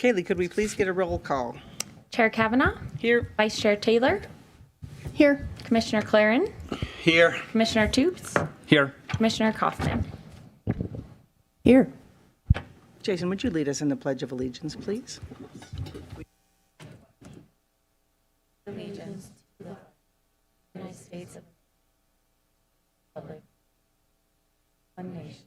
Kaylee, could we please get a roll call? Chair Kavanaugh, Here. Vice Chair Taylor, Here. Commissioner Claren, Here. Commissioner Toops, Here. Commissioner Kaufman. Here. Jason, would you lead us in the Pledge of Allegiance, please? Allegiance to the United States of Republic, one nation.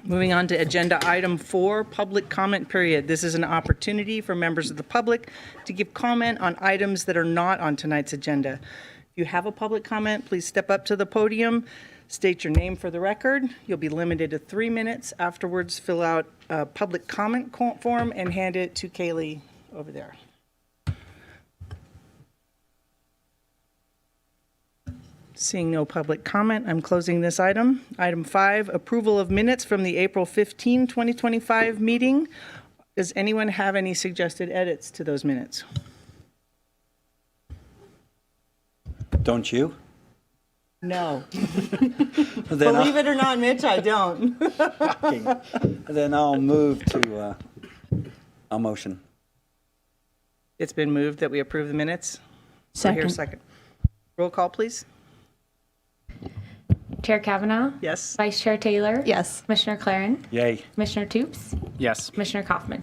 Moving on to agenda item 4, public comment period. This is an opportunity for members of the public to give comment on items that are not on tonight's agenda. If you have a public comment, please step up to the podium, state your name for the record. You'll be limited to 3 minutes. Afterwards, fill out a public comment form and hand it to Kaylee over there. Seeing no public comment, I'm closing this item. Item 5, approval of minutes from the April 15, 2025 meeting. Does anyone have any suggested edits to those minutes? Don't you? No. Then Believe it or not, Mitch, I don't. then I'll move to a motion. It's been moved that we approve the minutes. Do I hear a second? Roll call, please. Chair Kavanaugh, Yes. Vice Chair Taylor, Yes. Commissioner Claren, Yay. Commissioner Toops, Yes. Commissioner Kaufman.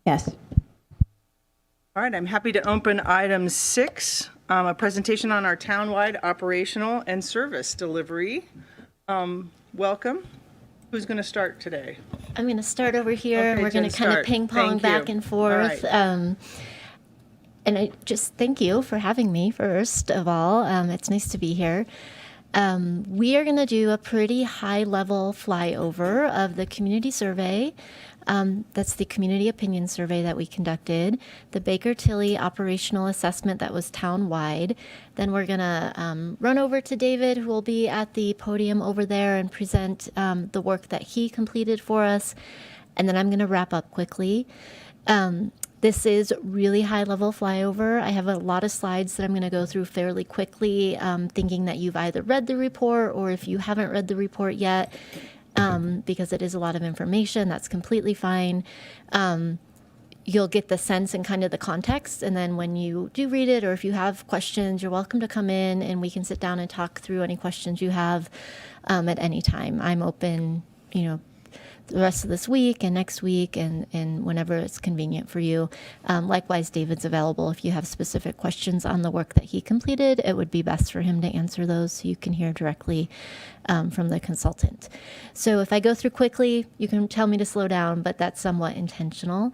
Yes. All right, I'm happy to open item 6, a presentation on our townwide operational and service delivery. Welcome. Who's going to start today? I'm going to start over here, Okay, and we're going Jen, to kind of start. ping pong Thank back you. and forth. All right. And I just thank you for having me, first of all. It's nice to be here. We are going to do a pretty high-level flyover of the community survey. That's the community opinion survey that we conducted, the Baker Tilly operational assessment that was town-wide. Then we're going to run over to David, who will be at the podium over there and present the work that he completed for us. And then I'm going to wrap up quickly. This is really high-level flyover. I have a lot of slides that I'm going to go through fairly quickly, thinking that you've either read the report or if you haven't read the report yet, because it is a lot of information, that's completely fine. You'll get the sense and kind of the context, and then when you do read it or if you have questions, you're welcome to come in and we can sit down and talk through any questions you have at any time. I'm open, the rest of this week and next week and whenever it's convenient for you. Likewise, David's available if you have specific questions on the work that he completed. It would be best for him to answer those so you can hear directly from the consultant. So if I go through quickly, you can tell me to slow down, but that's somewhat intentional.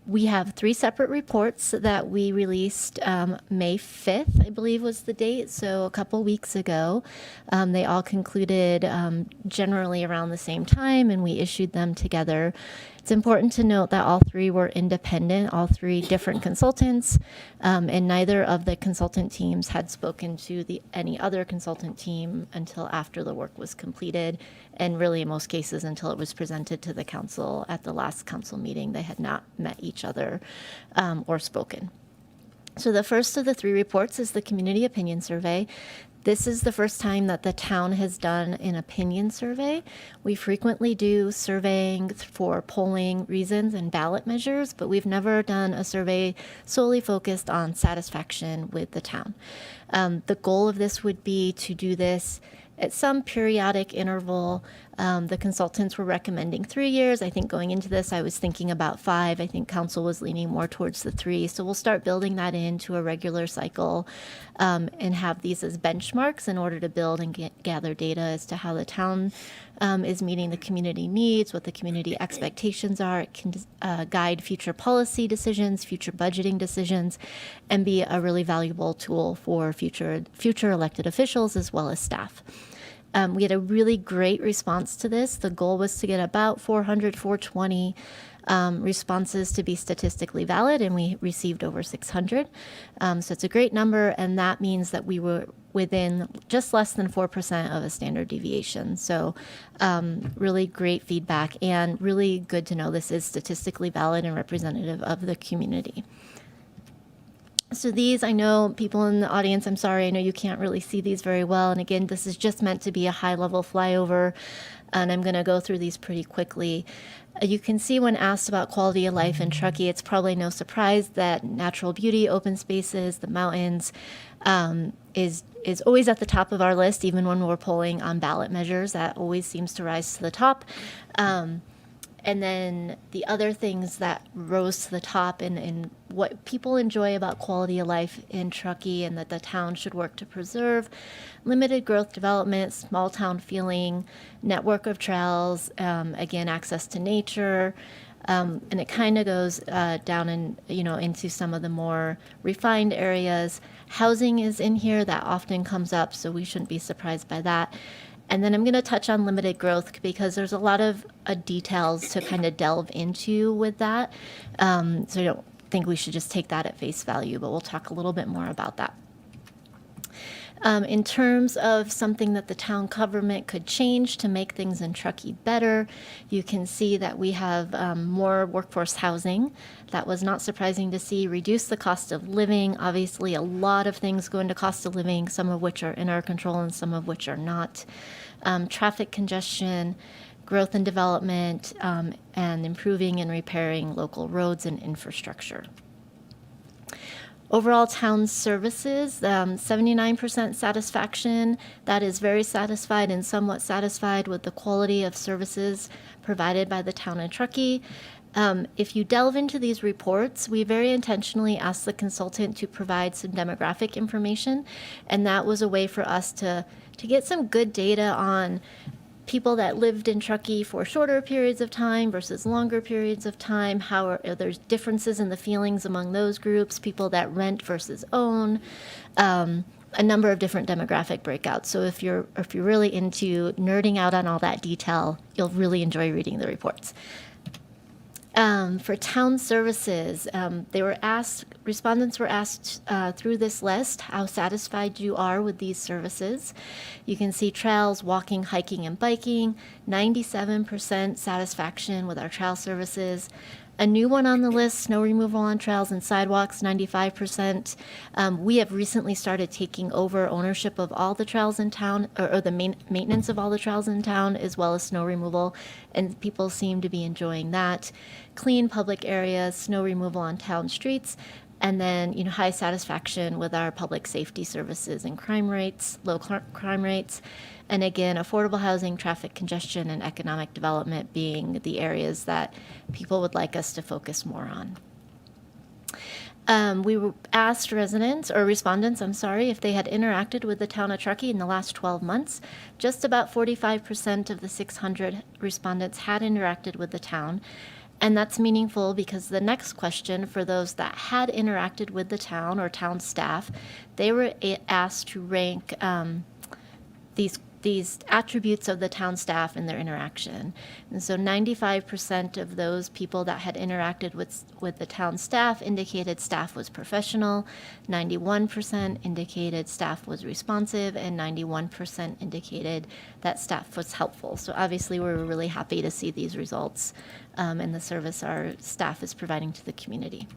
We have 3 separate reports that we released May 5th, I believe was the date, so a couple weeks ago. They all concluded generally around the same time, and we issued them together. It's important to note that all 3 were independent, all 3 different consultants, and neither of the consultant teams had spoken to any other consultant team until after the work was completed, and really in most cases until it was presented to the council at the last council meeting. They had not met each other or spoken. So the first of the 3 reports is the community opinion survey. This is the first time that the town has done an opinion survey. We frequently do surveying for polling reasons and ballot measures, but we've never done a survey solely focused on satisfaction with the town. The goal of this would be to do this at some periodic interval. The consultants were recommending 3 years. I think going into this, I was thinking about 5. I think council was leaning more towards the 3. So we'll start building that into a regular cycle and have these as benchmarks in order to build and gather data as to how the town is meeting the community needs, what the community expectations are. It can guide future policy decisions, future budgeting decisions, and be a really valuable tool for future elected officials as well as staff. We had a really great response to this. The goal was to get about 420 responses to be statistically valid, and we received over 600. So it's a great number, and that means that we were within just less than 4% of a standard deviation. So really great feedback, and really good to know this is statistically valid and representative of the community. So these, I know people in the audience, I'm sorry, I know you can't really see these very well. And again, this is just meant to be a high-level flyover, and I'm going to go through these pretty quickly. You can see when asked about quality of life in Truckee, it's probably no surprise that natural beauty, open spaces, the mountains, is always at the top of our list, even when we're polling on ballot measures. That always seems to rise to the top. And then the other things that rose to the top and what people enjoy about quality of life in Truckee and that the town should work to preserve: limited growth development, small town feeling, network of trails, again, access to nature. And it kind of goes down into some of the more refined areas. Housing is in here. That often comes up, so we shouldn't be surprised by that. And then I'm going to touch on limited growth because there's a lot of details to kind of delve into with that. So I don't think we should just take that at face value, but we'll talk a little bit more about that. In terms of something that the town government could change to make things in Truckee better, you can see that we have more workforce housing. That was not surprising to see. Reduce the cost of living. Obviously, a lot of things go into cost of living, some of which are in our control and some of which are not. Traffic congestion, growth and development, and improving and repairing local roads and infrastructure. Overall town services, 79% satisfaction. That is very satisfied and somewhat satisfied with the quality of services provided by the town of Truckee. If you delve into these reports, we very intentionally asked the consultant to provide some demographic information, and that was a way for us to get some good data on people that lived in Truckee for shorter periods of time versus longer periods of time. How are there's differences in the feelings among those groups, people that rent versus own, a number of different demographic breakouts. So if you're really into nerding out on all that detail, you'll really enjoy reading the reports. For town services, respondents were asked through this list how satisfied you are with these services. You can see trails, walking, hiking, and biking, 97% satisfaction with our trail services. A new one on the list, snow removal on trails and sidewalks, 95%. We have recently started taking over ownership of all the trails in town, or the maintenance of all the trails in town, as well as snow removal, and people seem to be enjoying that. Clean public areas, snow removal on town streets, and then high satisfaction with our public safety services and crime rates, low crime rates. And again, affordable housing, traffic congestion, and economic development being the areas that people would like us to focus more on. We asked respondents, if they had interacted with the town of Truckee in the last 12 months. Just about 45% of the 600 respondents had interacted with the town. And that's meaningful because the next question for those that had interacted with the town or town staff, they were asked to rank these attributes of the town staff and their interaction. And so 95% of those people that had interacted with the town staff indicated staff was professional, 91% indicated staff was responsive, and 91% indicated that staff was helpful. So obviously we were really happy to see these results and the service our staff is providing to the community.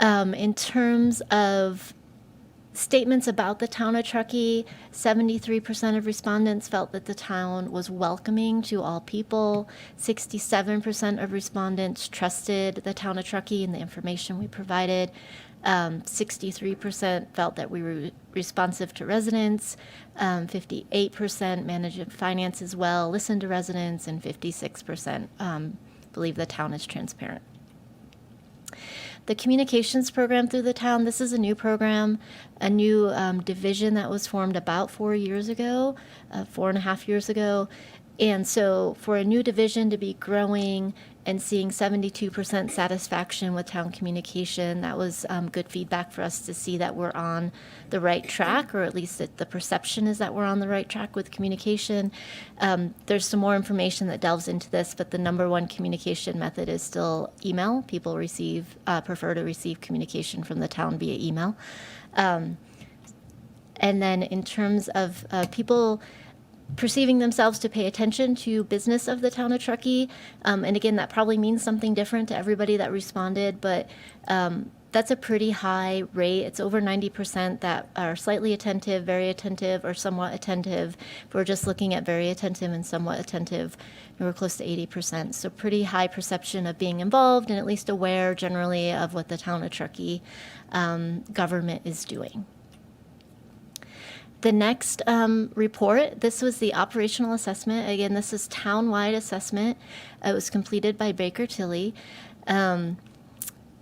In terms of statements about the town of Truckee, 73% of respondents felt that the town was welcoming to all people. 67% of respondents trusted the town of Truckee and the information we provided. 63% felt that we were responsive to residents. 58% managed finances well, listened to residents, and 56% believe the town is transparent. The communications program through the town, this is a new program, a new division that was formed about 4 years ago, 4.5 years ago. And so for a new division to be growing and seeing 72% satisfaction with town communication, that was good feedback for us to see that we're on the right track, or at least that the perception is that we're on the right track with communication. There's some more information that delves into this, but the number one communication method is still email. People prefer to receive communication from the town via email. And then in terms of people perceiving themselves to pay attention to business of the town of Truckee. And again, that probably means something different to everybody that responded, but That's a pretty high rate. It's over 90% that are slightly attentive, very attentive, or somewhat attentive. If we're just looking at very attentive and somewhat attentive, we're close to 80%. So pretty high perception of being involved and at least aware generally of what the town of Truckee government is doing. The next report, this was the operational assessment. Again, this is town-wide assessment. It was completed by Baker Tilly.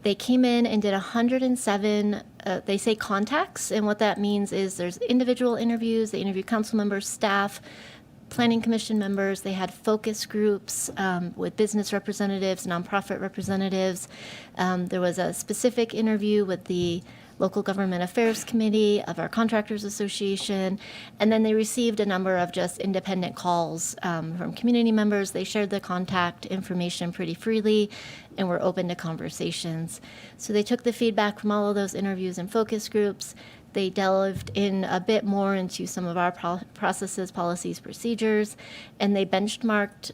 They came in and did 107, they say contacts, and what that means is there's individual interviews, they interview council members, staff, planning commission members, they had focus groups with business representatives, nonprofit representatives. There was a specific interview with the Local Government Affairs Committee of our Contractors Association, and then they received a number of just independent calls from community members. They shared the contact information pretty freely and were open to conversations. So they took the feedback from all of those interviews and focus groups. They delved in a bit more into some of our processes, policies, procedures, and they benchmarked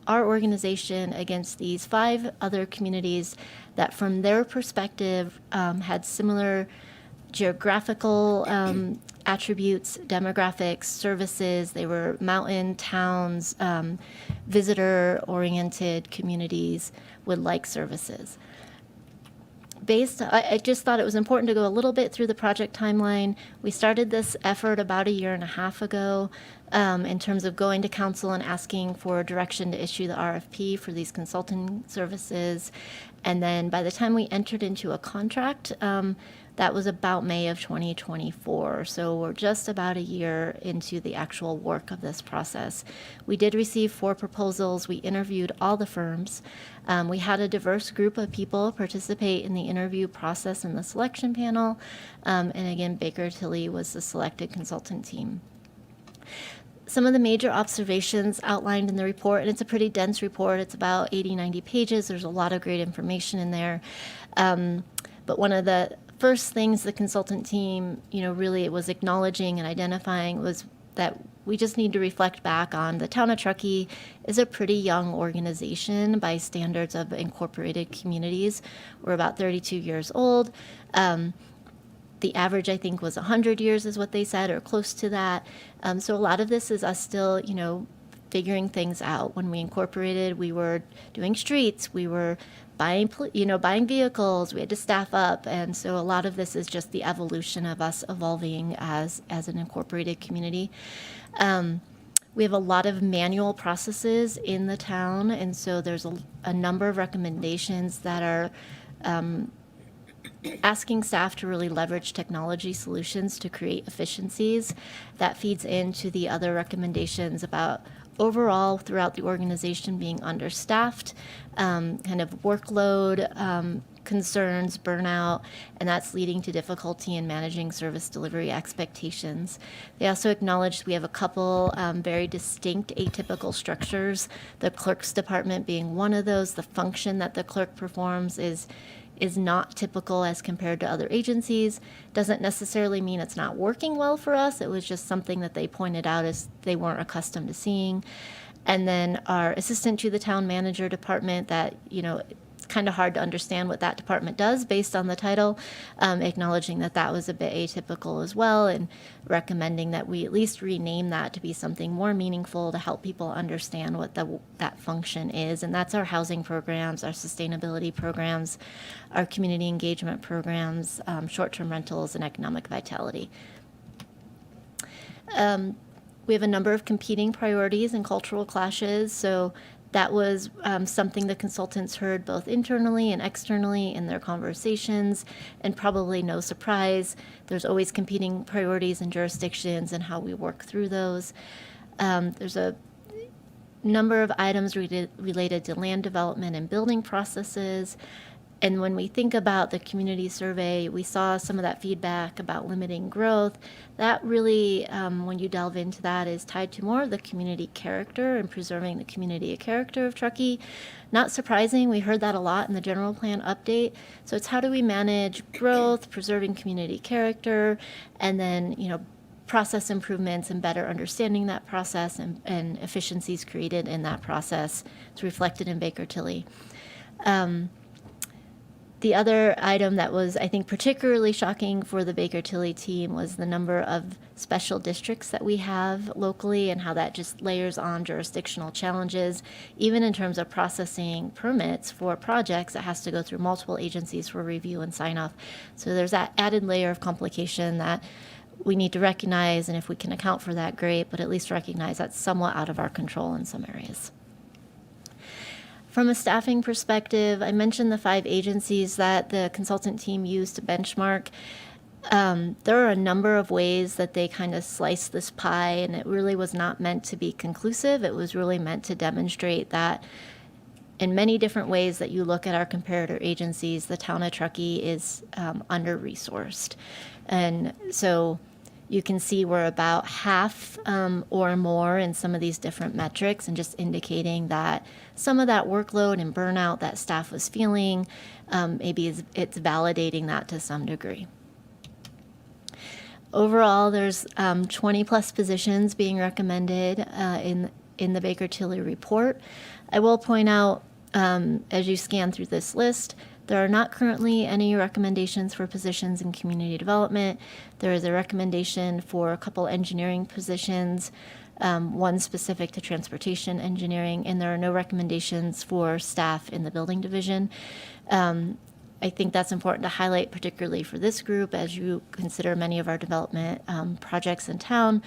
our organization against these 5 other communities that, from their perspective, had similar geographical attributes, demographics, services. They were mountain towns, visitor-oriented communities with like services. I just thought it was important to go a little bit through the project timeline. We started this effort about 1.5 years ago in terms of going to council and asking for direction to issue the RFP for these consulting services. And then by the time we entered into a contract, that was about May of 2024. So we're just about 1 year into the actual work of this process. We did receive 4 proposals. We interviewed all the firms. We had a diverse group of people participate in the interview process and the selection panel. And again, Baker Tilly was the selected consultant team. Some of the major observations outlined in the report, and it's a pretty dense report. It's about 80, 90 pages. There's a lot of great information in there. But one of the first things the consultant team, really was acknowledging and identifying was that we just need to reflect back on the town of Truckee is a pretty young organization by standards of incorporated communities. We're about 32 years old. The average, I think, was 100 years is what they said, or close to that. So a lot of this is us still, figuring things out. When we incorporated, we were doing streets, we were buying vehicles, we had to staff up. And so a lot of this is just the evolution of us evolving as an incorporated community. We have a lot of manual processes in the town, and so there's a number of recommendations that are asking staff to really leverage technology solutions to create efficiencies. That feeds into the other recommendations about overall throughout the organization being understaffed, kind of workload concerns, burnout, and that's leading to difficulty in managing service delivery expectations. They also acknowledged we have a couple very distinct atypical structures, the clerk's department being one of those. The function that the clerk performs is not typical as compared to other agencies. Doesn't necessarily mean it's not working well for us. It was just something that they pointed out as they weren't accustomed to seeing. And then our assistant to the town manager department that, it's kind of hard to understand what that department does based on the title, acknowledging that was a bit atypical as well, and recommending that we at least rename that to be something more meaningful to help people understand what that function is. And that's our housing programs, our sustainability programs, our community engagement programs, short-term rentals, and economic vitality. We have a number of competing priorities and cultural clashes, so that was something the consultants heard both internally and externally in their conversations, and probably no surprise. There's always competing priorities and jurisdictions and how we work through those. There's a number of items related to land development and building processes. And when we think about the community survey, we saw some of that feedback about limiting growth. That really, when you delve into that, is tied to more of the community character and preserving the community character of Truckee. Not surprising, we heard that a lot in the general plan update. So it's how do we manage growth, preserving community character, and then, process improvements and better understanding that process and efficiencies created in that process. It's reflected in Baker Tilly. The other item that was, I think, particularly shocking for the Baker Tilly team was the number of special districts that we have locally and how that just layers on jurisdictional challenges, even in terms of processing permits for projects that has to go through multiple agencies for review and sign off. So there's that added layer of complication that we need to recognize, and if we can account for that, great, but at least recognize that's somewhat out of our control in some areas. From a staffing perspective, I mentioned the 5 agencies that the consultant team used to benchmark. There are a number of ways that they kind of slice this pie, and it really was not meant to be conclusive. It was really meant to demonstrate that in many different ways that you look at our comparator agencies, the town of Truckee is under-resourced. And so you can see we're about half or more in some of these different metrics, and just indicating that some of that workload and burnout that staff was feeling, it's validating that to some degree. Overall, there's 20 plus positions being recommended in the Baker Tilly report. I will point out, as you scan through this list, there are not currently any recommendations for positions in community development. There is a recommendation for a couple engineering positions, one specific to transportation engineering, and there are no recommendations for staff in the building division. I think that's important to highlight, particularly for this group, as you consider many of our development projects in town.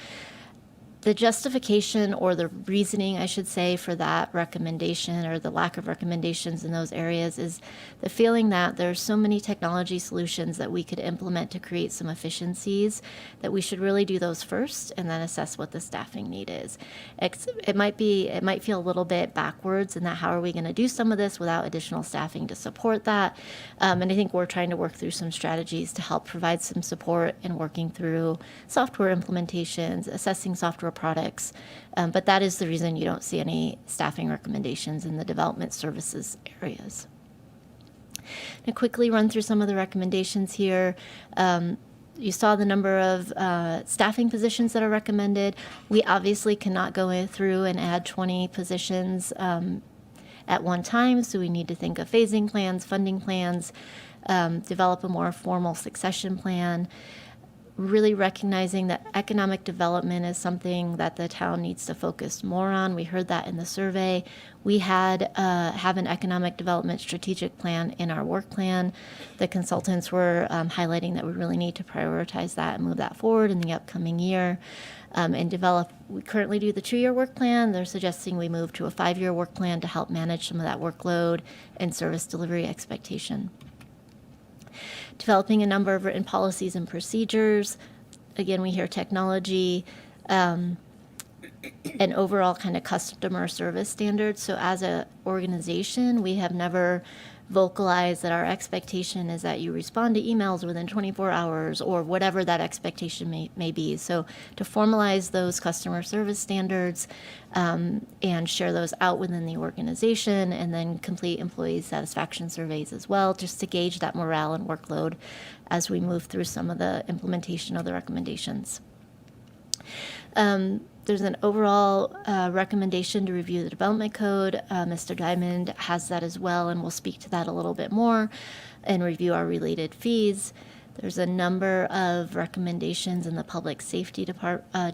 The justification, or the reasoning, I should say, for that recommendation or the lack of recommendations in those areas is the feeling that there's so many technology solutions that we could implement to create some efficiencies that we should really do those first and then assess what the staffing need is. It might feel a little bit backwards in that how are we going to do some of this without additional staffing to support that? And I think we're trying to work through some strategies to help provide some support in working through software implementations, assessing software products, but that is the reason you don't see any staffing recommendations in the development services areas. To quickly run through some of the recommendations here. You saw the number of staffing positions that are recommended. We obviously cannot go through and add 20 positions at one time, so we need to think of phasing plans, funding plans, develop a more formal succession plan. Really recognizing that economic development is something that the town needs to focus more on. We heard that in the survey. We have an economic development strategic plan in our work plan. The consultants were highlighting that we really need to prioritize that and move that forward in the upcoming year and develop. We currently do the 2-year work plan. They're suggesting we move to a 5-year work plan to help manage some of that workload and service delivery expectation. Developing a number of written policies and procedures. Again, we hear technology and overall kind of customer service standards. So as an organization, we have never vocalized that our expectation is that you respond to emails within 24 hours or whatever that expectation may be. So to formalize those customer service standards and share those out within the organization, and then complete employee satisfaction surveys as well, just to gauge that morale and workload as we move through some of the implementation of the recommendations. There's an overall recommendation to review the development code. Mr. Diamond has that as well, and we'll speak to that a little bit more and review our related fees. There's a number of recommendations in the public safety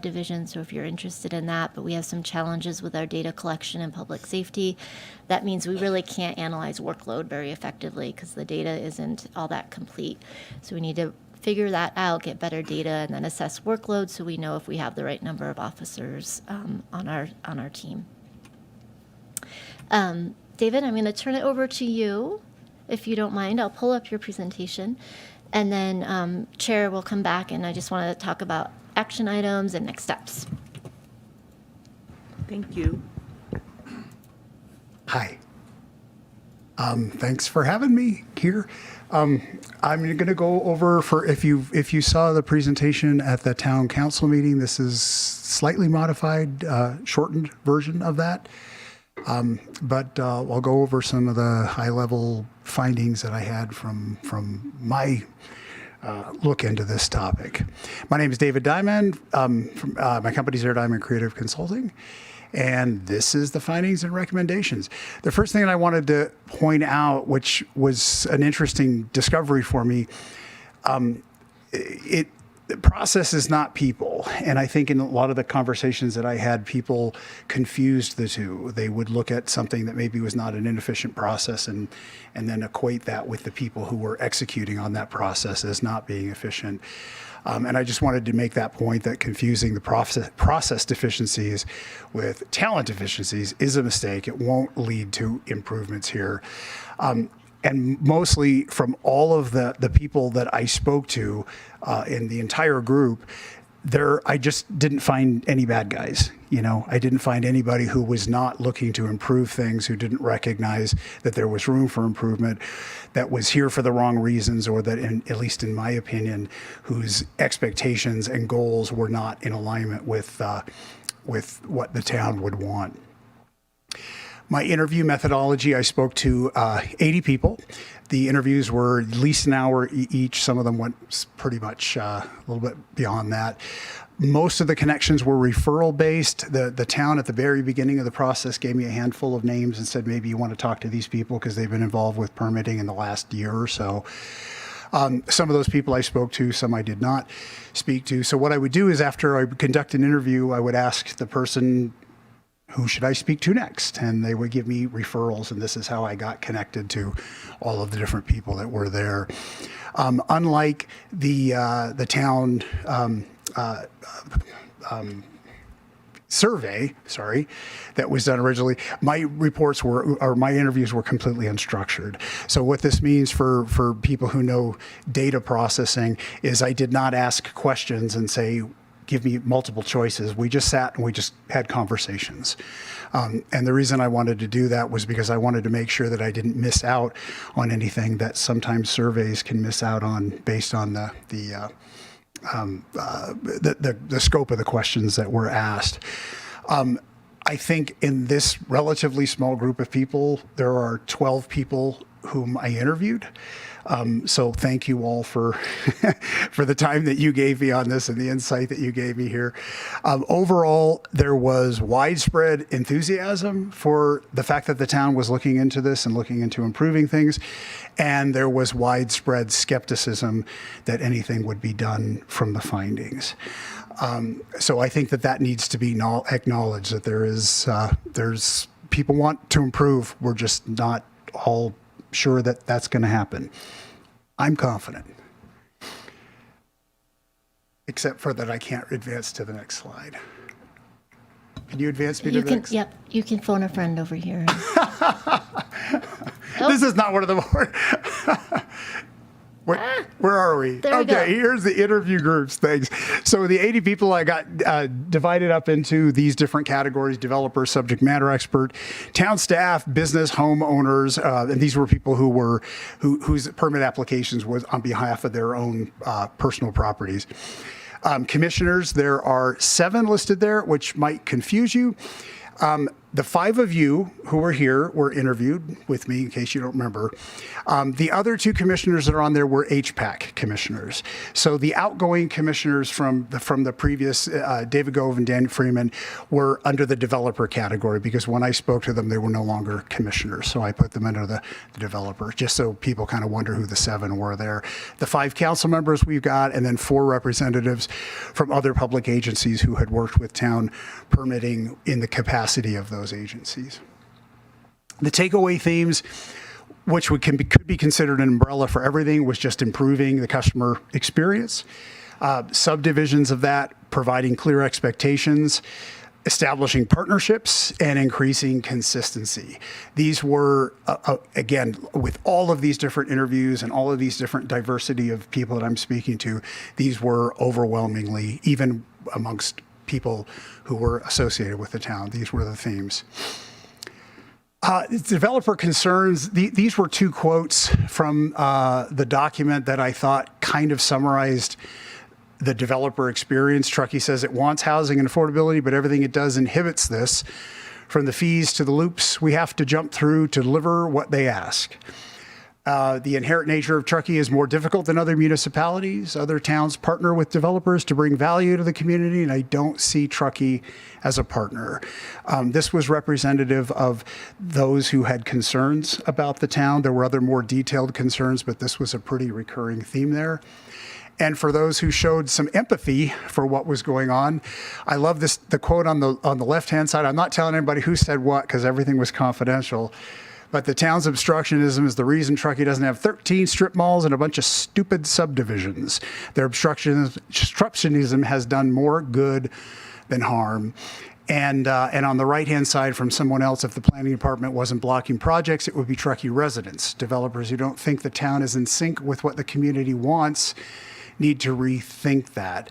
division, so if you're interested in that, but we have some challenges with our data collection and public safety. That means we really can't analyze workload very effectively because the data isn't all that complete. So we need to figure that out, get better data, and then assess workload so we know if we have the right number of officers on our team. David, I'm going to turn it over to you, if you don't mind. I'll pull up your presentation, and then Chair will come back, and I just want to talk about action items and next steps. Thank you. Hi. Thanks for having me here. I'm going to go over, for if you saw the presentation at the town council meeting, this is slightly modified, shortened version of that. But I'll go over some of the high-level findings that I had from my look into this topic. My name is David Diamond. My company's Diamond Creative Consulting. And this is the findings and recommendations. The first thing that I wanted to point out, which was an interesting discovery for me, the process is not people. And I think in a lot of the conversations that I had, people confused the two. They would look at something that maybe was not an inefficient process and then equate that with the people who were executing on that process as not being efficient. And I just wanted to make that point that confusing the process deficiencies with talent deficiencies is a mistake. It won't lead to improvements here. And mostly from all of the people that I spoke to in the entire group, I just didn't find any bad guys. I didn't find anybody who was not looking to improve things, who didn't recognize that there was room for improvement, that was here for the wrong reasons, or that, at least in my opinion, whose expectations and goals were not in alignment with what the town would want. My interview methodology, I spoke to 80 people. The interviews were at least an hour each. Some of them went pretty much a little bit beyond that. Most of the connections were referral based. The town at the very beginning of the process gave me a handful of names and said, maybe you want to talk to these people because they've been involved with permitting in the last year or so. Some of those people I spoke to, some I did not speak to. So what I would do is after I conduct an interview, I would ask the person, who should I speak to next? And they would give me referrals, and this is how I got connected to all of the different people that were there. Unlike the town survey, that was done originally, my interviews were completely unstructured. So what this means for people who know data processing is I did not ask questions and say, give me multiple choices. We just sat and we just had conversations. And the reason I wanted to do that was because I wanted to make sure that I didn't miss out on anything that sometimes surveys can miss out on based on the scope of the questions that were asked. I think in this relatively small group of people, there are 12 people whom I interviewed. So thank you all for for the time that you gave me on this and the insight that you gave me here. Overall, there was widespread enthusiasm for the fact that the town was looking into this and looking into improving things. And there was widespread skepticism that anything would be done from the findings. So I think that needs to be acknowledged, that there's people want to improve. We're just not all sure that that's going to happen. I'm confident. Except for that I can't advance to the next slide. Can you advance me to the next? Yep, you can phone a friend over here. This is not one of the more... Where are we? There we go. Okay, here's the interview groups. Thanks. So the 80 people I got divided up into these different categories: developer, subject matter expert, town staff, business, homeowners, and these were people whose permit applications was on behalf of their own personal properties. Commissioners, there are 7 listed there, which might confuse you. The 5 of you who were here were interviewed with me, in case you don't remember. The other 2 commissioners that are on there were HPAC commissioners. So the outgoing commissioners from the previous, David Gove and Dan Freeman, were under the developer category because when I spoke to them, they were no longer commissioners. So I put them under the developer, just so people kind of wonder who the 7 were there. The 5 council members we've got, and then 4 representatives from other public agencies who had worked with town permitting in the capacity of those agencies. The takeaway themes, which could be considered an umbrella for everything, was just improving the customer experience. Subdivisions of that, providing clear expectations, establishing partnerships, and increasing consistency. These were, again, with all of these different interviews and all of these different diversity of people that I'm speaking to, these were overwhelmingly, even amongst people who were associated with the town, these were the themes. Developer concerns, these were 2 quotes from the document that I thought kind of summarized the developer experience. Truckee says it wants housing and affordability, but everything it does inhibits this. From the fees to the loops we have to jump through to deliver what they ask. The inherent nature of Truckee is more difficult than other municipalities. Other towns partner with developers to bring value to the community, and I don't see Truckee as a partner. This was representative of those who had concerns about the town. There were other more detailed concerns, but this was a pretty recurring theme there. And for those who showed some empathy for what was going on, I love this, the quote on the left-hand side. I'm not telling anybody who said what because everything was confidential. But the town's obstructionism is the reason Truckee doesn't have 13 strip malls and a bunch of stupid subdivisions. Their obstructionism has done more good than harm. And on the right-hand side from someone else, if the planning department wasn't blocking projects, it would be Truckee residents. Developers who don't think the town is in sync with what the community wants need to rethink that.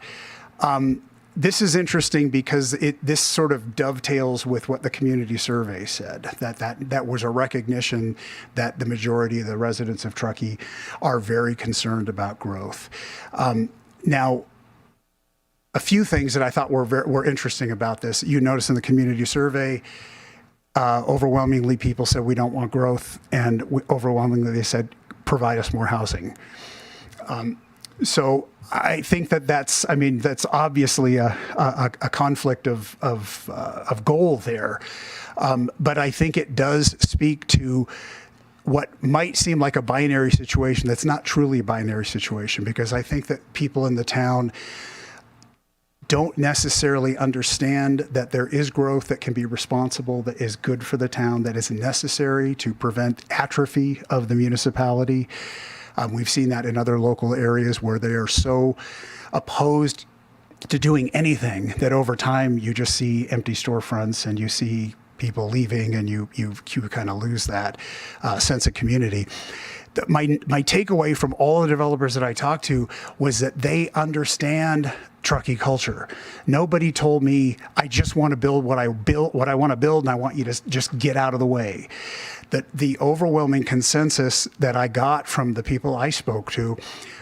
This is interesting because this sort of dovetails with what the community survey said, that was a recognition that the majority of the residents of Truckee are very concerned about growth. Now, a few things that I thought were interesting about this. You notice in the community survey, overwhelmingly people said we don't want growth, and overwhelmingly they said provide us more housing. So I think that's obviously a conflict of goal there. But I think it does speak to what might seem like a binary situation that's not truly a binary situation, because I think that people in the town don't necessarily understand that there is growth that can be responsible, that is good for the town, that is necessary to prevent atrophy of the municipality. We've seen that in other local areas where they are so opposed to doing anything that over time you just see empty storefronts and you see people leaving, and you kind of lose that sense of community. My takeaway from all the developers that I talked to was that they understand Truckee culture. Nobody told me, I just want to build what I want to build, and I want you to just get out of the way. The overwhelming consensus that I got from the people I spoke to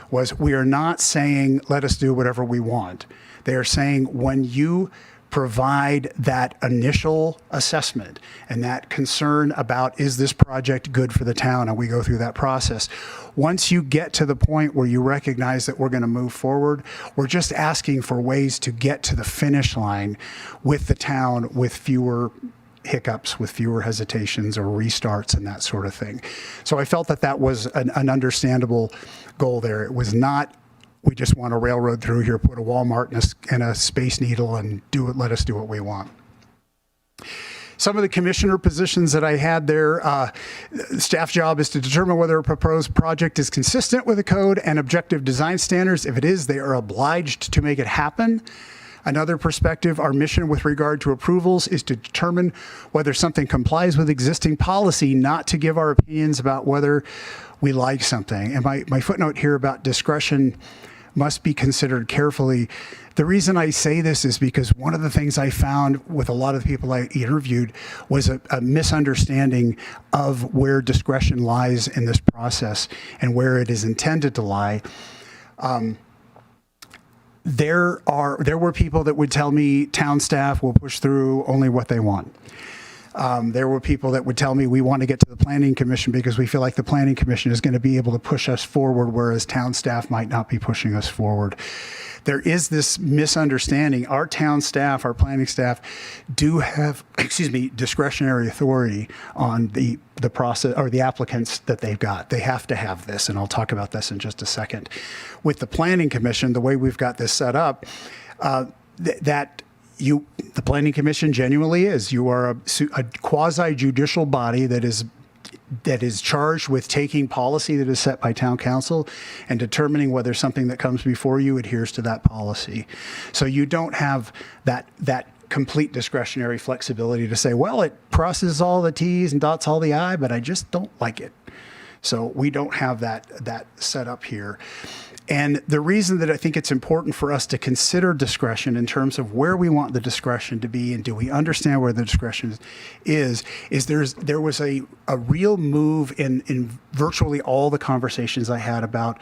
was, we are not saying let us do whatever we want. They are saying, when you provide that initial assessment and that concern about, is this project good for the town, and we go through that process. Once you get to the point where you recognize that we're going to move forward, we're just asking for ways to get to the finish line with the town with fewer hiccups, with fewer hesitations or restarts and that sort of thing. So I felt that was an understandable goal there. It was not, we just want to railroad through here, put a Walmart and a Space Needle and let us do what we want. Some of the commissioner positions that I had there, staff job is to determine whether a proposed project is consistent with the code and objective design standards. If it is, they are obliged to make it happen. Another perspective, our mission with regard to approvals is to determine whether something complies with existing policy, not to give our opinions about whether we like something. And my footnote here about discretion must be considered carefully. The reason I say this is because one of the things I found with a lot of the people I interviewed was a misunderstanding of where discretion lies in this process and where it is intended to lie. There were people that would tell me town staff will push through only what they want. There were people that would tell me we want to get to the planning commission because we feel like the planning commission is going to be able to push us forward, whereas town staff might not be pushing us forward. There is this misunderstanding. Our town staff, our planning staff, do have, discretionary authority on the process or the applicants that they've got. They have to have this, and I'll talk about this in just a second. With the planning commission, the way we've got this set up, the planning commission genuinely is, you are a quasi-judicial body that is charged with taking policy that is set by town council and determining whether something that comes before you adheres to that policy. So you don't have that complete discretionary flexibility to say, well, it crosses all the T's and dots all the I, but I just don't like it. So we don't have that set up here. And the reason that I think it's important for us to consider discretion in terms of where we want the discretion to be and do we understand where the discretion is there was a real move in virtually all the conversations I had about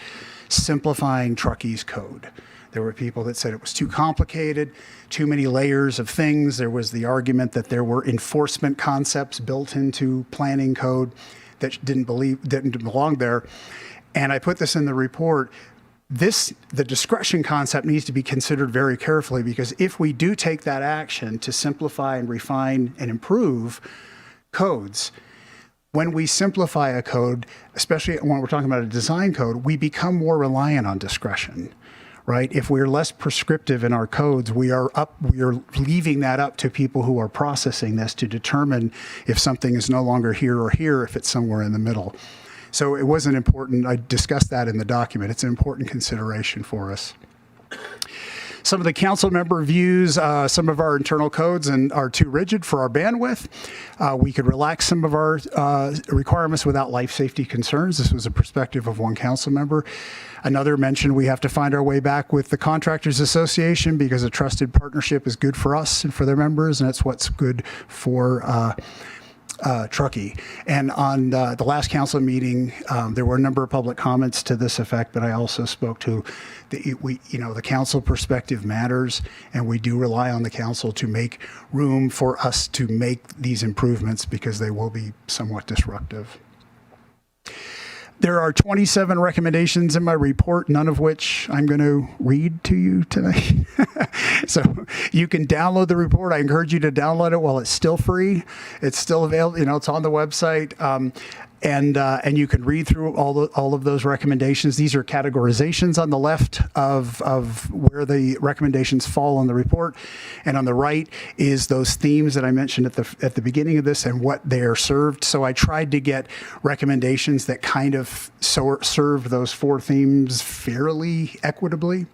simplifying Truckee's code. There were people that said it was too complicated, too many layers of things. There was the argument that there were enforcement concepts built into planning code. that didn't belong there. And I put this in the report. The discretion concept needs to be considered very carefully, because if we do take that action to simplify and refine and improve codes, when we simplify a code, especially when we're talking about a design code, we become more reliant on discretion, right? If we're less prescriptive in our codes, we are leaving that up to people who are processing this to determine if something is no longer here or here, if it's somewhere in the middle. So it was an important, I discussed that in the document. It's an important consideration for us. Some of the council member views some of our internal codes and are too rigid for our bandwidth. We could relax some of our requirements without life safety concerns. This was a perspective of one council member. Another mentioned we have to find our way back with the Contractors Association, because a trusted partnership is good for us and for their members, and that's what's good for Truckee. And on the last council meeting, there were a number of public comments to this effect, but I also spoke to the council perspective matters, and we do rely on the council to make room for us to make these improvements, because they will be somewhat disruptive. There are 27 recommendations in my report, none of which I'm going to read to you tonight. So you can download the report. I encourage you to download it while it's still free. It's still available. It's on the website. And you can read through all of those recommendations. These are categorizations on the left of where the recommendations fall on the report, and on the right is those themes that I mentioned at the beginning of this and what they are served. So I tried to get recommendations that kind of serve those four themes fairly equitably.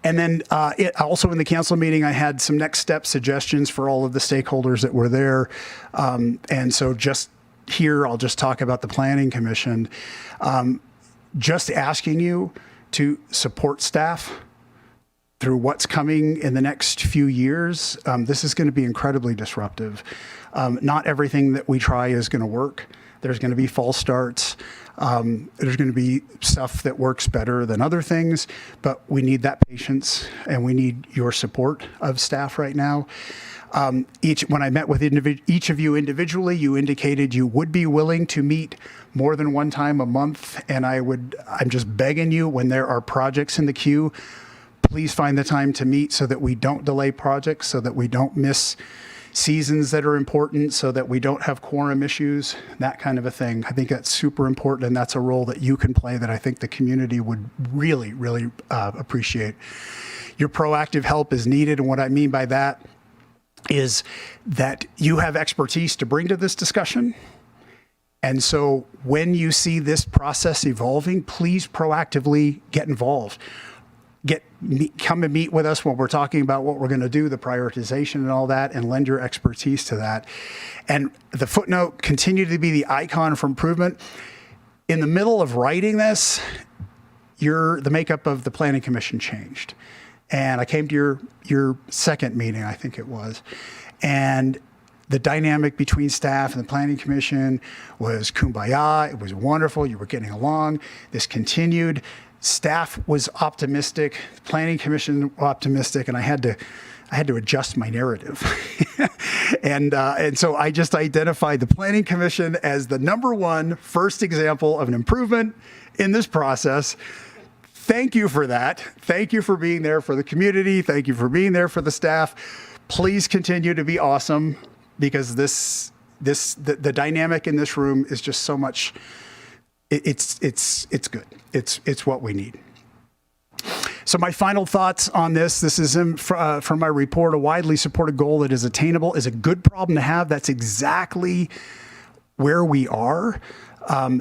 And then also in the council meeting, I had some next step suggestions for all of the stakeholders that were there. And so just here, I'll just talk about the Planning Commission. Just asking you to support staff through what's coming in the next few years. This is going to be incredibly disruptive. Not everything that we try is going to work. There's going to be false starts. There's going to be stuff that works better than other things, but we need that patience, and we need your support of staff right now. When I met with each of you individually, you indicated you would be willing to meet more than one time a month, and I'm just begging you, when there are projects in the queue, please find the time to meet so that we don't delay projects, so that we don't miss seasons that are important, so that we don't have quorum issues, that kind of a thing. I think that's super important, and that's a role that you can play that I think the community would really, really appreciate. Your proactive help is needed, and what I mean by that is that you have expertise to bring to this discussion. And so when you see this process evolving, please proactively get involved. Come and meet with us when we're talking about what we're going to do, the prioritization and all that, and lend your expertise to that. And the footnote, continue to be the icon for improvement. In the middle of writing this, the makeup of the Planning Commission changed. And I came to your second meeting, I think it was, and the dynamic between staff and the Planning Commission was kumbaya. It was wonderful. You were getting along. This continued. Staff was optimistic. The Planning Commission optimistic, and I had to adjust my narrative. and so I just identified the Planning Commission as the number one first example of an improvement in this process. Thank you for that. Thank you for being there for the community. Thank you for being there for the staff. Please continue to be awesome, because the dynamic in this room is just so much. It's good. It's what we need. So my final thoughts on this is from my report. A widely supported goal that is attainable is a good problem to have. That's exactly where we are.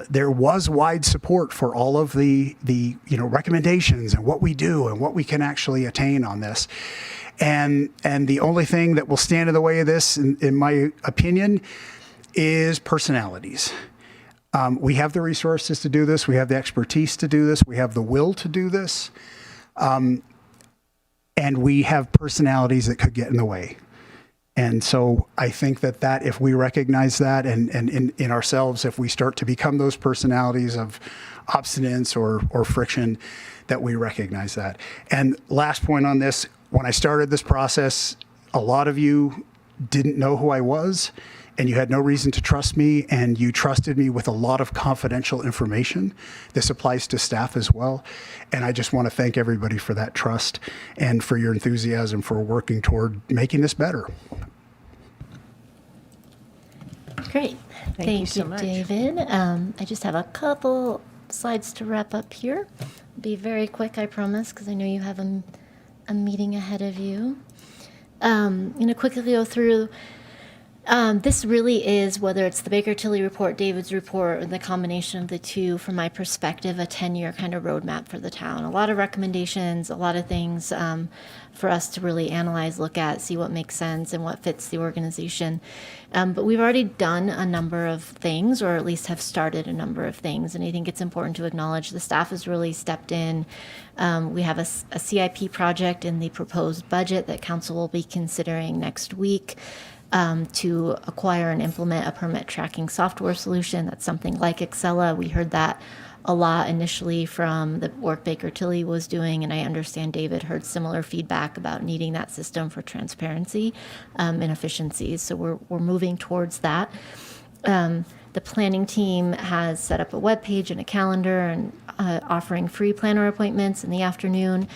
There was wide support for all of the recommendations and what we do and what we can actually attain on this. And the only thing that will stand in the way of this, in my opinion, is personalities. We have the resources to do this. We have the expertise to do this. We have the will to do this. And we have personalities that could get in the way. And so I think that if we recognize that and in ourselves, if we start to become those personalities of obstinance or friction, that we recognize that. And last point on this, when I started this process, a lot of you didn't know who I was. and you had no reason to trust me, and you trusted me with a lot of confidential information. This applies to staff as well. And I just want to thank everybody for that trust and for your enthusiasm for working toward making this better. Great. Thank you so much. David. I just have a couple slides to wrap up here. Be very quick, I promise, because I know you have a meeting ahead of you. I'm going to quickly go through. This really is, whether it's the Baker-Tilly report, David's report, or the combination of the two, from my perspective, a 10-year kind of roadmap for the town. A lot of recommendations, a lot of things for us to really analyze, look at, see what makes sense and what fits the organization. But we've already done a number of things, or at least have started a number of things. And I think it's important to acknowledge the staff has really stepped in. We have a CIP project in the proposed budget that council will be considering next week. To acquire and implement a permit tracking software solution. That's something like Excella. We heard that a lot initially from the work Baker Tilly was doing, and I understand David heard similar feedback about needing that system for transparency and efficiencies. So we're moving towards that. The planning team has set up a web page and a calendar and offering free planner appointments in the afternoon.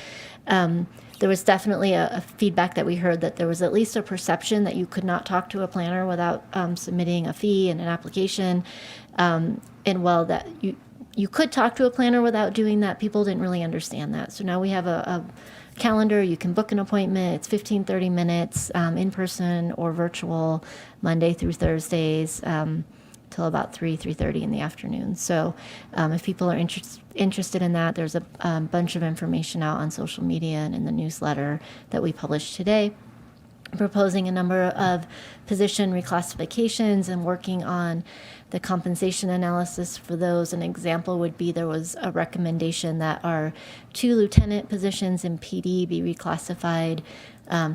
There was definitely a feedback that we heard that there was at least a perception that you could not talk to a planner without submitting a fee and an application. And while that you could talk to a planner without doing that, people didn't really understand that. So now we have a calendar. You can book an appointment. It's 15, 30 minutes in person or virtual, Monday through Thursdays. Till about 3:30 in the afternoon. So if people are interested in that, there's a bunch of information out on social media and in the newsletter that we published today, proposing a number of position reclassifications and working on the compensation analysis for those. An example would be there was a recommendation that our 2 lieutenant positions in PD be reclassified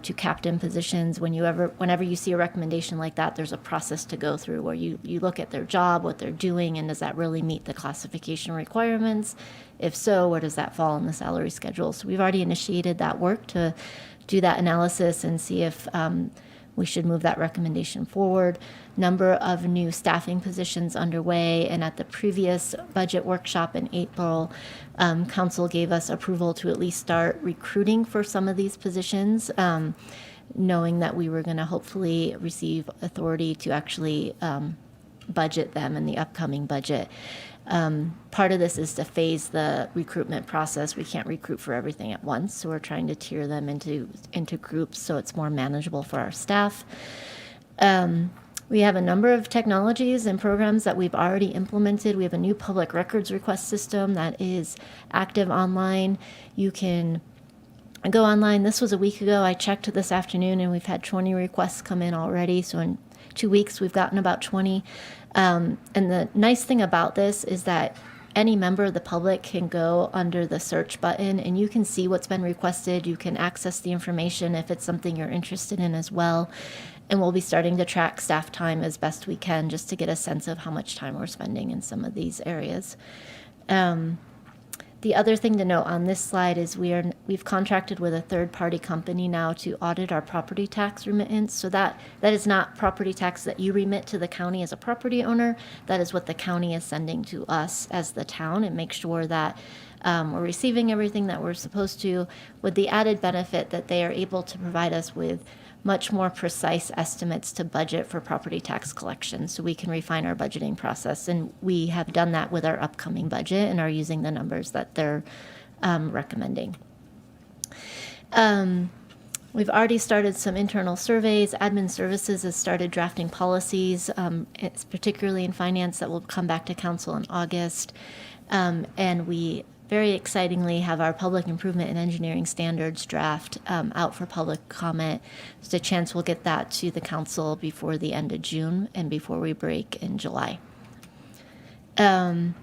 to captain positions. Whenever you see a recommendation like that, there's a process to go through where you look at their job, what they're doing, and does that really meet the classification requirements? If so, where does that fall in the salary schedule? So we've already initiated that work to do that analysis and see if we should move that recommendation forward. Number of new staffing positions underway, and at the previous budget workshop in April, council gave us approval to at least start recruiting for some of these positions, knowing that we were going to hopefully receive authority to actually budget them in the upcoming budget. Part of this is to phase the recruitment process. We can't recruit for everything at once, so we're trying to tier them into groups so it's more manageable for our staff. We have a number of technologies and programs that we've already implemented. We have a new public records request system that is active online. You can go online. This was a week ago. I checked this afternoon, and we've had 20 requests come in already. So in 2 weeks, we've gotten about 20. And the nice thing about this is that any member of the public can go under the search button and you can see what's been requested. You can access the information if it's something you're interested in as well. And we'll be starting to track staff time as best we can just to get a sense of how much time we're spending in some of these areas. The other thing to note on this slide is we've contracted with a third-party company now to audit our property tax remittance. So that is not property tax that you remit to the county as a property owner. That is what the county is sending to us as the town, and make sure that we're receiving everything that we're supposed to, with the added benefit that they are able to provide us with much more precise estimates to budget for property tax collection, so we can refine our budgeting process. And we have done that with our upcoming budget and are using the numbers that they're recommending. We've already started some internal surveys. Admin Services has started drafting policies, it's particularly in finance, that will come back to council in August. And we very excitingly have our public improvement and engineering standards draft out for public comment. There's a chance we'll get that to the council before the end of June and before we break in July. And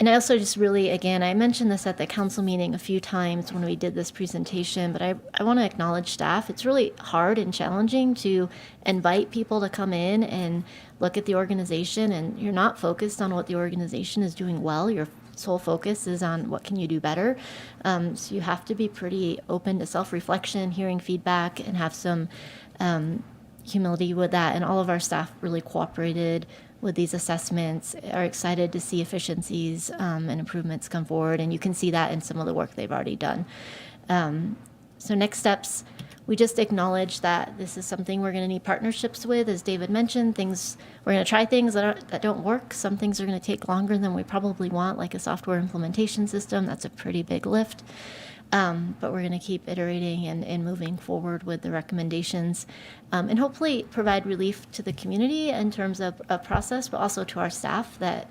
I also just really, again, I mentioned this at the council meeting a few times when we did this presentation, but I want to acknowledge staff. It's really hard and challenging to invite people to come in and look at the organization, and you're not focused on what the organization is doing well. Your sole focus is on what can you do better. So you have to be pretty open to self-reflection, hearing feedback, and have some humility with that, and all of our staff really cooperated with these assessments, are excited to see efficiencies and improvements come forward, and you can see that in some of the work they've already done. So next steps, we just acknowledge that this is something we're going to need partnerships with. As David mentioned, we're going to try things that don't work. Some things are going to take longer than we probably want, like a software implementation system. That's a pretty big lift. But we're going to keep iterating and moving forward with the recommendations, and hopefully provide relief to the community in terms of a process, but also to our staff that,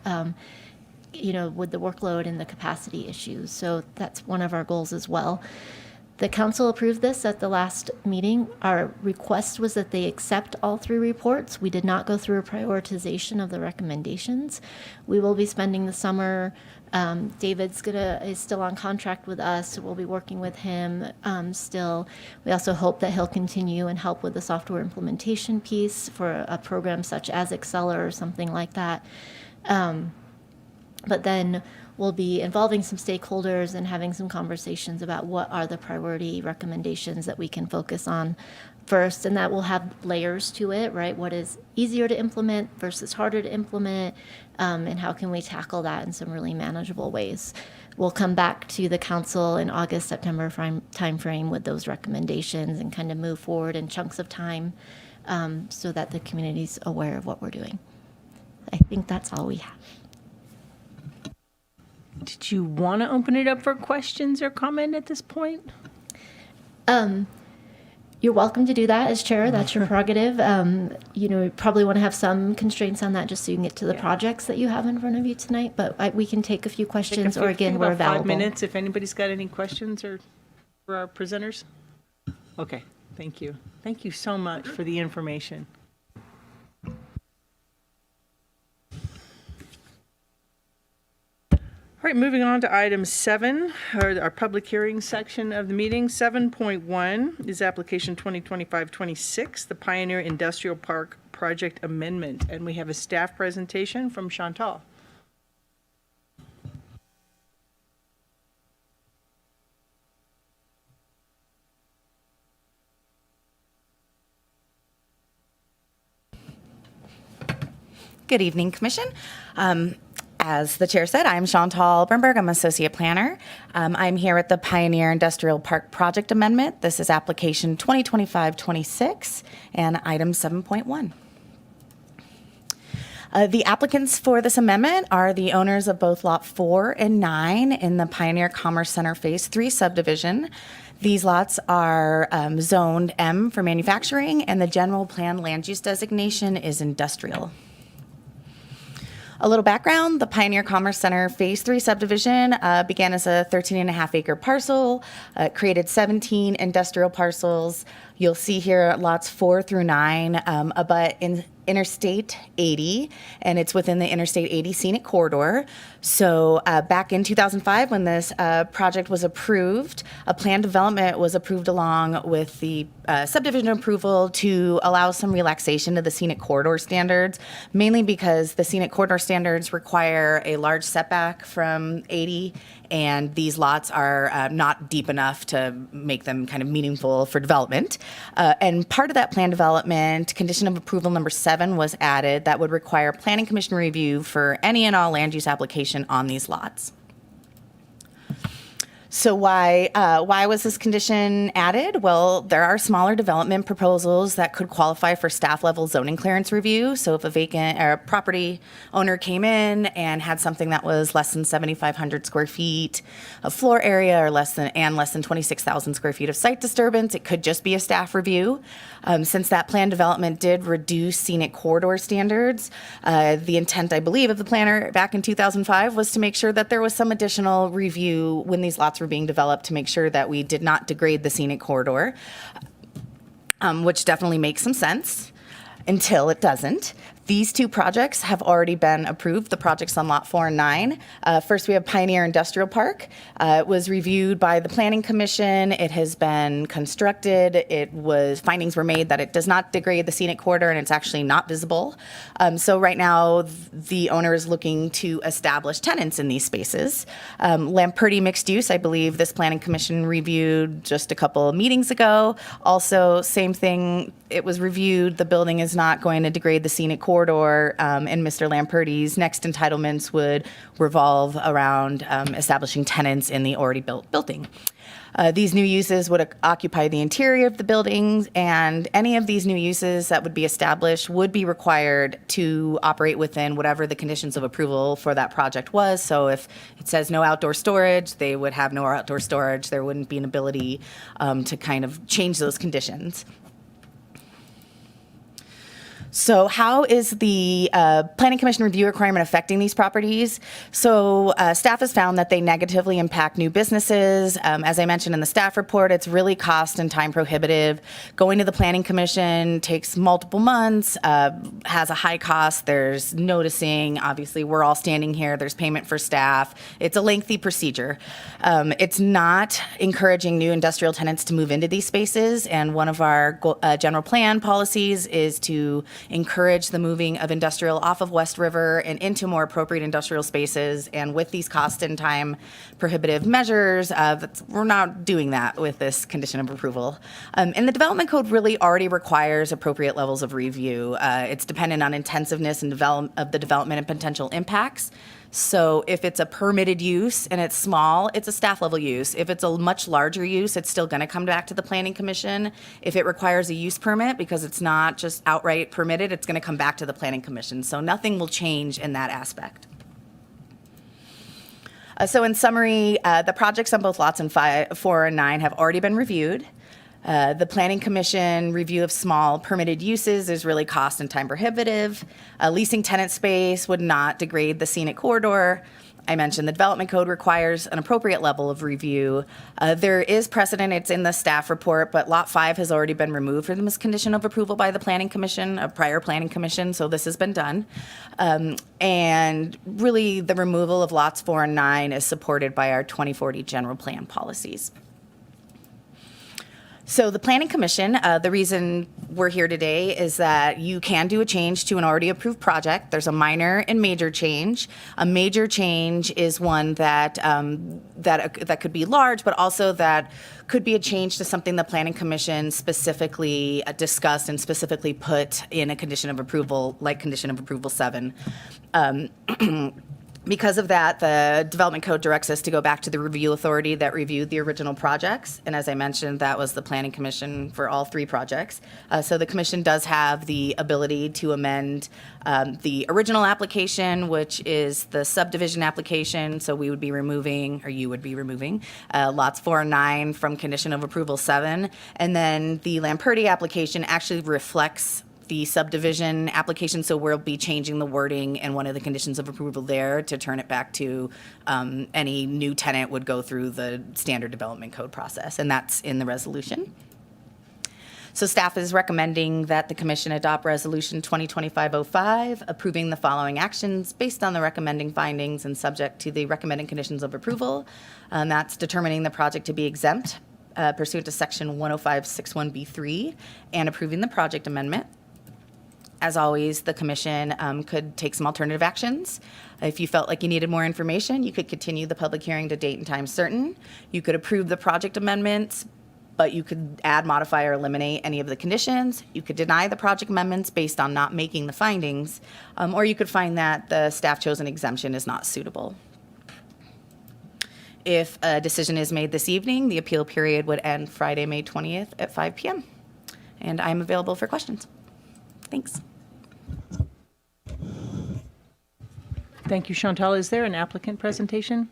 with the workload and the capacity issues. So that's one of our goals as well. The council approved this at the last meeting. Our request was that they accept all 3 reports. We did not go through a prioritization of the recommendations. We will be spending the summer. David's is still on contract with us, so we'll be working with him still. We also hope that he'll continue and help with the software implementation piece for a program such as Exceller or something like that. But then we'll be involving some stakeholders and having some conversations about what are the priority recommendations that we can focus on first, and that will have layers to it, right? What is easier to implement versus harder to implement, and how can we tackle that in some really manageable ways? We'll come back to the council in August, September timeframe with those recommendations and kind of move forward in chunks of time, so that the community's aware of what we're doing. I think that's all we have. Did you want to open it up for questions or comment at this point? You're welcome to do that as chair. That's your prerogative. You probably want to have some constraints on that just so you can get to the projects that you have in front of you tonight. But we can take a few questions, or again, we're available. 5 minutes if anybody's got any questions or for our presenters. Okay, thank you. Thank you so much for the information. All right, moving on to item 7, or our public hearing section of the meeting. 7.1 is application 2025-26, the Pioneer Industrial Park Project Amendment. And we have a staff presentation from Chantal. Good evening, Commission. As the chair said, I'm Chantal Bernberg. I'm Associate Planner. I'm here at the Pioneer Industrial Park Project Amendment. This is application 2025-26 and item 7.1. The applicants for this amendment are the owners of both Lot 4 and 9 in the Pioneer Commerce Center Phase 3 subdivision. These lots are zoned M for manufacturing, and the general plan land use designation is industrial. A little background, the Pioneer Commerce Center Phase 3 subdivision began as a 13.5-acre parcel, created 17 industrial parcels. You'll see here lots 4 through 9 abut in Interstate 80, and it's within the Interstate 80 scenic corridor. So back in 2005, when this project was approved, a plan development was approved along with the subdivision approval to allow some relaxation to the scenic corridor standards, mainly because the scenic corridor standards require a large setback from 80, and these lots are not deep enough to make them kind of meaningful for development. And part of that plan development, condition of approval number 7 was added that would require Planning Commission review for any and all land use application on these lots. So why was this condition added? Well, there are smaller development proposals that could qualify for staff level zoning clearance review. So if a vacant or a property owner came in and had something that was less than 7,500 square feet of floor area or less than 26,000 square feet of site disturbance, it could just be a staff review. Since that plan development did reduce scenic corridor standards, the intent, I believe, of the planner back in 2005 was to make sure that there was some additional review when these lots were being developed to make sure that we did not degrade the scenic corridor, which definitely makes some sense until it doesn't. These two projects have already been approved, the projects on Lot 4 and 9. First, we have Pioneer Industrial Park. It was reviewed by the Planning Commission. It has been constructed. Findings were made that it does not degrade the scenic corridor and it's actually not visible. So right now, the owner is looking to establish tenants in these spaces. Lamperti mixed use, I believe this Planning Commission reviewed just a couple of meetings ago. Also, same thing, it was reviewed. The building is not going to degrade the scenic corridor, and Mr. Lamperti's next entitlements would revolve around establishing tenants in the already built building. These new uses would occupy the interior of the buildings, and any of these new uses that would be established would be required to operate within whatever the conditions of approval for that project was. So if it says no outdoor storage, they would have no outdoor storage. There wouldn't be an ability to kind of change those conditions. So how is the Planning Commission review requirement affecting these properties? So staff has found that they negatively impact new businesses. As I mentioned in the staff report, it's really cost and time prohibitive. Going to the Planning Commission takes multiple months, has a high cost. There's noticing, obviously we're all standing here, there's payment for staff. It's a lengthy procedure. It's not encouraging new industrial tenants to move into these spaces, and one of our general plan policies is to encourage the moving of industrial off of West River and into more appropriate industrial spaces. And with these cost and time prohibitive measures, we're not doing that with this condition of approval. And the development code really already requires appropriate levels of review. It's dependent on intensiveness and of the development and potential impacts. So if it's a permitted use and it's small, it's a staff level use. If it's a much larger use, it's still going to come back to the Planning Commission. If it requires a use permit, because it's not just outright permitted, it's going to come back to the Planning Commission. So nothing will change in that aspect. So in summary, the projects on both lots 4 and 9 have already been reviewed. The Planning Commission review of small permitted uses is really cost and time prohibitive. Leasing tenant space would not degrade the scenic corridor. I mentioned the development code requires an appropriate level of review. There is precedent, it's in the staff report, but Lot 5 has already been removed from this condition of approval by the Planning Commission, a prior Planning Commission, so this has been done. And really, the removal of lots 4 and 9 is supported by our 2040 general plan policies. So the Planning Commission, the reason we're here today is that you can do a change to an already approved project. There's a minor and major change. A major change is one that that could be large, but also that could be a change to something the Planning Commission specifically discussed and specifically put in a condition of approval, like condition of approval 7. Because of that, the Development Code directs us to go back to the review authority that reviewed the original projects. And as I mentioned, that was the Planning Commission for all 3 projects. So the Commission does have the ability to amend the original application, which is the subdivision application. So we would be removing, or you would be removing, lots 4 and 9 from condition of approval 7. And then the Lamperti application actually reflects the subdivision application, so we'll be changing the wording and one of the conditions of approval there to turn it back to any new tenant would go through the standard development code process, and that's in the resolution. So staff is recommending that the Commission adopt Resolution 2025-05, approving the following actions based on the recommending findings and subject to the recommended conditions of approval. That's determining the project to be exempt pursuant to Section 105-61B3 and approving the project amendment. As always, the Commission could take some alternative actions. If you felt like you needed more information, you could continue the public hearing to date and time certain. You could approve the project amendments, but you could add, modify, or eliminate any of the conditions. You could deny the project amendments based on not making the findings, or you could find that the staff-chosen exemption is not suitable. If a decision is made this evening, the appeal period would end Friday, May 20th at 5 p.m. And I'm available for questions. Thanks. Thank you, Chantal. Is there an applicant presentation?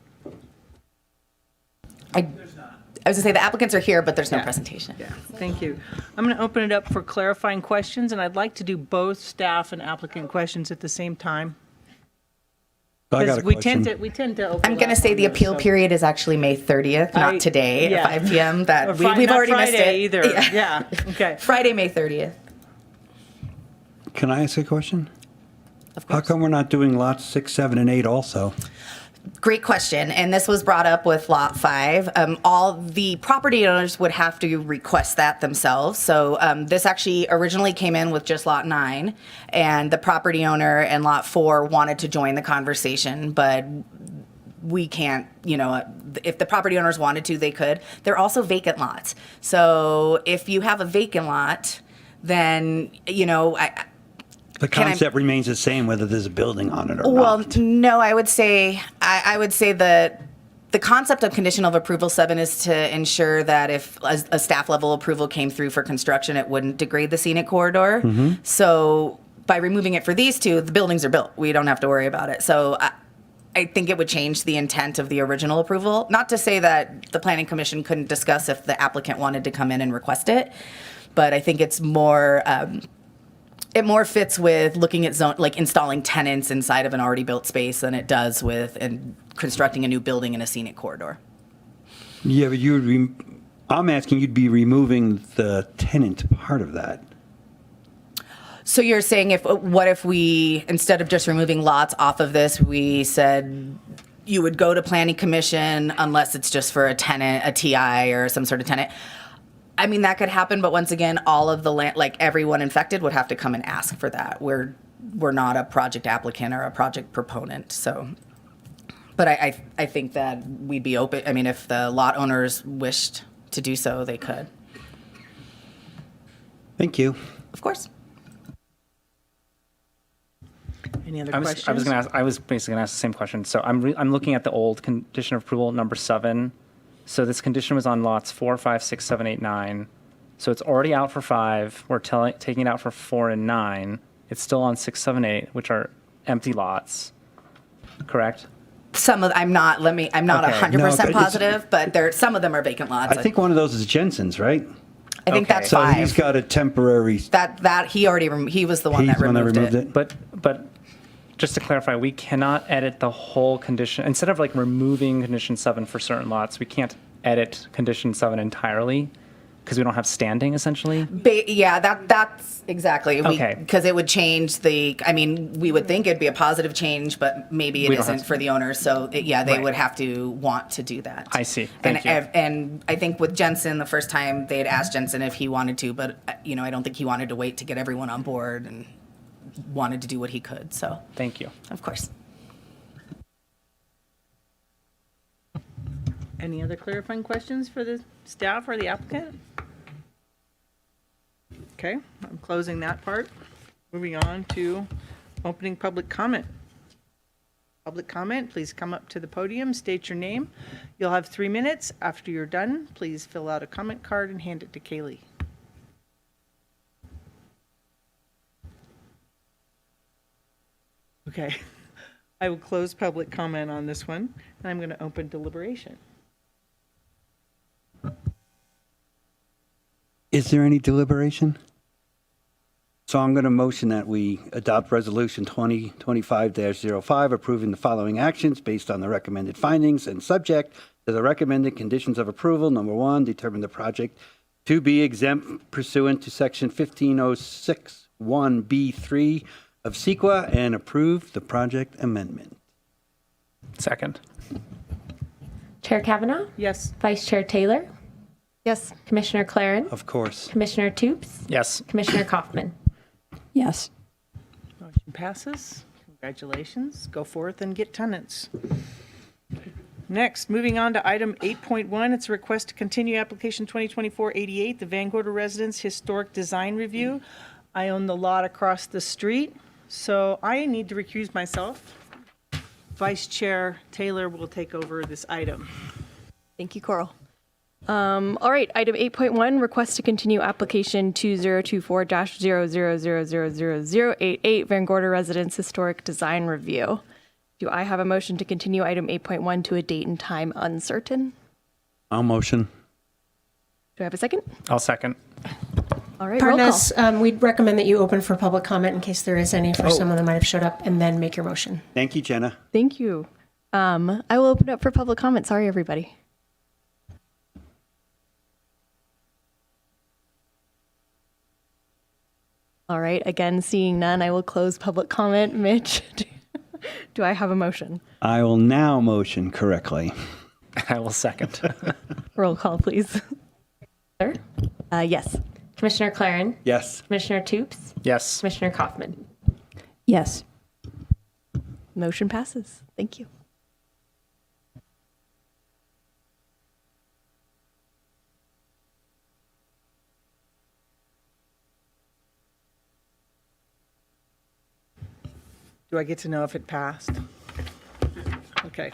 I was going to say the applicants are here, but there's no presentation. Yeah, thank you. I'm going to open it up for clarifying questions, and I'd like to do both staff and applicant questions at the same time. I got a We question. tend to overlap. I'm going to say on the those, appeal so- period is actually May 30th, not today yeah. at 5 p.m. That Or we've not already missed Friday it. either. Yeah, okay. Friday, May 30th. Can I ask a question? How come we're not doing lots 6, 7, and 8 also? Great question. And this was brought up with Lot 5. All the property owners would have to request that themselves. So this actually originally came in with just Lot 9, and the property owner and Lot 4 wanted to join the conversation, but we can't, if the property owners wanted to, they could. They're also vacant lots. So if you have a vacant lot, then, The concept remains the same whether there's a building on it or well, not. no, I would say that the concept of conditional of approval 7 is to ensure that if a staff level approval came through for construction, it wouldn't degrade the scenic corridor. So by removing it for these two, the buildings are built. We don't have to worry about it. So I think it would change the intent of the original approval. Not to say that the planning commission couldn't discuss if the applicant wanted to come in and request it, but I think it's more. It more fits with looking at installing tenants inside of an already built space than it does with constructing a new building in a scenic corridor. Yeah, but I'm asking you'd be removing the tenant part of that. So you're saying what if we, instead of just removing lots off of this, we said you would go to planning commission unless it's just for a tenant, a TI or some sort of tenant? I mean, that could happen, but once again, all of the land, everyone infected would have to come and ask for that. We're not a project applicant or a project proponent, so. But I think that we'd be open. I mean, if the lot owners wished to do so, they could. Thank you. Of course. Any other I questions? was basically going to ask the same question. So I'm looking at the old condition of approval number 7. So this condition was on lots 4, 5, 6, 7, 8, 9. So it's already out for 5. We're taking it out for 4 and 9. It's still on 6, 7, 8, which are empty lots. Correct? I'm not Okay. 100% No, positive, but some of them are vacant lots. I think one of those is Jensen's, right? I think okay. that's So 5. he's got a temporary. That he was the one He's that the one that removed removed it. it. But just to clarify, we cannot edit the whole condition. Instead of removing condition 7 for certain lots, we can't edit condition 7 entirely because we don't have standing, essentially. Yeah, that's exactly. Okay. Because it would change we would think it'd be a positive change, but maybe it We don't isn't have for the owners. So they Right. would have to want to do that. I see. Thank you. And I think with Jensen, the first time they had asked Jensen if he wanted to, but I don't think he wanted to wait to get everyone on board and wanted to do what he could. So Thank you. of course. Any other clarifying questions for the staff or the applicant? Okay, I'm closing that part. Moving on to opening public comment. Public comment, please come up to the podium, state your name. You'll have 3 minutes. After you're done, please fill out a comment card and hand it to Kaylee. Okay, I will close public comment on this one, and I'm going to open deliberation. Is there any deliberation? So I'm going to motion that we adopt Resolution 2025-05, approving the following actions based on the recommended findings and subject to the recommended conditions of approval. Number 1, determine the project to be exempt pursuant to Section 15061B3 of CEQA and approve the project amendment. Second. Chair Kavanaugh? Yes. Vice Chair Taylor? Yes. Commissioner Claren? Of course. Commissioner Toops? Yes. Commissioner Kaufman? Yes. Motion passes. Congratulations. Go forth and get tenants. Next, moving on to item 8.1, it's a request to continue application 2024-88, the Van Gorder Residence Historic Design Review. I own the lot across the street, so I need to recuse myself. Vice Chair Taylor will take over this item. Thank you, Coral. All right, item 8.1, request to continue application 2024-00000088, Van Gorder Residence Historic Design Review. Do I have a motion to continue item 8.1 to a date and time uncertain? I'll motion. Do I have a second? I'll second. All right, Pardon roll call. us, we'd recommend that you open for public comment in case there is any for someone that might have showed up, and then make your motion. Thank you, Jenna. Thank you. I will open up for public comment. Sorry, everybody. All right, again, seeing none, I will close public comment. Mitch, do I have a motion? I will now motion correctly. I will second. Roll call, please. Taylor? Yes. Commissioner Claren? Yes. Commissioner Toops? Yes. Commissioner Kaufman? Yes. Motion passes. Thank you. Do I get to know if it passed? Okay.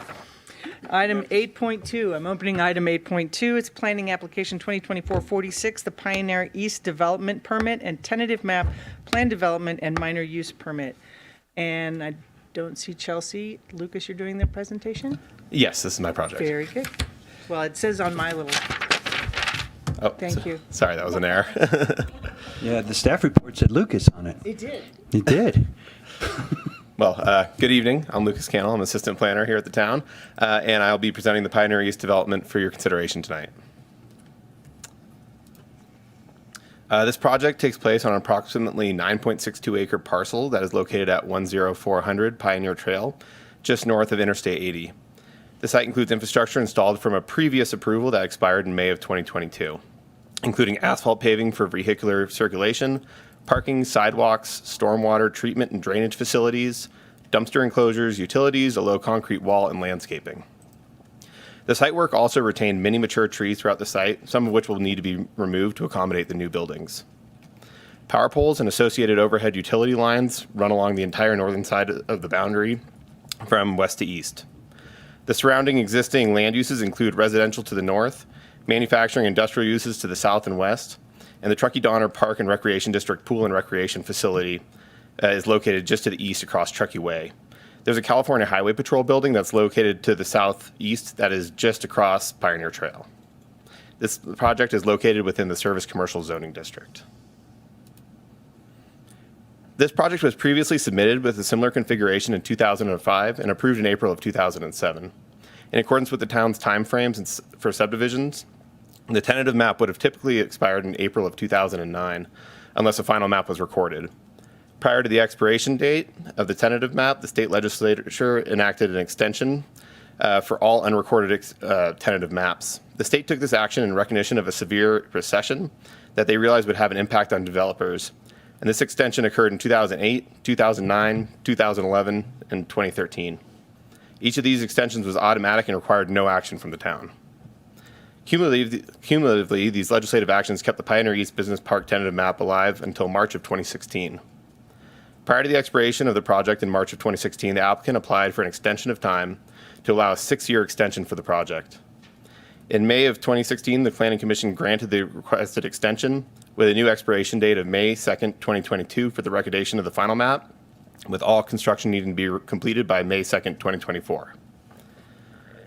Item 8.2, I'm opening item 8.2. It's Planning Application 2024-46, the Pioneer East Development Permit and Tentative Map, Plan Development and Minor Use Permit. And I don't see Chelsea. Lucas, you're doing the presentation? Yes, this is my project. Very good. Well, it says on my little, Oh, thank you. Sorry, that was an error. Yeah, the staff report said Lucas on it. It did. It did. Well, good evening. I'm Lucas Cannell. I'm assistant planner here at the town, and I'll be presenting the Pioneer East development for your consideration tonight. This project takes place on an approximately 9.62 acre parcel that is located at 10400 Pioneer Trail, just north of Interstate 80. The site includes infrastructure installed from a previous approval that expired in May of 2022, including asphalt paving for vehicular circulation, parking, sidewalks, stormwater treatment and drainage facilities, dumpster enclosures, utilities, a low concrete wall, and landscaping. The site work also retained many mature trees throughout the site, some of which will need to be removed to accommodate the new buildings. Power poles and associated overhead utility lines run along the entire northern side of the boundary from west to east. The surrounding existing land uses include residential to the north, manufacturing and industrial uses to the south and west, and the Truckee Donner Park and Recreation District Pool and Recreation Facility is located just to the east across Truckee Way. There's a California Highway Patrol building that's located to the southeast that is just across Pioneer Trail. This project is located within the Service Commercial Zoning District. This project was previously submitted with a similar configuration in 2005 and approved in April of 2007. In accordance with the town's timeframes for subdivisions, the tentative map would have typically expired in April of 2009 unless a final map was recorded. Prior to the expiration date of the tentative map, the state legislature enacted an extension for all unrecorded tentative maps. The state took this action in recognition of a severe recession that they realized would have an impact on developers. And this extension occurred in 2008, 2009, 2011, and 2013. Each of these extensions was automatic and required no action from the town. Cumulatively, these legislative actions kept the Pioneer East Business Park tentative map alive until March of 2016. Prior to the expiration of the project in March of 2016, the applicant applied for an extension of time to allow a 6-year extension for the project. In May of 2016, the Planning Commission granted the requested extension with a new expiration date of May 2nd, 2022 for the recordation of the final map, with all construction needing to be completed by May 2nd, 2024.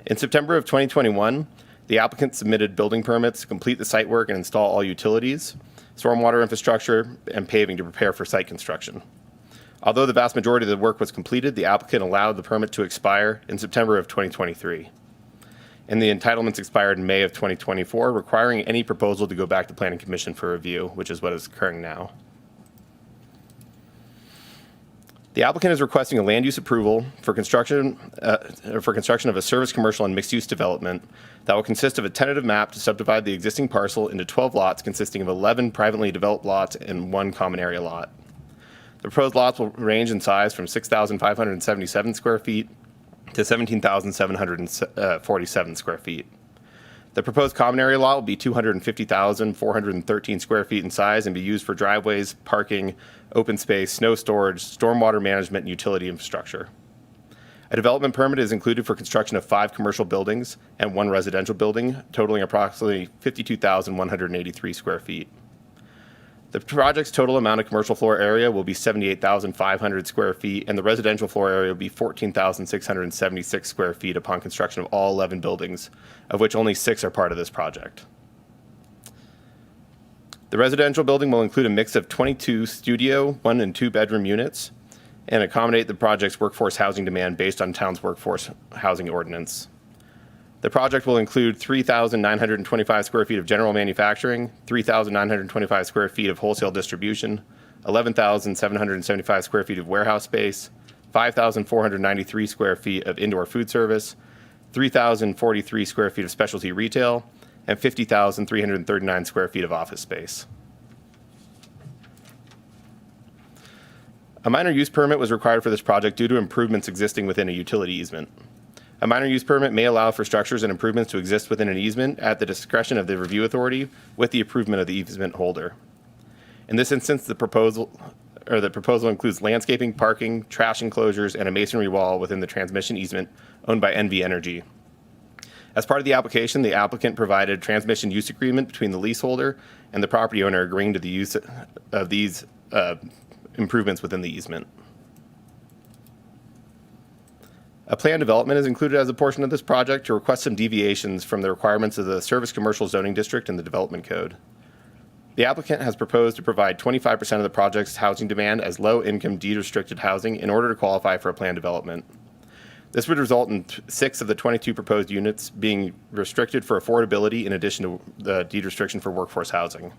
In September of 2021, the applicant submitted building permits to complete the site work and install all utilities, stormwater infrastructure, and paving to prepare for site construction. Although the vast majority of the work was completed, the applicant allowed the permit to expire in September of 2023. And the entitlements expired in May of 2024, requiring any proposal to go back to Planning Commission for review, which is what is occurring now. The applicant is requesting a land use approval for construction of a service commercial and mixed-use development that will consist of a tentative map to subdivide the existing parcel into 12 lots consisting of 11 privately developed lots and 1 common area lot. The proposed lots will range in size from 6,577 square feet to 17,747 square feet. The proposed common area lot will be 250,413 square feet in size and be used for driveways, parking, open space, snow storage, stormwater management, and utility infrastructure. A development permit is included for construction of 5 commercial buildings and 1 residential building, totaling approximately 52,183 square feet. The project's total amount of commercial floor area will be 78,500 square feet, and the residential floor area will be 14,676 square feet upon construction of all 11 buildings, of which only 6 are part of this project. The residential building will include a mix of 22 studio, 1 and 2 bedroom units, and accommodate the project's workforce housing demand based on town's workforce housing ordinance. The project will include 3,925 square feet of general manufacturing, 3,925 square feet of wholesale distribution, 11,775 square feet of warehouse space, 5,493 square feet of indoor food service, 3,043 square feet of specialty retail, and 50,339 square feet of office space. A minor use permit was required for this project due to improvements existing within a utility easement. A minor use permit may allow for structures and improvements to exist within an easement at the discretion of the review authority with the approval of the easement holder. In this instance, the proposal includes landscaping, parking, trash enclosures, and a masonry wall within the transmission easement owned by NV Energy. As part of the application, the applicant provided transmission use agreement between the leaseholder and the property owner agreeing to the use of these improvements within the easement. A plan development is included as a portion of this project to request some deviations from the requirements of the Service Commercial Zoning District and the Development Code. The applicant has proposed to provide 25% of the project's housing demand as low-income deed-restricted housing in order to qualify for a plan development. This would result in 6 of the 22 proposed units being restricted for affordability in addition to the deed restriction for workforce housing.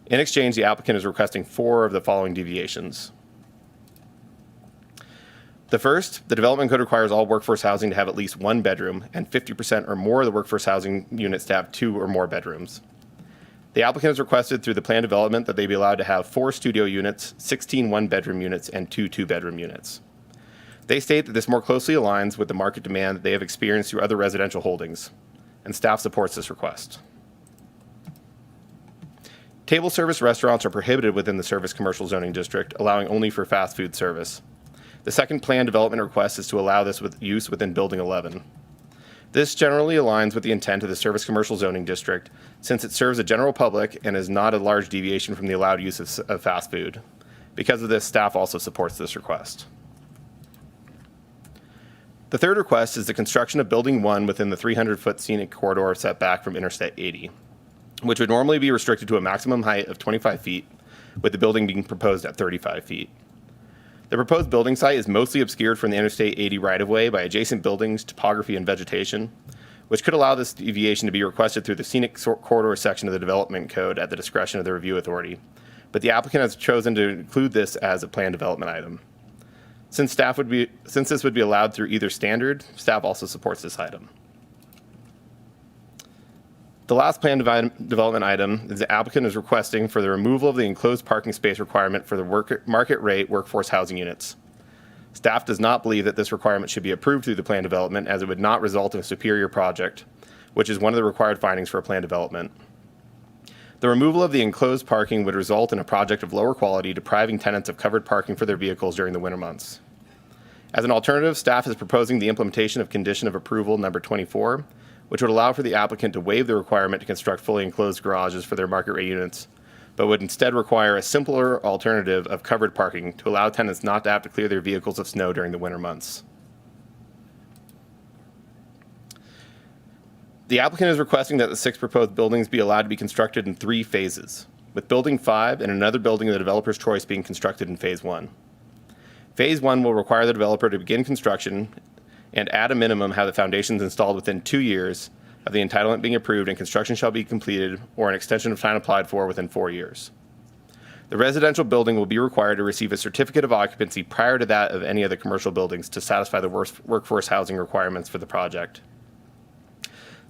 In exchange, the applicant is requesting 4 of the following deviations. The first, the Development Code requires all workforce housing to have at least 1 bedroom and 50% or more of the workforce housing units to have 2 or more bedrooms. The applicant has requested through the plan development that they be allowed to have 4 studio units, 16 one-bedroom units, and 2 two-bedroom units. They state that this more closely aligns with the market demand that they have experienced through other residential holdings, and staff supports this request. Table service restaurants are prohibited within the Service Commercial Zoning District, allowing only for fast food service. The second plan development request is to allow this use within Building 11. This generally aligns with the intent of the Service Commercial Zoning District, since it serves the general public and is not a large deviation from the allowed use of fast food. Because of this, staff also supports this request. The third request is the construction of Building 1 within the 300-foot scenic corridor setback from Interstate 80, which would normally be restricted to a maximum height of 25 feet, with the building being proposed at 35 feet. The proposed building site is mostly obscured from the Interstate 80 right-of-way by adjacent buildings, topography, and vegetation, which could allow this deviation to be requested through the scenic corridor section of the Development Code at the discretion of the review authority. But the applicant has chosen to include this as a plan development item. Since this would be allowed through either standard, staff also supports this item. The last plan development item is the applicant is requesting for the removal of the enclosed parking space requirement for the market rate workforce housing units. Staff does not believe that this requirement should be approved through the plan development, as it would not result in a superior project, which is one of the required findings for a plan development. The removal of the enclosed parking would result in a project of lower quality, depriving tenants of covered parking for their vehicles during the winter months. As an alternative, staff is proposing the implementation of condition of approval number 24, which would allow for the applicant to waive the requirement to construct fully enclosed garages for their market rate units, but would instead require a simpler alternative of covered parking to allow tenants not to have to clear their vehicles of snow during the winter months. The applicant is requesting that the 6 proposed buildings be allowed to be constructed in 3 phases, with Building 5 and another building of the developer's choice being constructed in Phase 1. Phase 1 will require the developer to begin construction and at a minimum have the foundations installed within 2 years of the entitlement being approved, and construction shall be completed or an extension of time applied for within 4 years. The residential building will be required to receive a certificate of occupancy prior to that of any other commercial buildings to satisfy the workforce housing requirements for the project.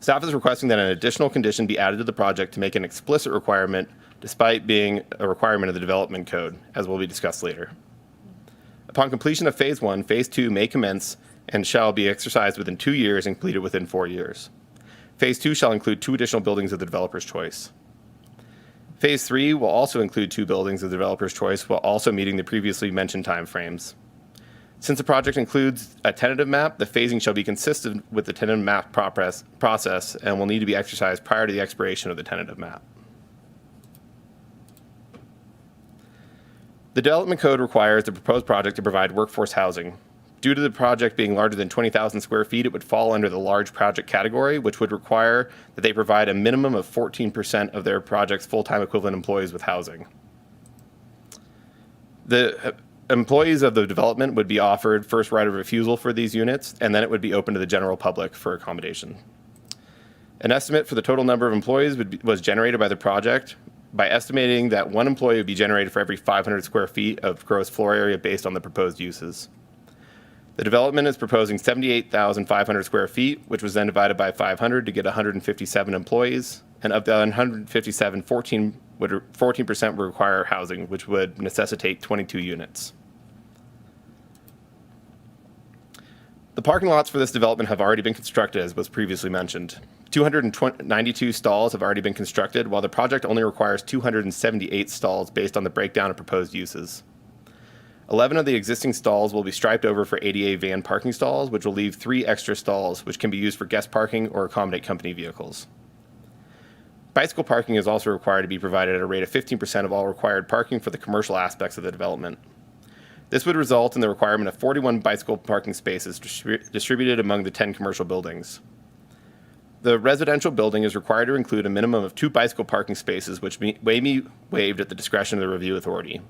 Staff is requesting that an additional condition be added to the project to make an explicit requirement, despite being a requirement of the Development Code, as will be discussed later. Upon completion of Phase 1, Phase 2 may commence and shall be exercised within 2 years and completed within 4 years. Phase 2 shall include 2 additional buildings of the developer's choice. Phase 3 will also include 2 buildings of the developer's choice while also meeting the previously mentioned timeframes. Since the project includes a tentative map, the phasing shall be consistent with the tentative map process and will need to be exercised prior to the expiration of the tentative map. The Development Code requires the proposed project to provide workforce housing. Due to the project being larger than 20,000 square feet, it would fall under the large project category, which would require that they provide a minimum of 14% of their project's full-time equivalent employees with housing. The employees of the development would be offered first right of refusal for these units, and then it would be open to the general public for accommodation. An estimate for the total number of employees was generated by the project by estimating that one employee would be generated for every 500 square feet of gross floor area based on the proposed uses. The development is proposing 78,500 square feet, which was then divided by 500 to get 157 employees. And of the 157, 14% would require housing, which would necessitate 22 units. The parking lots for this development have already been constructed, as was previously mentioned. 292 stalls have already been constructed, while the project only requires 278 stalls based on the breakdown of proposed uses. 11 of the existing stalls will be striped over for ADA van parking stalls, which will leave 3 extra stalls, which can be used for guest parking or accommodate company vehicles. Bicycle parking is also required to be provided at a rate of 15% of all required parking for the commercial aspects of the development. This would result in the requirement of 41 bicycle parking spaces distributed among the 10 commercial buildings. The residential building is required to include a minimum of 2 bicycle parking spaces, which may be waived at the discretion of the review authority.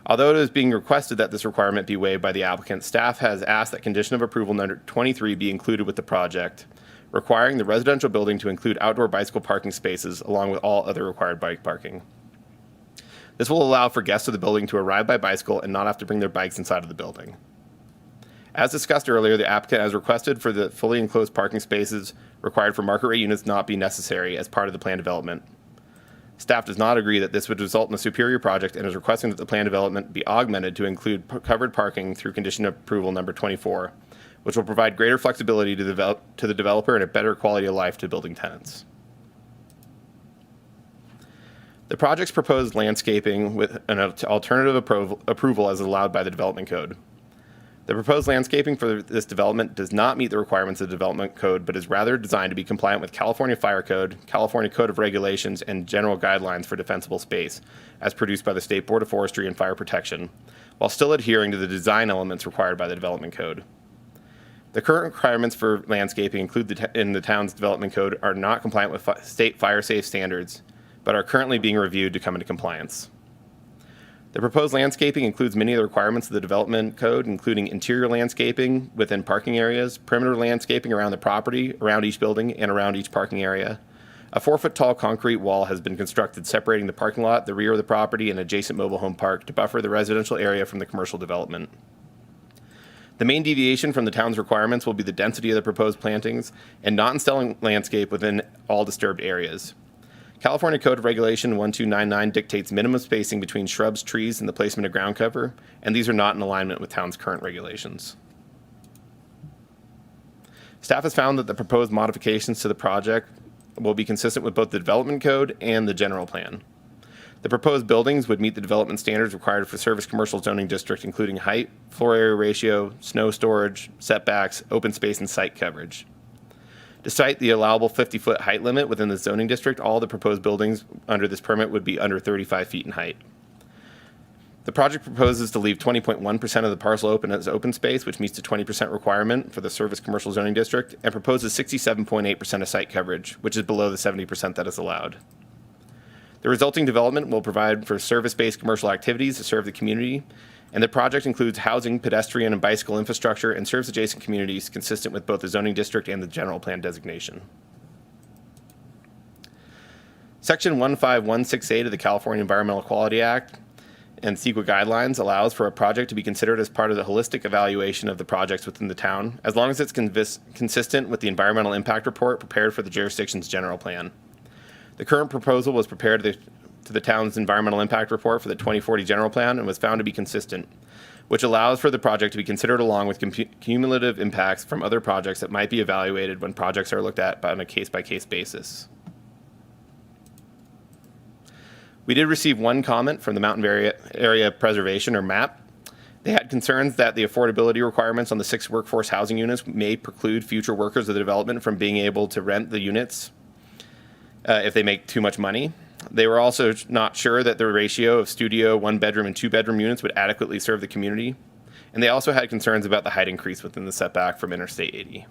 Although it is being requested that this requirement be waived by the applicant, staff has asked that condition of approval number 23 be included with the project, requiring the residential building to include outdoor bicycle parking spaces along with all other required bike parking. This will allow for guests of the building to arrive by bicycle and not have to bring their bikes inside of the building. As discussed earlier, the applicant has requested for the fully enclosed parking spaces required for market rate units not be necessary as part of the plan development. Staff does not agree that this would result in a superior project and is requesting that the plan development be augmented to include covered parking through condition of approval number 24, which will provide greater flexibility to the developer and a better quality of life to building tenants. The project's proposed landscaping with an alternative approval as allowed by the development code. The proposed landscaping for this development does not meet the requirements of the development code, but is rather designed to be compliant with California Fire Code, California Code of Regulations, and general guidelines for defensible space, as produced by the State Board of Forestry and Fire Protection, while still adhering to the design elements required by the development code. The current requirements for landscaping included in the town's development code are not compliant with state fire safe standards, but are currently being reviewed to come into compliance. The proposed landscaping includes many of the requirements of the development code, including interior landscaping within parking areas, perimeter landscaping around the property, around each building, and around each parking area. A 4-foot tall concrete wall has been constructed separating the parking lot, the rear of the property, and adjacent mobile home park to buffer the residential area from the commercial development. The main deviation from the town's requirements will be the density of the proposed plantings and not installing landscape within all disturbed areas. California Code of Regulation 1299 dictates minimum spacing between shrubs, trees, and the placement of ground cover, and these are not in alignment with town's current regulations. Staff has found that the proposed modifications to the project will be consistent with both the development code and the general plan. The proposed buildings would meet the development standards required for service commercial zoning district, including height, floor area ratio, snow storage, setbacks, open space, and site coverage. Despite the allowable 50-foot height limit within the zoning district, all the proposed buildings under this permit would be under 35 feet in height. The project proposes to leave 20.1% of the parcel open as open space, which meets the 20% requirement for the service commercial zoning district, and proposes 67.8% of site coverage, which is below the 70% that is allowed. The resulting development will provide for service-based commercial activities to serve the community, and the project includes housing, pedestrian, and bicycle infrastructure and serves adjacent communities consistent with both the zoning district and the general plan designation. Section 15168 of the California Environmental Quality Act and CEQA guidelines allows for a project to be considered as part of the holistic evaluation of the projects within the town, as long as it's consistent with the environmental impact report prepared for the jurisdiction's general plan. The current proposal was prepared to the town's environmental impact report for the 2040 general plan and was found to be consistent, which allows for the project to be considered along with cumulative impacts from other projects that might be evaluated when projects are looked at on a case-by-case basis. We did receive one comment from the Mountain Area Preservation, or MAP. They had concerns that the affordability requirements on the 6 workforce housing units may preclude future workers of the development from being able to rent the units if they make too much money. They were also not sure that the ratio of studio, 1-bedroom, and 2-bedroom units would adequately serve the community. And they also had concerns about the height increase within the setback from Interstate 80.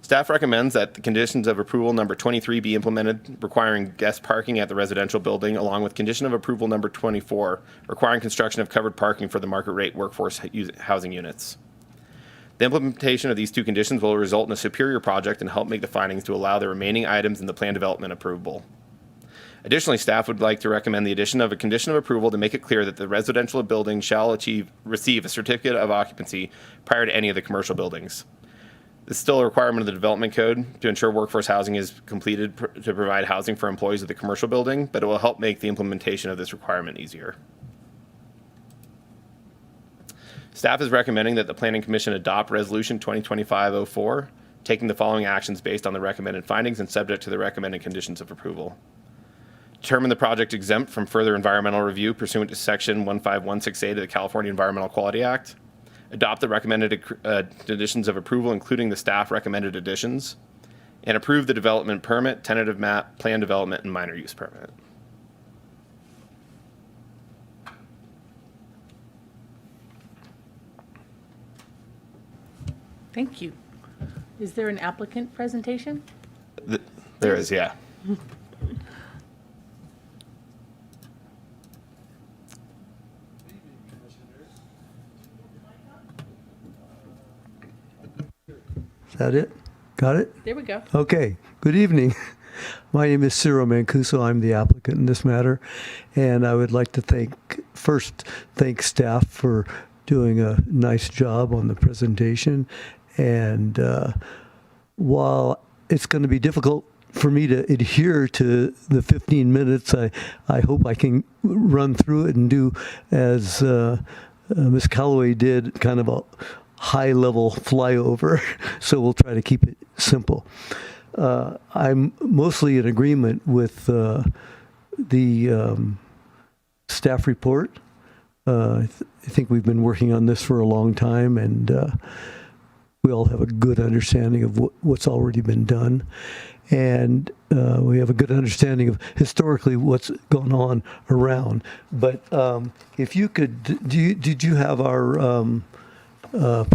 Staff recommends that the conditions of approval number 23 be implemented, requiring guest parking at the residential building, along with condition of approval number 24, requiring construction of covered parking for the market rate workforce housing units. The implementation of these two conditions will result in a superior project and help make the findings to allow the remaining items in the plan development approval. Additionally, staff would like to recommend the addition of a condition of approval to make it clear that the residential building shall receive a certificate of occupancy prior to any of the commercial buildings. This is still a requirement of the development code to ensure workforce housing is completed to provide housing for employees of the commercial building, but it will help make the implementation of this requirement easier. Staff is recommending that the Planning Commission adopt Resolution 2025-04, taking the following actions based on the recommended findings and subject to the recommended conditions of approval. Determine the project exempt from further environmental review pursuant to Section 15168 of the California Environmental Quality Act. Adopt the recommended conditions of approval, including the staff recommended additions. And approve the development permit, tentative map, plan development, and minor use permit. Thank you. Is there an applicant presentation? There is, yeah. Is that it? Got it? There we go. Okay. Good evening. My name is Cyril Mancuso. I'm the applicant in this matter. And I would like to thank staff for doing a nice job on the presentation. And while it's going to be difficult for me to adhere to the 15 minutes, I hope I can run through it and do as Ms. Calloway did, kind of a high-level flyover. So we'll try to keep it simple. I'm mostly in agreement with the staff report. I think we've been working on this for a long time, and we all have a good understanding of what's already been done. And we have a good understanding of historically what's gone on around. But if you could, did you have our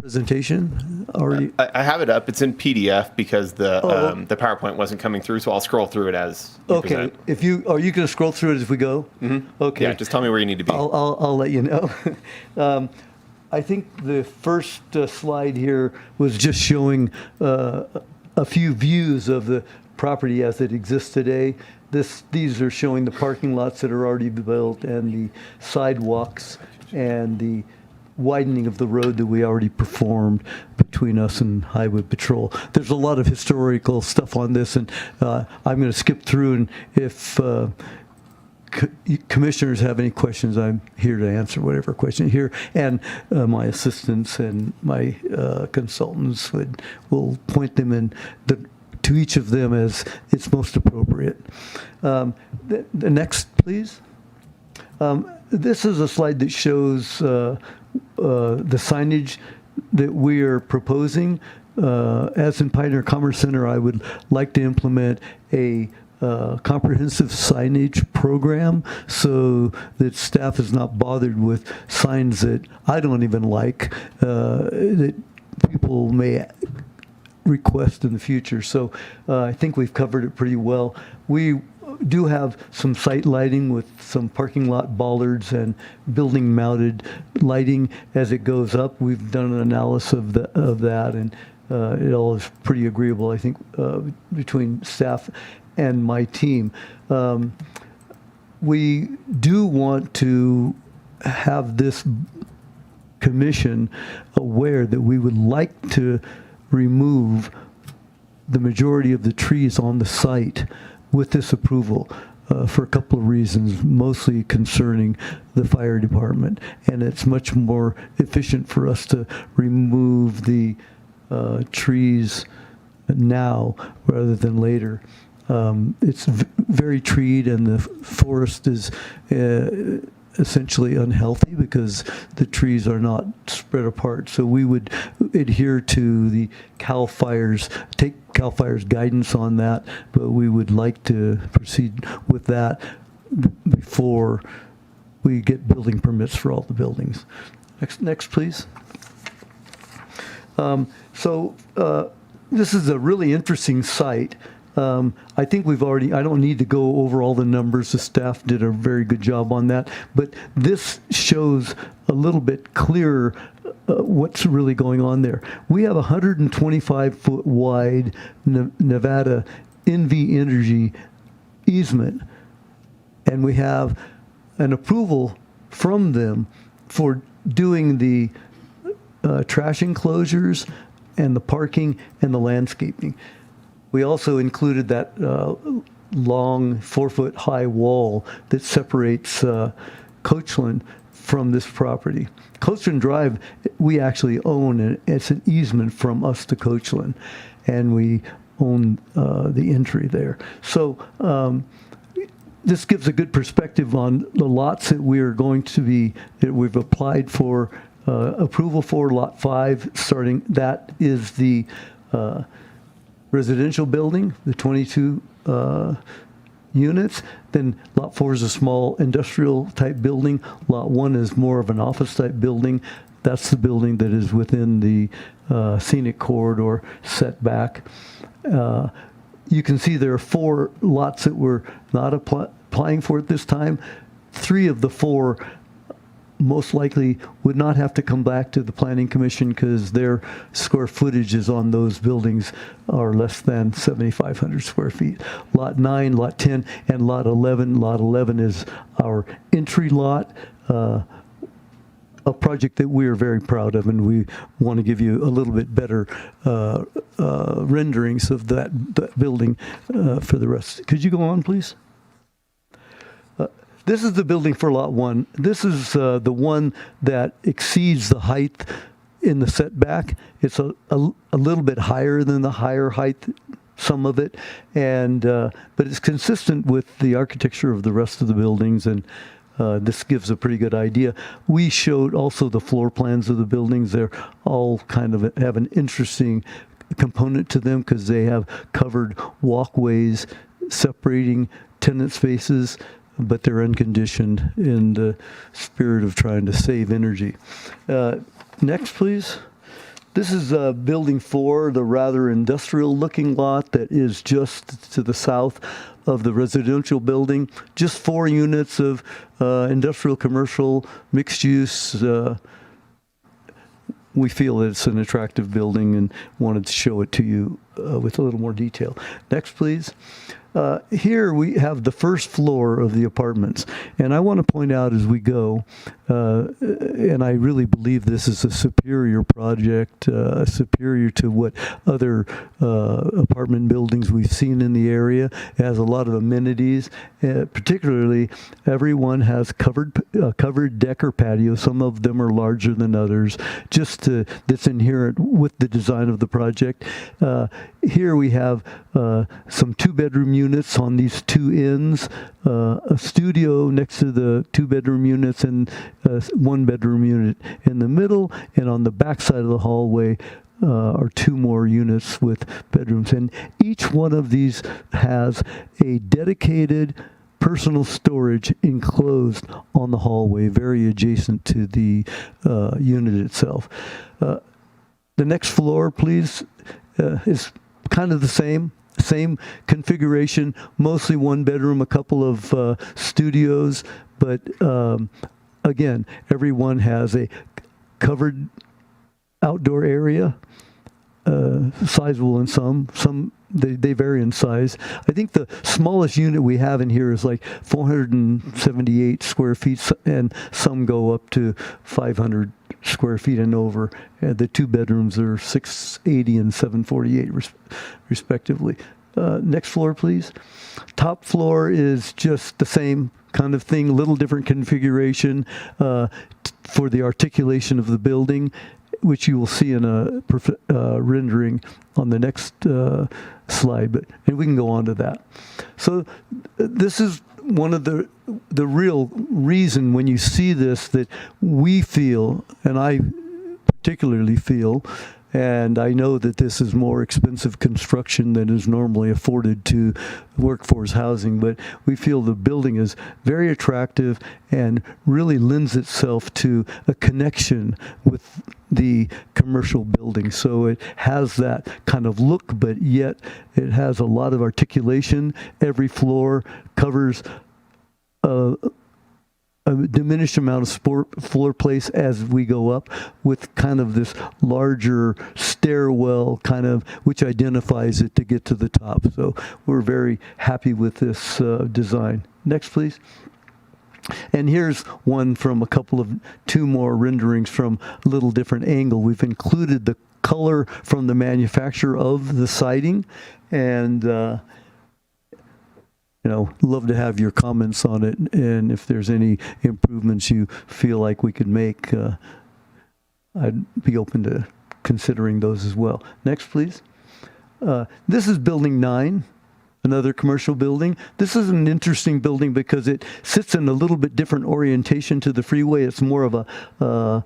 presentation already? I have it up. It's in PDF because the PowerPoint wasn't coming through, so I'll scroll through it as you Okay. present. Are you going to scroll through it as we go? Mm-hmm. Okay. Yeah, just tell me where you need to be. I'll let you know. I think the first slide here was just showing a few views of the property as it exists today. These are showing the parking lots that are already built and the sidewalks and the widening of the road that we already performed between us and Highway Patrol. There's a lot of historical stuff on this, and I'm going to skip through, and if commissioners have any questions, I'm here to answer whatever question here, and my assistants and my consultants will point them to each of them as it's most appropriate. The next, please. This is a slide that shows the signage that we are proposing. As in Pioneer Commerce Center, I would like to implement a comprehensive signage program so that staff is not bothered with signs that I don't even like, that people may request in the future. So I think we've covered it pretty well. We do have some site lighting with some parking lot bollards and building mounted lighting as it goes up. We've done an analysis of that, and it all is pretty agreeable, I think, between staff and my team. We do want to have this commission aware that we would like to remove the majority of the trees on the site with this approval for a couple of reasons, mostly concerning the fire department. And it's much more efficient for us to remove the trees now rather than later. It's very treed, and the forest is essentially unhealthy because the trees are not spread apart. So we would adhere to the CAL FIRE's guidance on that, but we would like to proceed with that before we get building permits for all the buildings. Next, please. This is a really interesting site. I think I don't need to go over all the numbers. The staff did a very good job on that. But this shows a little bit clearer what's really going on there. We have a 125-foot wide Nevada NV Energy easement, and we have an approval from them for doing the trash enclosures and the parking and the landscaping. We also included that long 4-foot high wall that separates Coachland from this property. Coachland Drive, we actually own, and it's an easement from us to Coachland, and we own the entry there. So this gives a good perspective on the lots that we've applied for approval for. Lot 5, starting, that is the residential building, the 22 units. Then Lot 4 is a small industrial type building. Lot 1 is more of an office type building. That's the building that is within the scenic corridor setback. You can see there are 4 lots that we're not applying for at this time. 3 of the 4 most likely would not have to come back to the Planning Commission because their square footages on those buildings are less than 7,500 square feet. Lot 9, Lot 10, and Lot 11. Lot 11 is our entry lot, a project that we are very proud of, and we want to give you a little bit better renderings of that building for the rest. Could you go on, please? This is the building for Lot 1. This is the one that exceeds the height in the setback. It's a little bit higher than the higher height, some of it, and but it's consistent with the architecture of the rest of the buildings, and this gives a pretty good idea. We showed also the floor plans of the buildings. They're all kind of have an interesting component to them because they have covered walkways separating tenant spaces, but they're unconditioned in the spirit of trying to save energy. Next, please. This is Building 4, the rather industrial-looking lot that is just to the south of the residential building. Just 4 units of industrial, commercial, mixed use. We feel it's an attractive building and wanted to show it to you with a little more detail. Next, please. Here we have the first floor of the apartments, and I want to point out as we go, and I really believe this is a superior project, superior to what other apartment buildings we've seen in the area. It has a lot of amenities, particularly everyone has covered deck or patio. Some of them are larger than others, that's inherent with the design of the project. Here we have some 2-bedroom units on these 2 ends, a studio next to the 2-bedroom units, and a 1-bedroom unit in the middle, and on the back side of the hallway are 2 more units with bedrooms. And each one of these has a dedicated personal storage enclosed on the hallway, very adjacent to the unit itself. The next floor, please, is kind of the same configuration, mostly 1 bedroom, a couple of studios, but again, everyone has a covered outdoor area, sizable in some they vary in size. I think the smallest unit we have in here is like 478 square feet, and some go up to 500 square feet and over. The 2 bedrooms are 680 and 748 respectively. Next floor, please. Top floor is just the same kind of thing, a little different configuration for the articulation of the building, which you will see in a rendering on the next slide, and we can go on to that. So this is one of the real reason when you see this that we feel, and I particularly feel, and I know that this is more expensive construction than is normally afforded to workforce housing, but we feel the building is very attractive and really lends itself to a connection with the commercial building. So it has that kind of look, but yet it has a lot of articulation. Every floor covers a diminished amount of floor place as we go up, with kind of this larger stairwell kind of, which identifies it to get to the top. So we're very happy with this design. Next, please. And here's one from two more renderings from a little different angle. We've included the color from the manufacturer of the siding, and love to have your comments on it, and if there's any improvements you feel like we could make, I'd be open to considering those as well. Next, please. This is Building 9. Another commercial building. This is an interesting building because it sits in a little bit different orientation to the freeway. It's more of a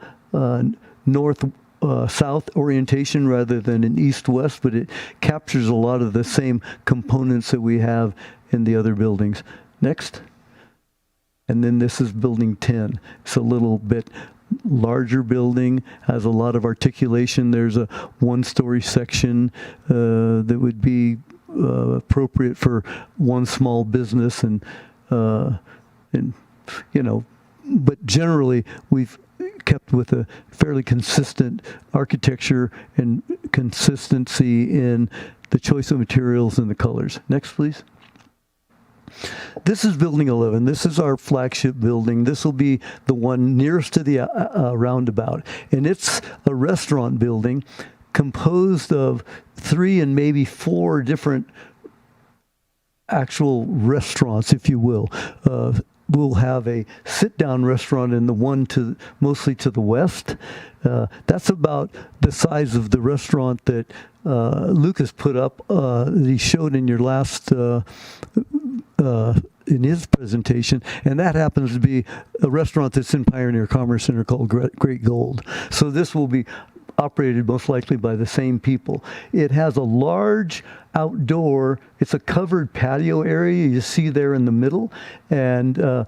north-south orientation rather than an east-west, but it captures a lot of the same components that we have in the other buildings. Next. And then this is Building 10. It's a little bit larger building, has a lot of articulation. There's a one-story section that would be appropriate for one small business, and but generally we've kept with a fairly consistent architecture and consistency in the choice of materials and the colors. Next, please. This is Building 11. This is our flagship building. This will be the one nearest to the roundabout, and it's a restaurant building composed of 3 and maybe 4 different actual restaurants, if you will. We'll have a sit-down restaurant in the one mostly to the west. That's about the size of the restaurant that Lucas put up, that he showed in your last in his presentation, and that happens to be a restaurant that's in Pioneer Commerce Center called Great Gold. So this will be operated most likely by the same people. It has a large outdoor, it's a covered patio area you see there in the middle, and a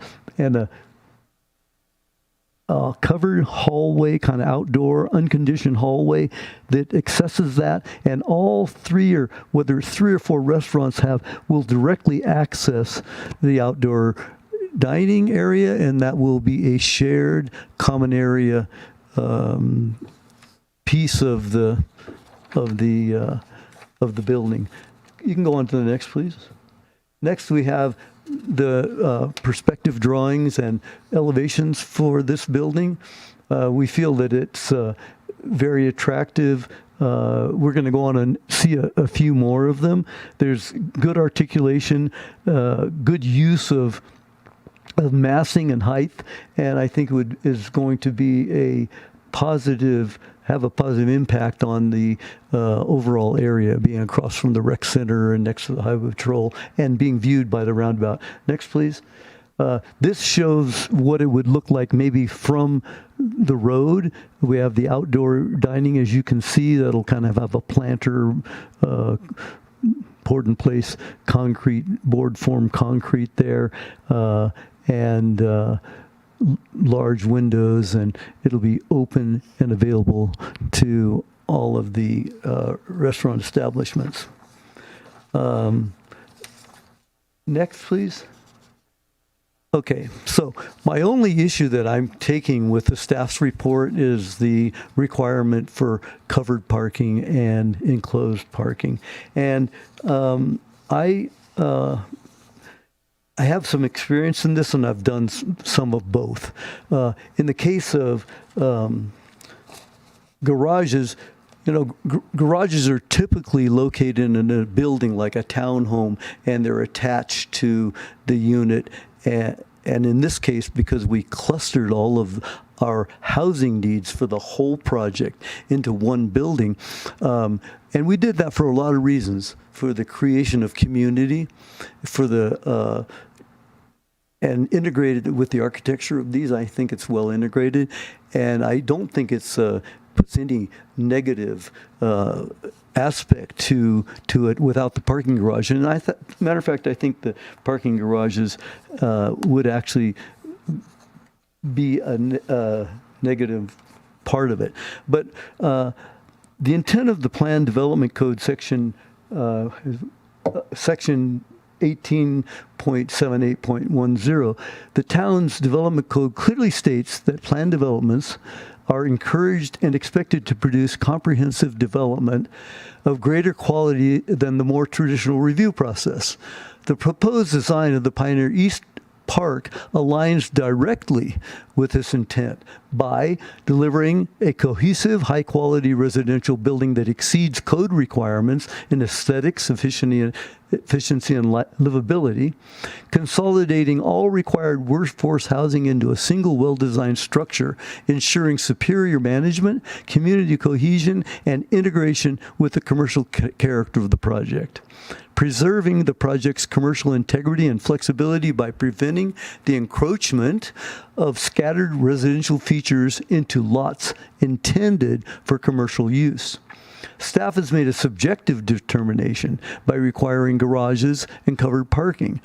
covered hallway, kind of outdoor, unconditioned hallway that accesses that, and all 3, or whether it's 3 or 4 restaurants will directly access the outdoor dining area, and that will be a shared common area piece of the building. You can go on to the next, please. Next, we have the perspective drawings and elevations for this building. We feel that it's very attractive. We're going to go on and see a few more of them. There's good articulation, good use of massing and height, and I think is going to be have a positive impact on the overall area, being across from the rec center and next to the highway patrol and being viewed by the roundabout. Next, please. This shows what it would look like maybe from the road. We have the outdoor dining, as you can see, that'll kind of have a planter, poured in place concrete, board form concrete there, and large windows, and it'll be open and available to all of the restaurant establishments. Next, please. Okay, so my only issue that I'm taking with the staff's report is the requirement for covered parking and enclosed parking. And I have some experience in this, and I've done some of both. In the case of garages, garages are typically located in a building like a townhome, and they're attached to the unit. And in this case, because we clustered all of our housing needs for the whole project into one building, and we did that for a lot of reasons, for the creation of community, for the and integrated with the architecture of these. I think it's well integrated, and I don't think it's puts any negative aspect to it without the parking garage. And matter of fact, I think the parking garages would actually be a negative part of it. But the intent of the Plan Development Code section 18.78.10, the town's development code clearly states that planned developments are encouraged and expected to produce comprehensive development of greater quality than the more traditional review process. The proposed design of the Pioneer East Park aligns directly with this intent by delivering a cohesive, high-quality residential building that exceeds code requirements in aesthetics, efficiency, and livability, consolidating all required workforce housing into a single well-designed structure, ensuring superior management, community cohesion, and integration with the commercial character of the project. Preserving the project's commercial integrity and flexibility by preventing the encroachment of scattered residential features into lots intended for commercial use. Staff has made a subjective determination by requiring garages and covered parking.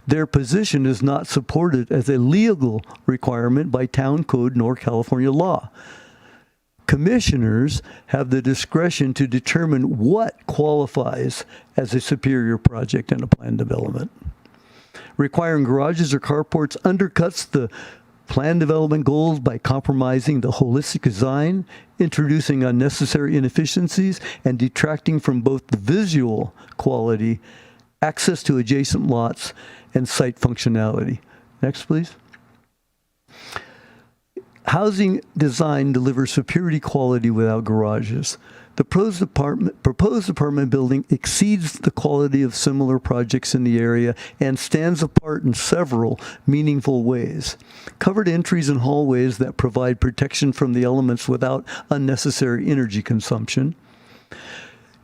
Their position is not supported as a legal requirement by town code nor California law. Commissioners have the discretion to determine what qualifies as a superior project in a planned development. Requiring garages or carports undercuts the planned development goals by compromising the holistic design, introducing unnecessary inefficiencies, and detracting from both the visual quality, access to adjacent lots, and site functionality. Next, please. Housing design delivers superior quality without garages. The proposed apartment building exceeds the quality of similar projects in the area and stands apart in several meaningful ways. Covered entries and hallways that provide protection from the elements without unnecessary energy consumption.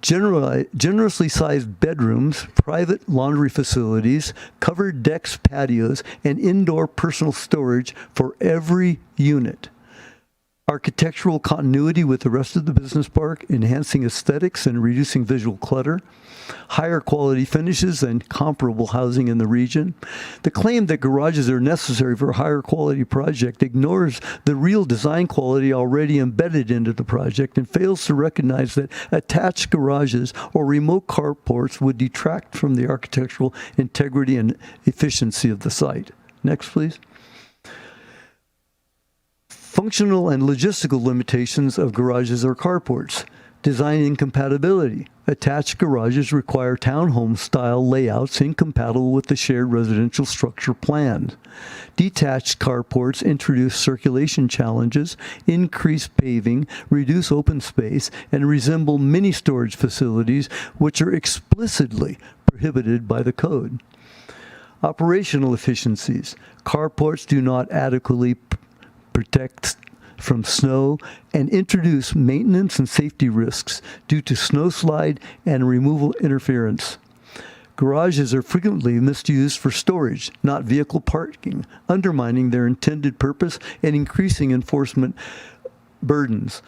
Generously sized bedrooms, private laundry facilities, covered decks, patios, and indoor personal storage for every unit. Architectural continuity with the rest of the business park, enhancing aesthetics and reducing visual clutter. Higher quality finishes than comparable housing in the region. The claim that garages are necessary for a higher quality project ignores the real design quality already embedded into the project and fails to recognize that attached garages or remote carports would detract from the architectural integrity and efficiency of the site. Next, please. Functional and logistical limitations of garages or carports. Design incompatibility. Attached garages require townhome-style layouts incompatible with the shared residential structure planned. Detached carports introduce circulation challenges, increase paving, reduce open space, and resemble mini storage facilities, which are explicitly prohibited by the code. Operational efficiencies. Carports do not adequately protect from snow and introduce maintenance and safety risks due to snowslide and removal interference. Garages are frequently misused for storage, not vehicle parking, undermining their intended purpose and increasing enforcement burdens.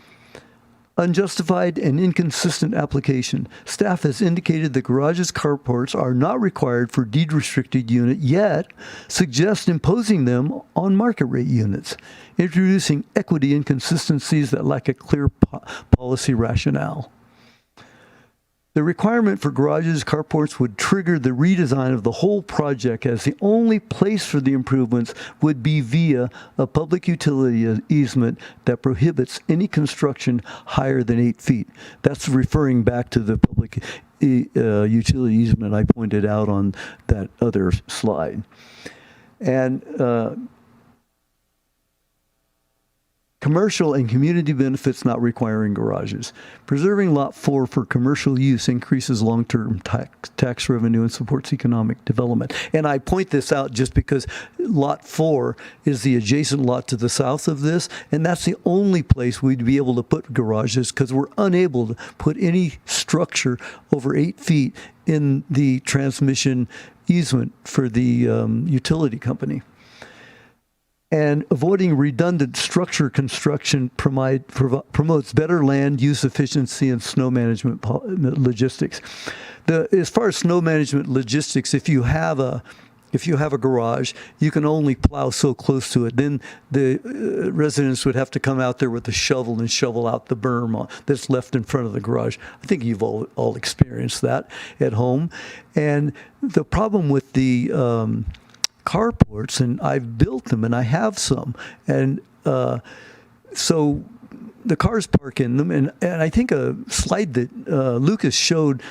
Unjustified and inconsistent application. Staff has indicated that garages, carports are not required for deed-restricted unit, yet suggest imposing them on market rate units, introducing equity inconsistencies that lack a clear policy rationale. The requirement for garages, carports would trigger the redesign of the whole project, as the only place for the improvements would be via a public utility easement that prohibits any construction higher than 8 feet. That's referring back to the public utility easement I pointed out on that other slide. And commercial and community benefits not requiring garages. Preserving Lot 4 for commercial use increases long-term tax revenue and supports economic development. And I point this out just because Lot 4 is the adjacent lot to the south of this, and that's the only place we'd be able to put garages because we're unable to put any structure over 8 feet in the transmission easement for the utility company. And avoiding redundant structure construction promotes better land use efficiency and snow management logistics. As far as snow management logistics, if you have a if you have a garage, you can only plow so close to it. Then the residents would have to come out there with a shovel and shovel out the berm that's left in front of the garage. I think you've all experienced that at home. And the problem with the carports, and I've built them and I have some, and so the cars park in them, and I think a slide that Lucas showed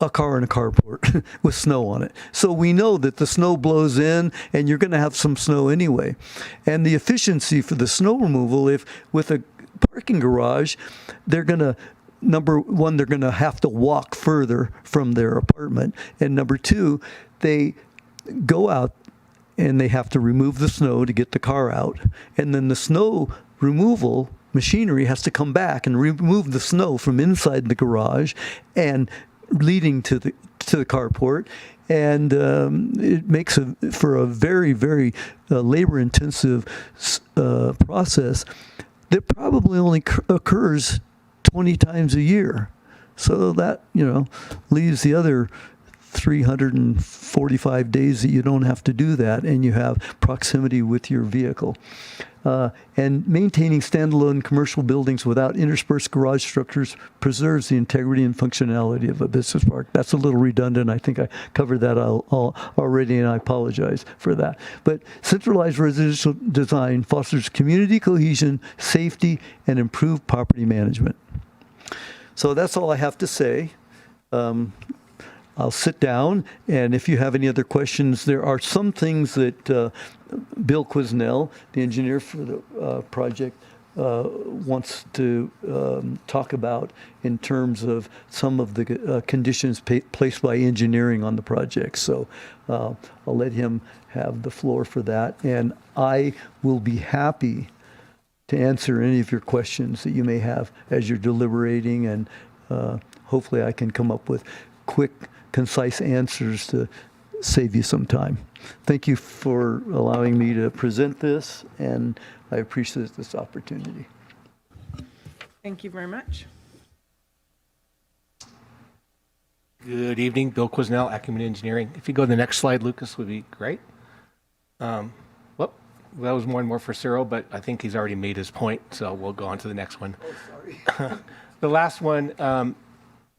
a car in a carport with snow on it. So we know that the snow blows in and you're going to have some snow anyway. And the efficiency for the snow removal, if with a parking garage, they're going to, number one, they're going to have to walk further from their apartment. And number two, they go out and they have to remove the snow to get the car out. And then the snow removal machinery has to come back and remove the snow from inside the garage and leading to the carport, and it makes for a very, very labor-intensive process that probably only occurs 20 times a year. So that, leaves the other 345 days that you don't have to do that, and you have proximity with your vehicle. And maintaining standalone commercial buildings without interspersed garage structures preserves the integrity and functionality of a business park. That's a little redundant. I think I covered that all already, and I apologize for that. But centralized residential design fosters community cohesion, safety, and improved property management. So that's all I have to say. I'll sit down, and if you have any other questions, there are some things that Bill Quisnell, the engineer for the project, wants to talk about in terms of some of the conditions placed by engineering on the project. So I'll let him have the floor for that, and I will be happy to answer any of your questions that you may have as you're deliberating, and hopefully I can come up with quick, concise answers to save you some time. Thank you for allowing me to present this, and I appreciate this opportunity. Thank you very much. Good evening, Bill Quisnell, Acumen Engineering. If you go to the next slide, Lucas, would be great. Well, that was more for Cyril, but I think he's already made his point, so we'll go on to the next one. Oh, sorry. The last one,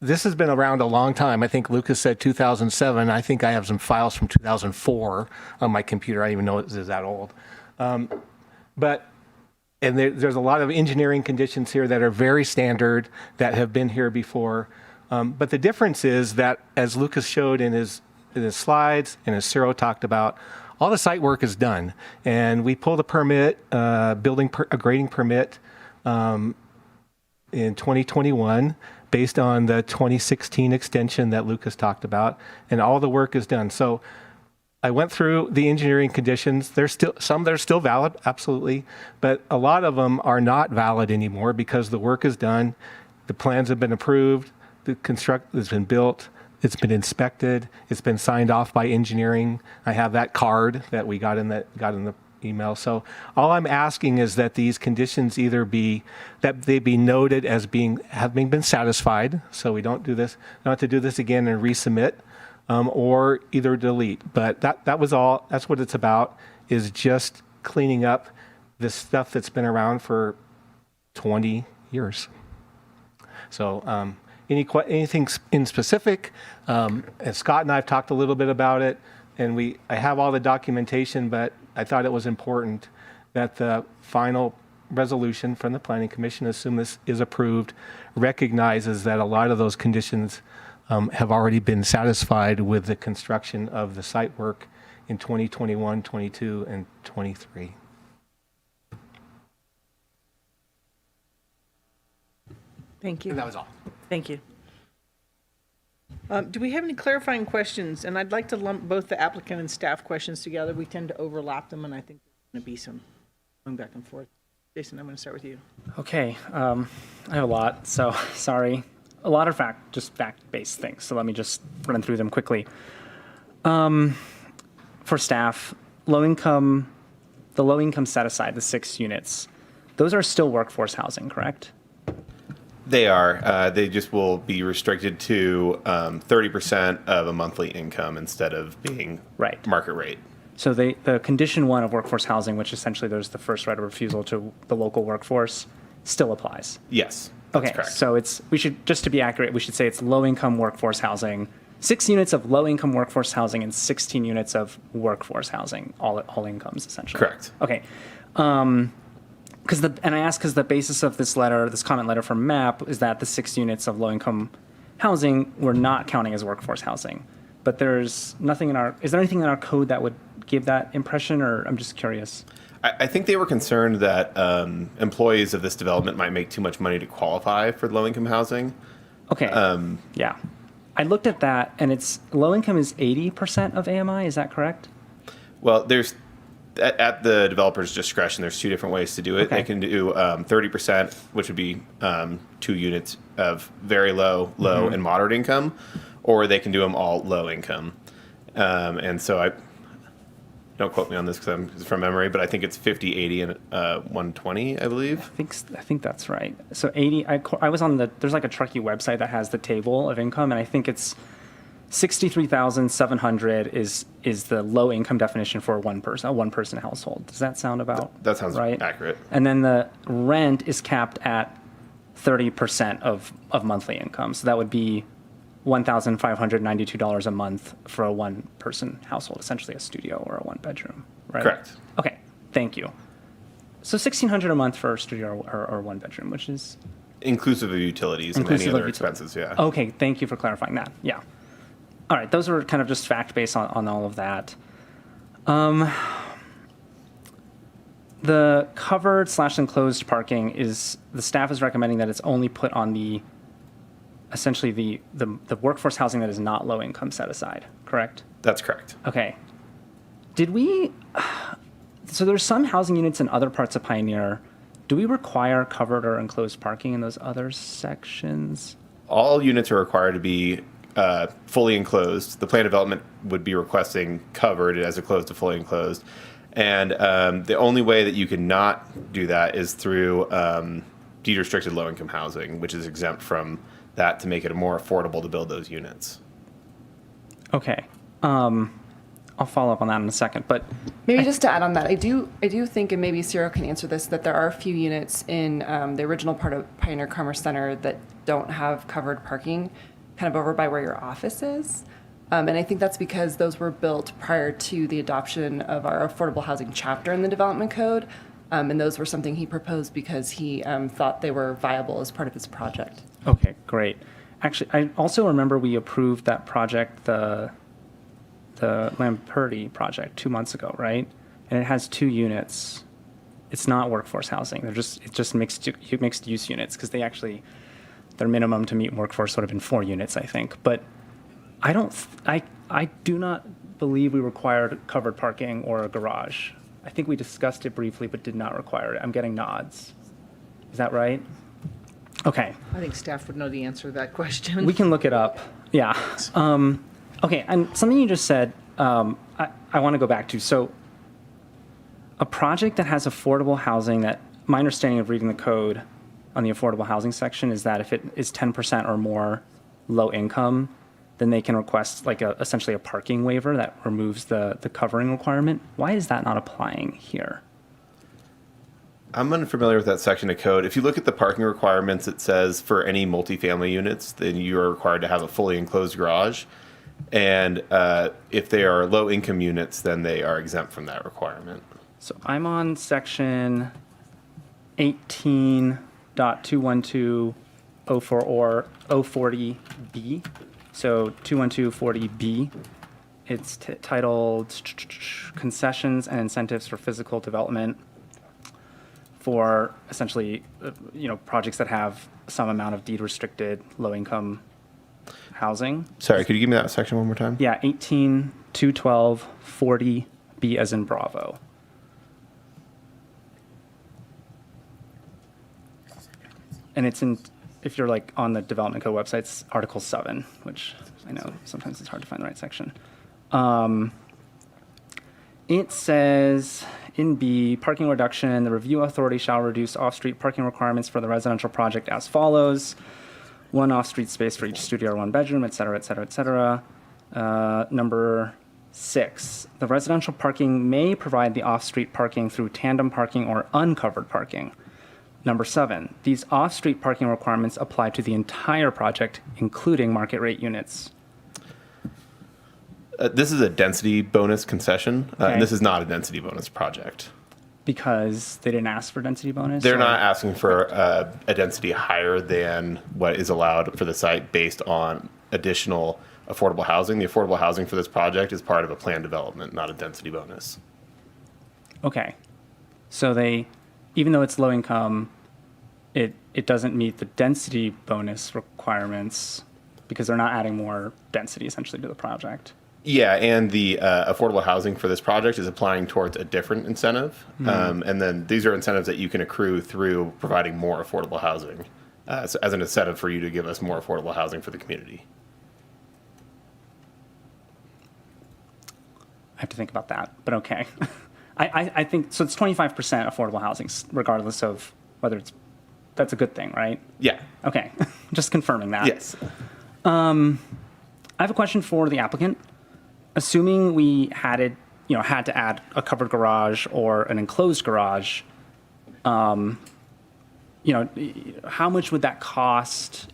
this has been around a long time. I think Lucas said 2007. I think I have some files from 2004 on my computer. I don't even know it is that old. There's a lot of engineering conditions here that are very standard, that have been here before. But the difference is that, as Lucas showed in his slides and as Cyril talked about, all the site work is done. And we pulled a permit, a grading permit in 2021 based on the 2016 extension that Lucas talked about, and all the work is done. So I went through the engineering conditions. There's still some that are still valid, absolutely, but a lot of them are not valid anymore because the work is done, the plans have been approved, the construct has been built, it's been inspected, it's been signed off by engineering. I have that card that we got in the email. So all I'm asking is that these conditions either be noted as having been satisfied, so we don't have to do this again and resubmit, or either delete. But that was all. That's what it's about, is just cleaning up this stuff that's been around for 20 years. So anything in specific, and Scott and I have talked a little bit about it, and I have all the documentation, but I thought it was important that the final resolution from the Planning Commission, assume this is approved, recognizes that a lot of those conditions have already been satisfied with the construction of the site work in 2021, 22, and 23. Thank you. And that was all. Thank you. Do we have any clarifying questions? And I'd like to lump both the applicant and staff questions together. We tend to overlap them, and I think there's going to be some going back and forth. Jason, I'm going to start with you. Okay, I have a lot, so sorry. A lot of fact-based things, so let me just run through them quickly. For staff, the low income set aside, the 6 units, those are still workforce housing, correct? They are. They just will be restricted to 30% of a monthly income instead of being Right. market rate. So the condition one of workforce housing, which essentially there's the first right of refusal to the local workforce, still applies. Yes, that's Okay, correct. so we should, just to be accurate, we should say it's low-income workforce housing, 6 units of low-income workforce housing and 16 units of workforce housing, all incomes essentially. Correct. Okay. And I ask because the basis of this letter, this comment letter from MAP, is that the 6 units of low-income housing we're not counting as workforce housing. But there's nothing is there anything in our code that would give that impression, or I'm just curious? I think they were concerned that employees of this development might make too much money to qualify for low-income housing. Okay. Yeah. I looked at that, and it's low income is 80% of AMI. Is that correct? Well, there's at the developer's discretion, there's 2 different ways to do it. Okay. They can do 30%, which would be 2 units of very low, and moderate income, or they can do them all low income. And so don't quote me on this because it's from memory, but I think it's 50, 80, and 120, I believe. I think that's right. So 80. I was on there's like a Truckee website that has the table of income, and I think it's 63,700 is the low income definition for a one person household. Does that sound about That sounds right? accurate. And then the rent is capped at 30% of monthly income. So that would be $1,592 a month for a one person household, essentially a studio or a 1-bedroom, right? Correct. Okay, thank you. So $1,600 a month for a studio or 1-bedroom, which is Inclusive of utilities and any Inclusive of other utilities. expenses, yeah. okay. Thank you for clarifying that. Yeah. All right, those were kind of just fact based on all of that. The covered / enclosed parking the staff is recommending that it's only put on essentially the workforce housing that is not low income set aside, correct? That's correct. Okay. So there's some housing units in other parts of Pioneer. Do we require covered or enclosed parking in those other sections? All units are required to be fully enclosed. The plan development would be requesting covered as opposed to fully enclosed. And the only way that you can not do that is through deed restricted low income housing, which is exempt from that to make it more affordable to build those units. Okay. I'll follow up on that in a second, but Maybe just to add on that, I do think, and maybe Cyril can answer this, that there are a few units in the original part of Pioneer Commerce Center that don't have covered parking, kind of over by where your office is. And I think that's because those were built prior to the adoption of our affordable housing chapter in the development code. And those were something he proposed because he thought they were viable as part of his project. okay, great. Actually, I also remember we approved that project, the Lamperti project 2 months ago, right? And it has 2 units. It's not workforce housing. It's just mixed use units because their minimum to meet workforce would have been 4 units, I think. But I do not believe we required covered parking or a garage. I think we discussed it briefly, but did not require it. I'm getting nods. Is that right? Okay. I think staff would know the answer to that question. We can look it up. Yeah. Okay, and something you just said, I want to go back to. So a project that has affordable housing, that my understanding of reading the code on the affordable housing section is that if it is 10% or more low income, then they can request essentially a parking waiver that removes the covering requirement. Why is that not applying here? I'm unfamiliar with that section of code. If you look at the parking requirements, it says for any multifamily units, then you are required to have a fully enclosed garage. And if they are low income units, then they are exempt from that requirement. So I'm on section 18.212.040B. So 21240B. It's titled Concessions and Incentives for Physical Development for essentially, projects that have some amount of deed restricted low income housing. Sorry, could you give me that section one more time? Yeah, 18.212.40B as in Bravo. And it's if you're on the development code website, it's Article 7, which I know sometimes it's hard to find the right section. It says In B, parking reduction, the review authority shall reduce off-street parking requirements for the residential project as follows. One off-street space for each studio or one bedroom, et cetera, et cetera, et cetera. Number 6, the residential parking may provide the off-street parking through tandem parking or uncovered parking. Number 7, these off-street parking requirements apply to the entire project, including market rate units. This is a density bonus concession, Okay. and this is not a density bonus project. Because they didn't ask for density bonus? They're or- not asking for a density higher than what is allowed for the site based on additional affordable housing. The affordable housing for this project is part of a planned development, not a density bonus. Okay. So they, even though it's low income, it doesn't meet the density bonus requirements because they're not adding more density essentially to the project. Yeah, and the affordable housing for this project is applying towards a different incentive. And then these are incentives that you can accrue through providing more affordable housing as an incentive for you to give us more affordable housing for the community. I have to think about that, but okay. I think, so it's 25% affordable housing regardless of whether that's a good thing, right? Yeah. Okay, just confirming that. Yes. I have a question for the applicant. Assuming we had to add a covered garage or an enclosed garage, how much would that cost?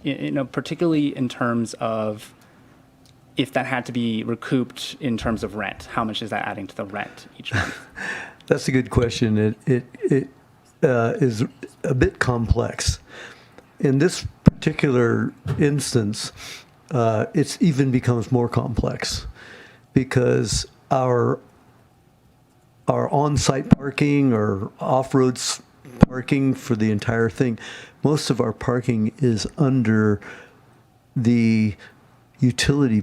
Particularly in terms of if that had to be recouped in terms of rent, how much is that adding to the rent each month? That's a good question. It is a bit complex. In this particular instance, it even becomes more complex because our on-site parking or off-road parking for the entire thing, most of our parking is under the utility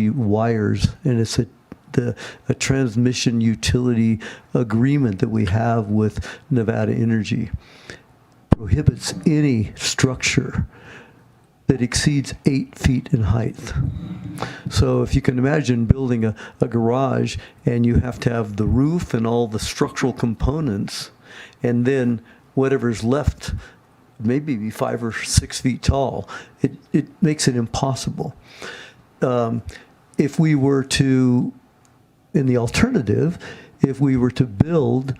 wires, and it's a transmission utility agreement that we have with Nevada Energy prohibits any structure that exceeds 8 feet in height. So if you can imagine building a garage and you have to have the roof and all the structural components, and then whatever's left maybe be 5 or 6 feet tall, it makes it impossible. If we were to, in the alternative, if we were to build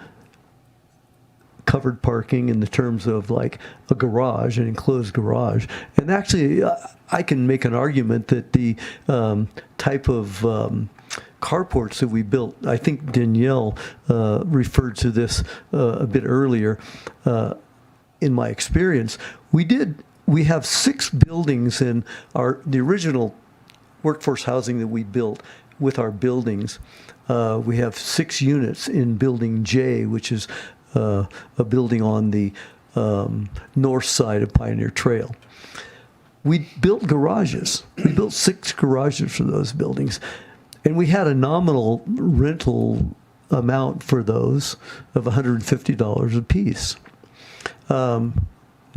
covered parking in the terms of like a garage, an enclosed garage, and actually I can make an argument that the type of carports that we built, I think Danielle referred to this a bit earlier, in my experience, we have 6 buildings in the original workforce housing that we built with our buildings. We have 6 units in building J, which is a building on the north side of Pioneer Trail. We built garages. We built 6 garages for those buildings. And we had a nominal rental amount for those of $150 a piece.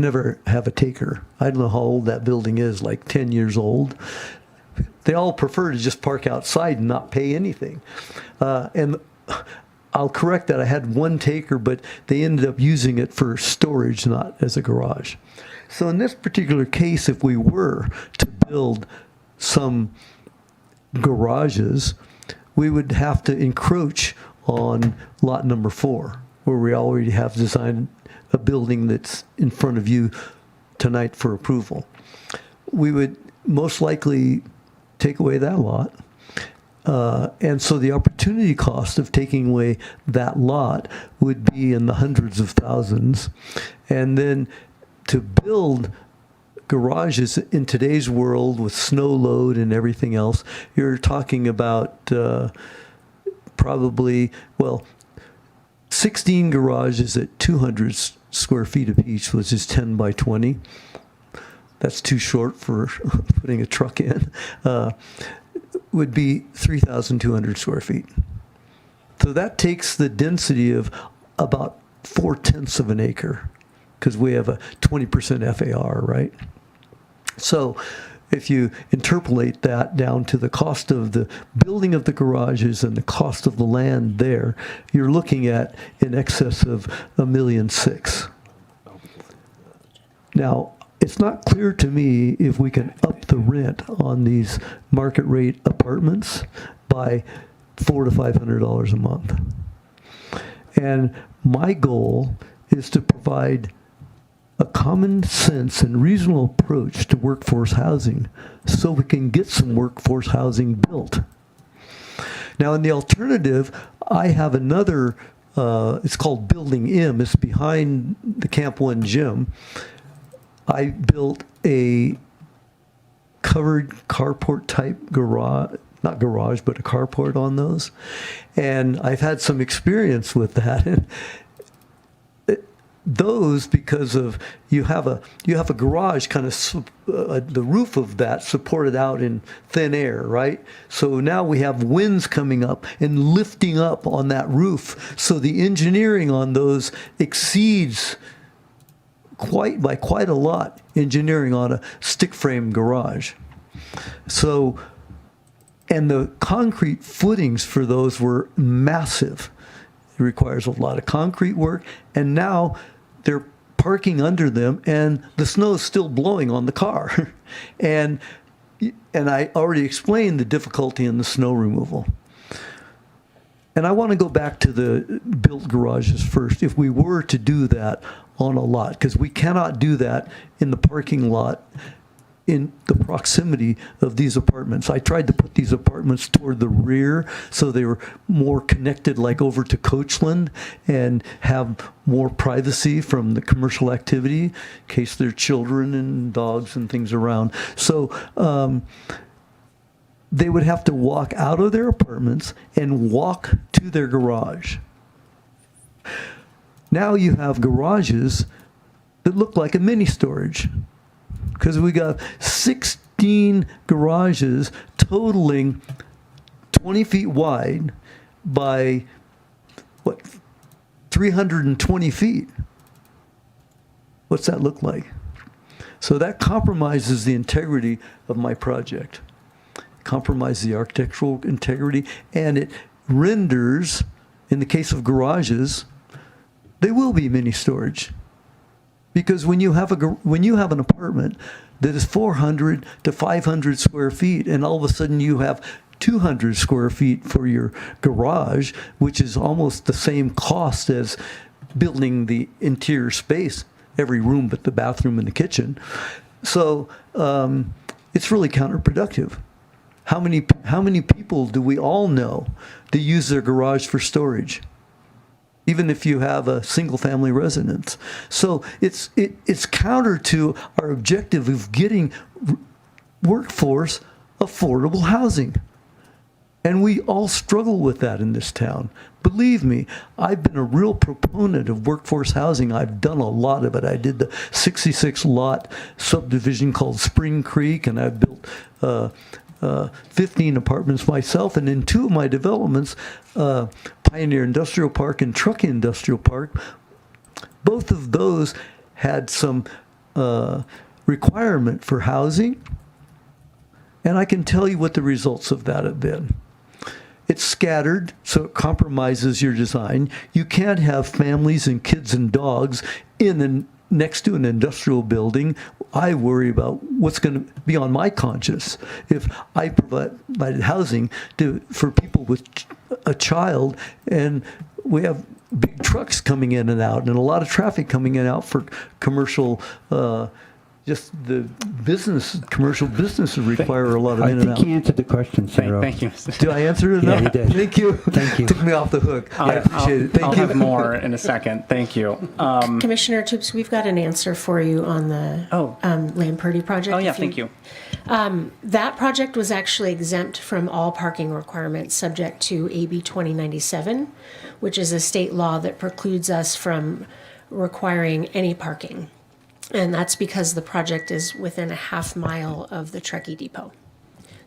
Never have a taker. I don't know how old that building is, like 10 years old. They all prefer to just park outside and not pay anything. And I'll correct that. I had one taker, but they ended up using it for storage, not as a garage. So in this particular case, if we were to build some garages, we would have to encroach on lot number 4, where we already have designed a building that's in front of you tonight for approval. We would most likely take away that lot. And so the opportunity cost of taking away that lot would be in the hundreds of thousands. And then to build garages in today's world with snow load and everything else, you're talking about probably, 16 garages at 200 square feet apiece, which is 10 by 20. That's too short for putting a truck in. Would be 3,200 square feet. So that takes the density of about 4/10 of an acre, because we have a 20% FAR, right? So if you interpolate that down to the cost of the building of the garages and the cost of the land there, you're looking at in excess of $1.6 million. Now, it's not clear to me if we can up the rent on these market rate apartments by $400 to $500 a month. And my goal is to provide a common sense and reasonable approach to workforce housing so we can get some workforce housing built. Now, in the alternative, I have another, it's called Building M. It's behind the Camp One gym. I built a covered carport type garage, not garage, but a carport on those. And I've had some experience with that. And those, because of you have a garage kind of the roof of that supported out in thin air, right? So now we have winds coming up and lifting up on that roof. So the engineering on those exceeds by quite a lot engineering on a stick frame garage. So, and the concrete footings for those were massive. It requires a lot of concrete work, and now they're parking under them and the snow is still blowing on the car. and I already explained the difficulty in the snow removal. And I want to go back to the built garages first. If we were to do that on a lot, because we cannot do that in the parking lot in the proximity of these apartments. I tried to put these apartments toward the rear so they were more connected, like over to Coachland, and have more privacy from the commercial activity in case there are children and dogs and things around. So they would have to walk out of their apartments and walk to their garage. Now you have garages that look like a mini storage, because we got 16 garages totaling 20 feet wide by, 320 feet. What's that look like? So that compromises the integrity of my project, compromises the architectural integrity, and it renders, in the case of garages, they will be mini storage. Because when you have an apartment that is 400 to 500 square feet, and all of a sudden you have 200 square feet for your garage, which is almost the same cost as building the interior space, every room but the bathroom and the kitchen. So it's really counterproductive. How many people do we all know that use their garage for storage? Even if you have a single-family residence. So it's counter to our objective of getting workforce affordable housing. And we all struggle with that in this town. Believe me, I've been a real proponent of workforce housing. I've done a lot of it. I did the 66-lot subdivision called Spring Creek, and I've built 15 apartments myself, and in two of my developments, Pioneer Industrial Park and Truckee Industrial Park, both of those had some requirement for housing, and I can tell you what the results of that have been. It's scattered, so it compromises your design. You can't have families and kids and dogs next to an industrial building. I worry about what's going to be on my conscience if I provided housing for people with a child, and we have big trucks coming in and out and a lot of traffic coming in and out for commercial, just the commercial businesses require a lot of in and out. I think you answered the question, Sarah. Thank you. Did I answer it enough? Yeah, you did. Thank you. Thank you. Took me off the hook. I appreciate it. Thank I'll you. have more in a second. Thank you. Commissioner Toops, we've got an answer for you on the Lamperti project. Oh, yeah, thank you. That project was actually exempt from all parking requirements subject to AB 2097, which is a state law that precludes us from requiring any parking. And that's because the project is within a half mile of the Truckee depot.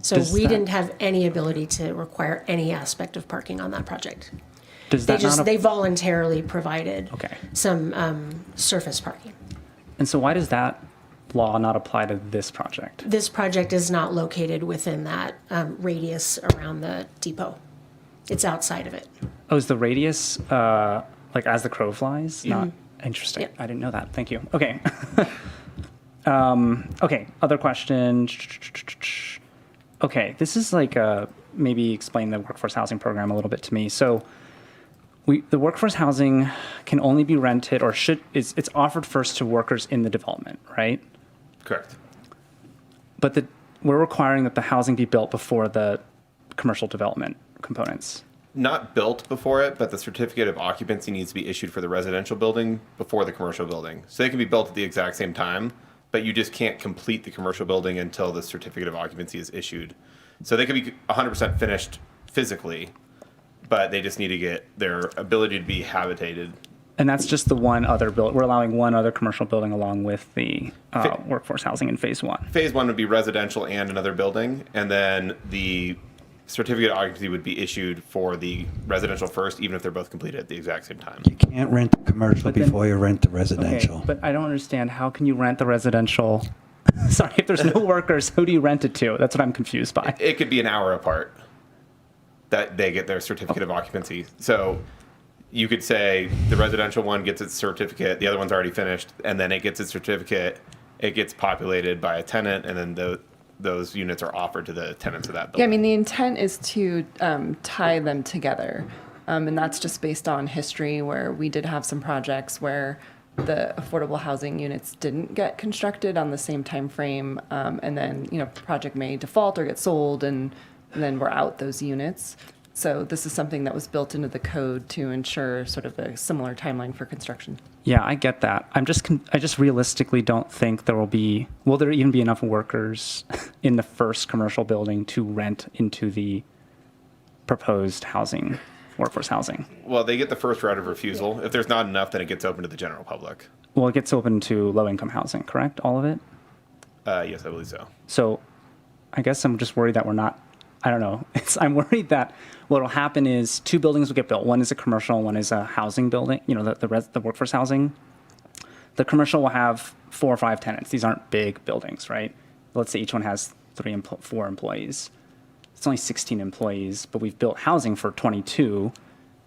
So we didn't have any ability to require any aspect of parking on that project. They voluntarily provided some surface parking. And so why does that law not apply to this project? This project is not located within that radius around the depot. It's outside of it. Oh, is the radius like as the crow flies? Not interesting. Yep. I didn't know that. Thank you. Okay. Okay. Other question. Okay, this is like maybe explain the workforce housing program a little bit to me. So, the workforce housing can only be rented or it's offered first to workers in the development, right? Correct. But we're requiring that the housing be built before the commercial development components. Not built before it, but the certificate of occupancy needs to be issued for the residential building before the commercial building. So they can be built at the exact same time, but you just can't complete the commercial building until the certificate of occupancy is issued. So they could be 100% finished physically, but they just need to get their ability to be habitated. And that's just the one other build. We're allowing one other commercial building along with the workforce housing in phase one. Phase one would be residential and another building, and then the certificate of occupancy would be issued for the residential first, even if they're both completed at the exact same time. You can't rent the commercial before you rent the residential. Okay, but I don't understand. How can you rent the residential? Sorry, if there's no workers, who do you rent it to? That's what I'm confused by. It could be an hour apart that they get their certificate of occupancy. So you could say the residential one gets its certificate, the other one's already finished, and then it gets its certificate, it gets populated by a tenant, and then those units are offered to the tenants of that building. Yeah, I mean, the intent is to tie them together. And that's just based on history where we did have some projects where the affordable housing units didn't get constructed on the same time frame. And then, project may default or get sold and then we're out those units. So this is something that was built into the code to ensure sort of a similar timeline for construction. Yeah, I get that. I just realistically don't think will there even be enough workers in the first commercial building to rent into the proposed workforce housing? Well, they get the first right of refusal. If there's not enough, then it gets open to the general public. Well, it gets open to low-income housing, correct? All of it? Yes, I believe so. So I guess I'm just worried that I don't know. I'm worried that what will happen is two buildings will get built. One is a commercial, one is a housing building, the workforce housing. The commercial will have 4 or 5 tenants. These aren't big buildings, right? Let's say each one has 4 employees. It's only 16 employees, but we've built housing for 22.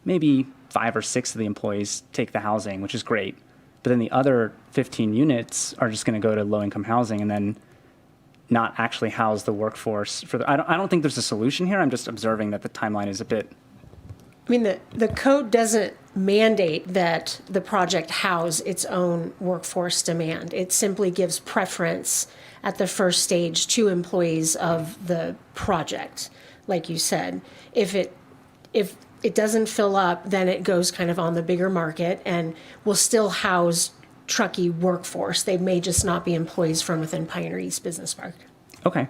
Maybe 5 or 6 of the employees take the housing, which is great. But then the other 15 units are just going to go to low-income housing and then not actually house the workforce I don't think there's a solution here. I'm just observing that the timeline is a bit. I mean, the code doesn't mandate that the project house its own workforce demand. It simply gives preference at the first stage to employees of the project. Like you said, if it doesn't fill up, then it goes kind of on the bigger market and will still house Truckee workforce. They may just not be employees from within Pioneer East Business Park. Okay.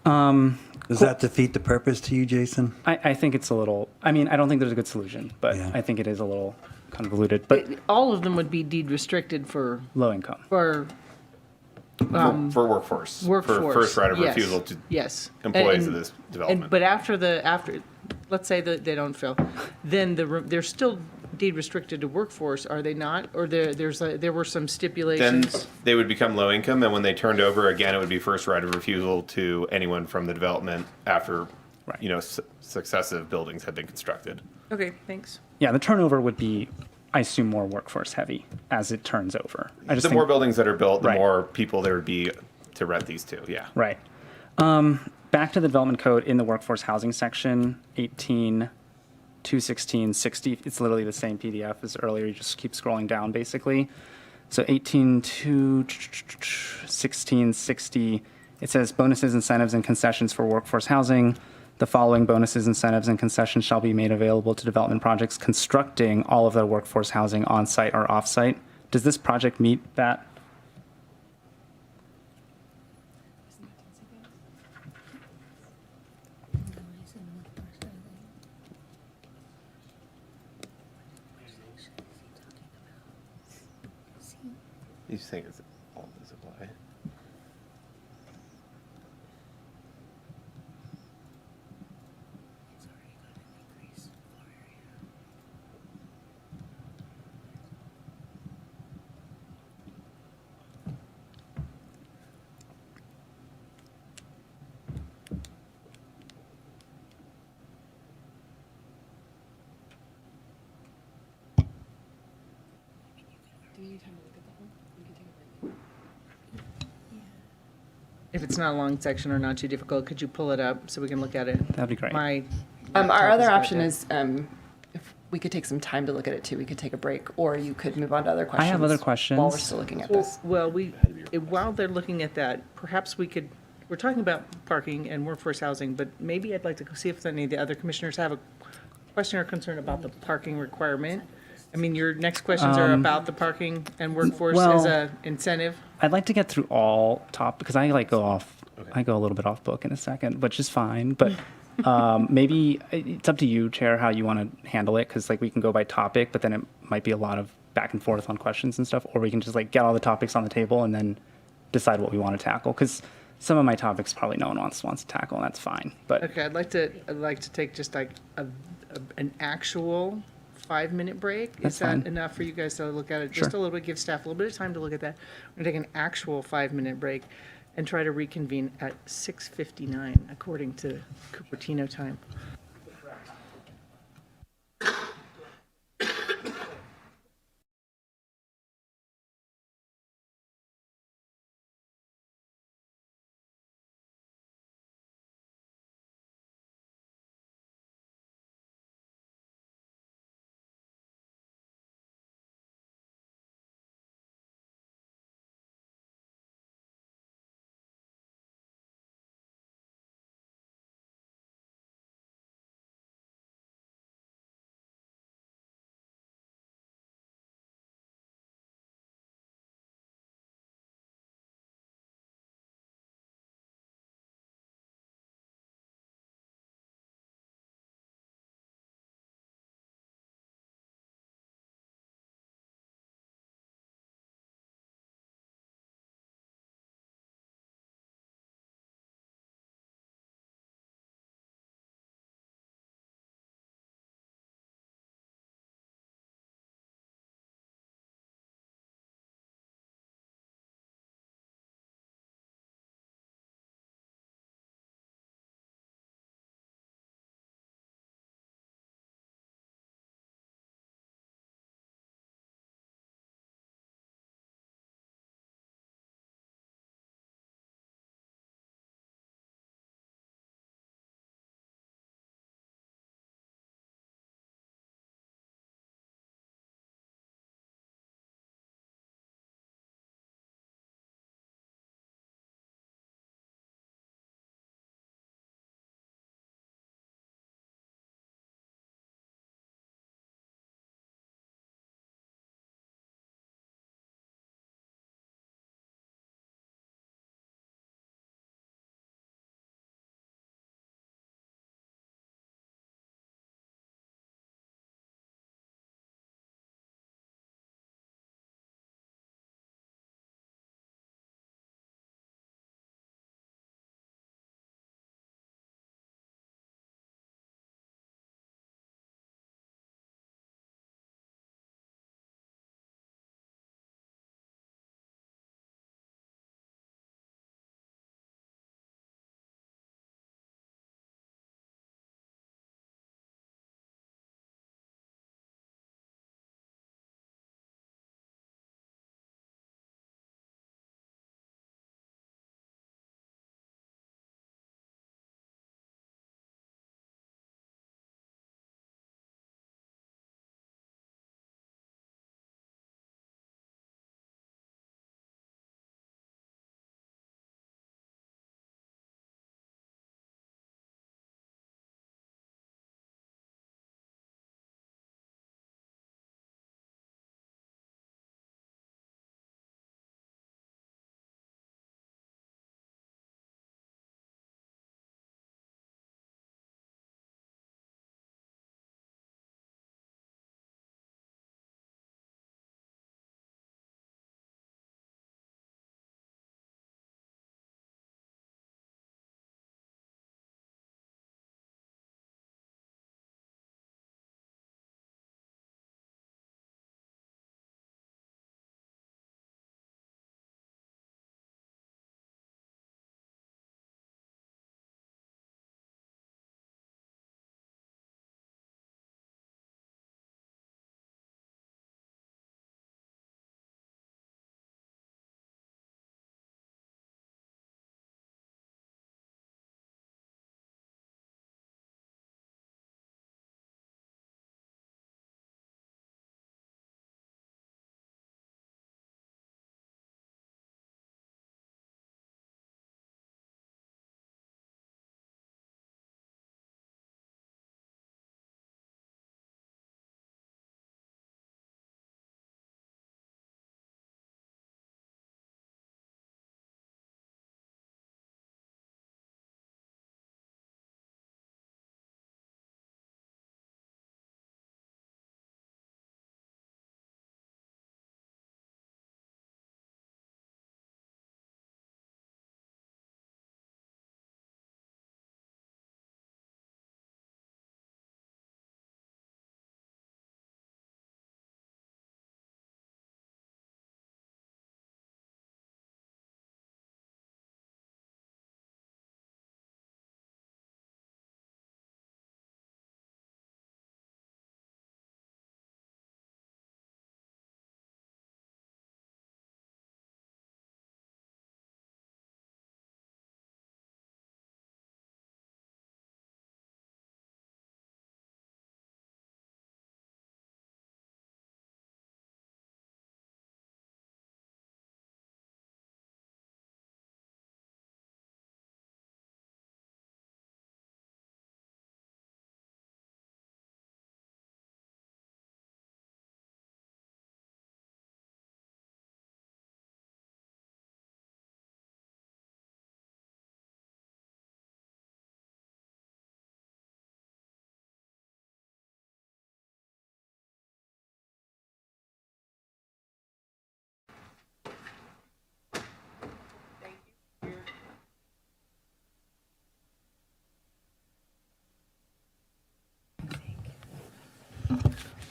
Does that defeat the purpose to you, Jason? I think it's a little. I mean, I don't think there's a good solution, but Yeah. I think it is a little convoluted. But All of them would be deed restricted for low income. For workforce. workforce. For first right of Yes. refusal to Yes. employees of this development. But after, let's say that they don't fill, then they're still deed restricted to workforce, are they not? Or there were some Then stipulations? they would become low income, and when they turned over again, it would be first right of refusal to anyone from the development after, successive buildings had been constructed. Okay, thanks. Yeah, the turnover would be, I assume, more workforce heavy as it turns over. I just The think, more buildings that are built, the Right. more people there would be to rent these to. Yeah. Right. Back to the development code in the workforce housing section, 18.216.60. It's literally the same PDF as earlier. You just keep scrolling down, basically. So 18.216.60. It says bonuses, incentives, and concessions for workforce housing. The following bonuses, incentives, and concessions shall be made available to development projects constructing all of their workforce housing on-site or off-site. Does this project meet that? You think it's all this apply? If it's not a long section or not too difficult, could you pull it up so we can look at it? That'd be great. My Our laptop other about option dead. is if we could take some time to look at it too. We could take a break, or you could move on to other I questions. have other while we're questions. still looking at this. Well, while they're looking at that, perhaps we're talking about parking and workforce housing, but maybe I'd like to see if any of the other commissioners have a question or concern about the parking requirement. I mean, your next questions are about the parking and workforce as well- a incentive. I'd like to get through all because I like go off. I go a little bit off book in a second, which is fine. But maybe it's up to you, Chair, how you want to handle it. Because like we can go by topic, but then it might be a lot of back and forth on questions and stuff. Or we can just like get all the topics on the table and then decide what we want to tackle. Because some of my topics probably no one wants to tackle, and that's fine. But Okay, I'd like to take just like an actual 5-minute break. That's Is that fine. enough for you guys to look at it? Just Sure. a little bit, give staff a little bit of time to look at that. We're gonna take an actual 5-minute break and try to reconvene at 6:59 according to Cupertino time.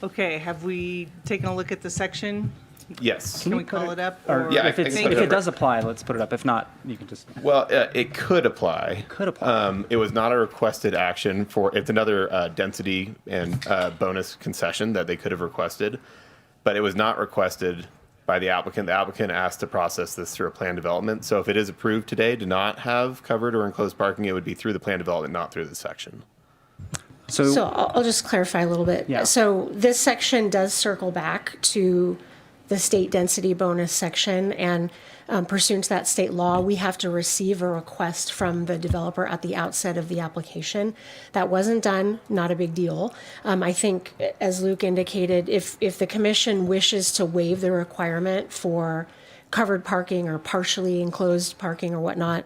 Okay, have we taken a look at the section? Yes. Can we call it up? Or Yeah, if, I it's, can put if it it up. does apply, let's put it up. If not, you can just. Well, it could apply. Could apply. It was not a requested action for, it's another density and bonus concession that they could have requested, but it was not requested by the applicant. The applicant asked to process this through a plan development. So if it is approved today to not have covered or enclosed parking, it would be through the plan development, not through this section. So I'll just clarify a little bit. Yeah. So this section does circle back to the state density bonus section, and pursuant to that state law, we have to receive a request from the developer at the outset of the application. That wasn't done, not a big deal. I think, as Luke indicated, if the commission wishes to waive the requirement for covered parking or partially enclosed parking or whatnot,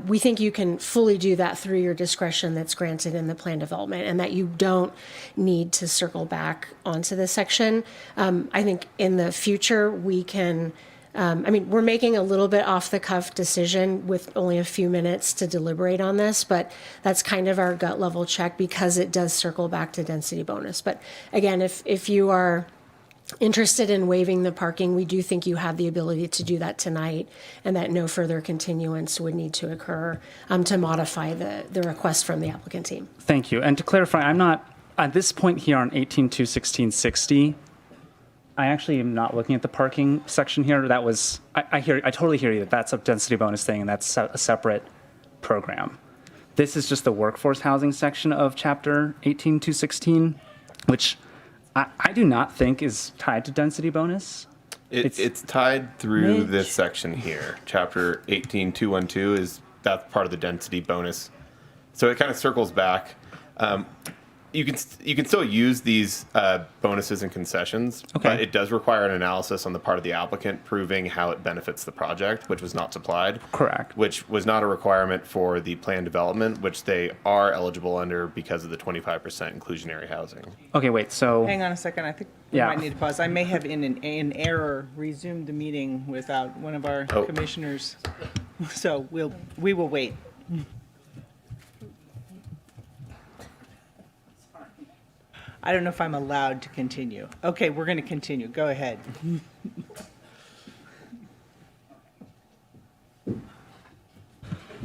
we think you can fully do that through your discretion that's granted in the plan development, and that you don't need to circle back onto this section. I think in the future we can, we're making a little bit off the cuff decision with only a few minutes to deliberate on this, but that's kind of our gut level check because it does circle back to density bonus. But again, if you are interested in waiving the parking, we do think you have the ability to do that tonight, and that no further continuance would need to occur to modify the request from the applicant team. Thank you. And to clarify, I'm not, at this point here on 18.2.16.60, I actually am not looking at the parking section here. That was, I totally hear you that that's a density bonus thing and that's a separate program. This is just the workforce housing section of chapter 18.2.16, which I do not think is tied to density bonus. It's tied through this section here. Chapter 18.212 that's part of the density bonus. So it kind of circles back. You can still use these bonuses and concessions, Okay. but it does require an analysis on the part of the applicant proving how it benefits the project, which was not supplied. Correct. Which was not a requirement for the plan development, which they are eligible under because of the 25% inclusionary housing. Okay, wait, so. Hang on a second, I think we Yeah. might need to pause. I may have in error resumed the meeting without one of our Oh. commissioners. So we will wait. I don't know if I'm allowed to continue. Okay, we're going to continue. Go ahead.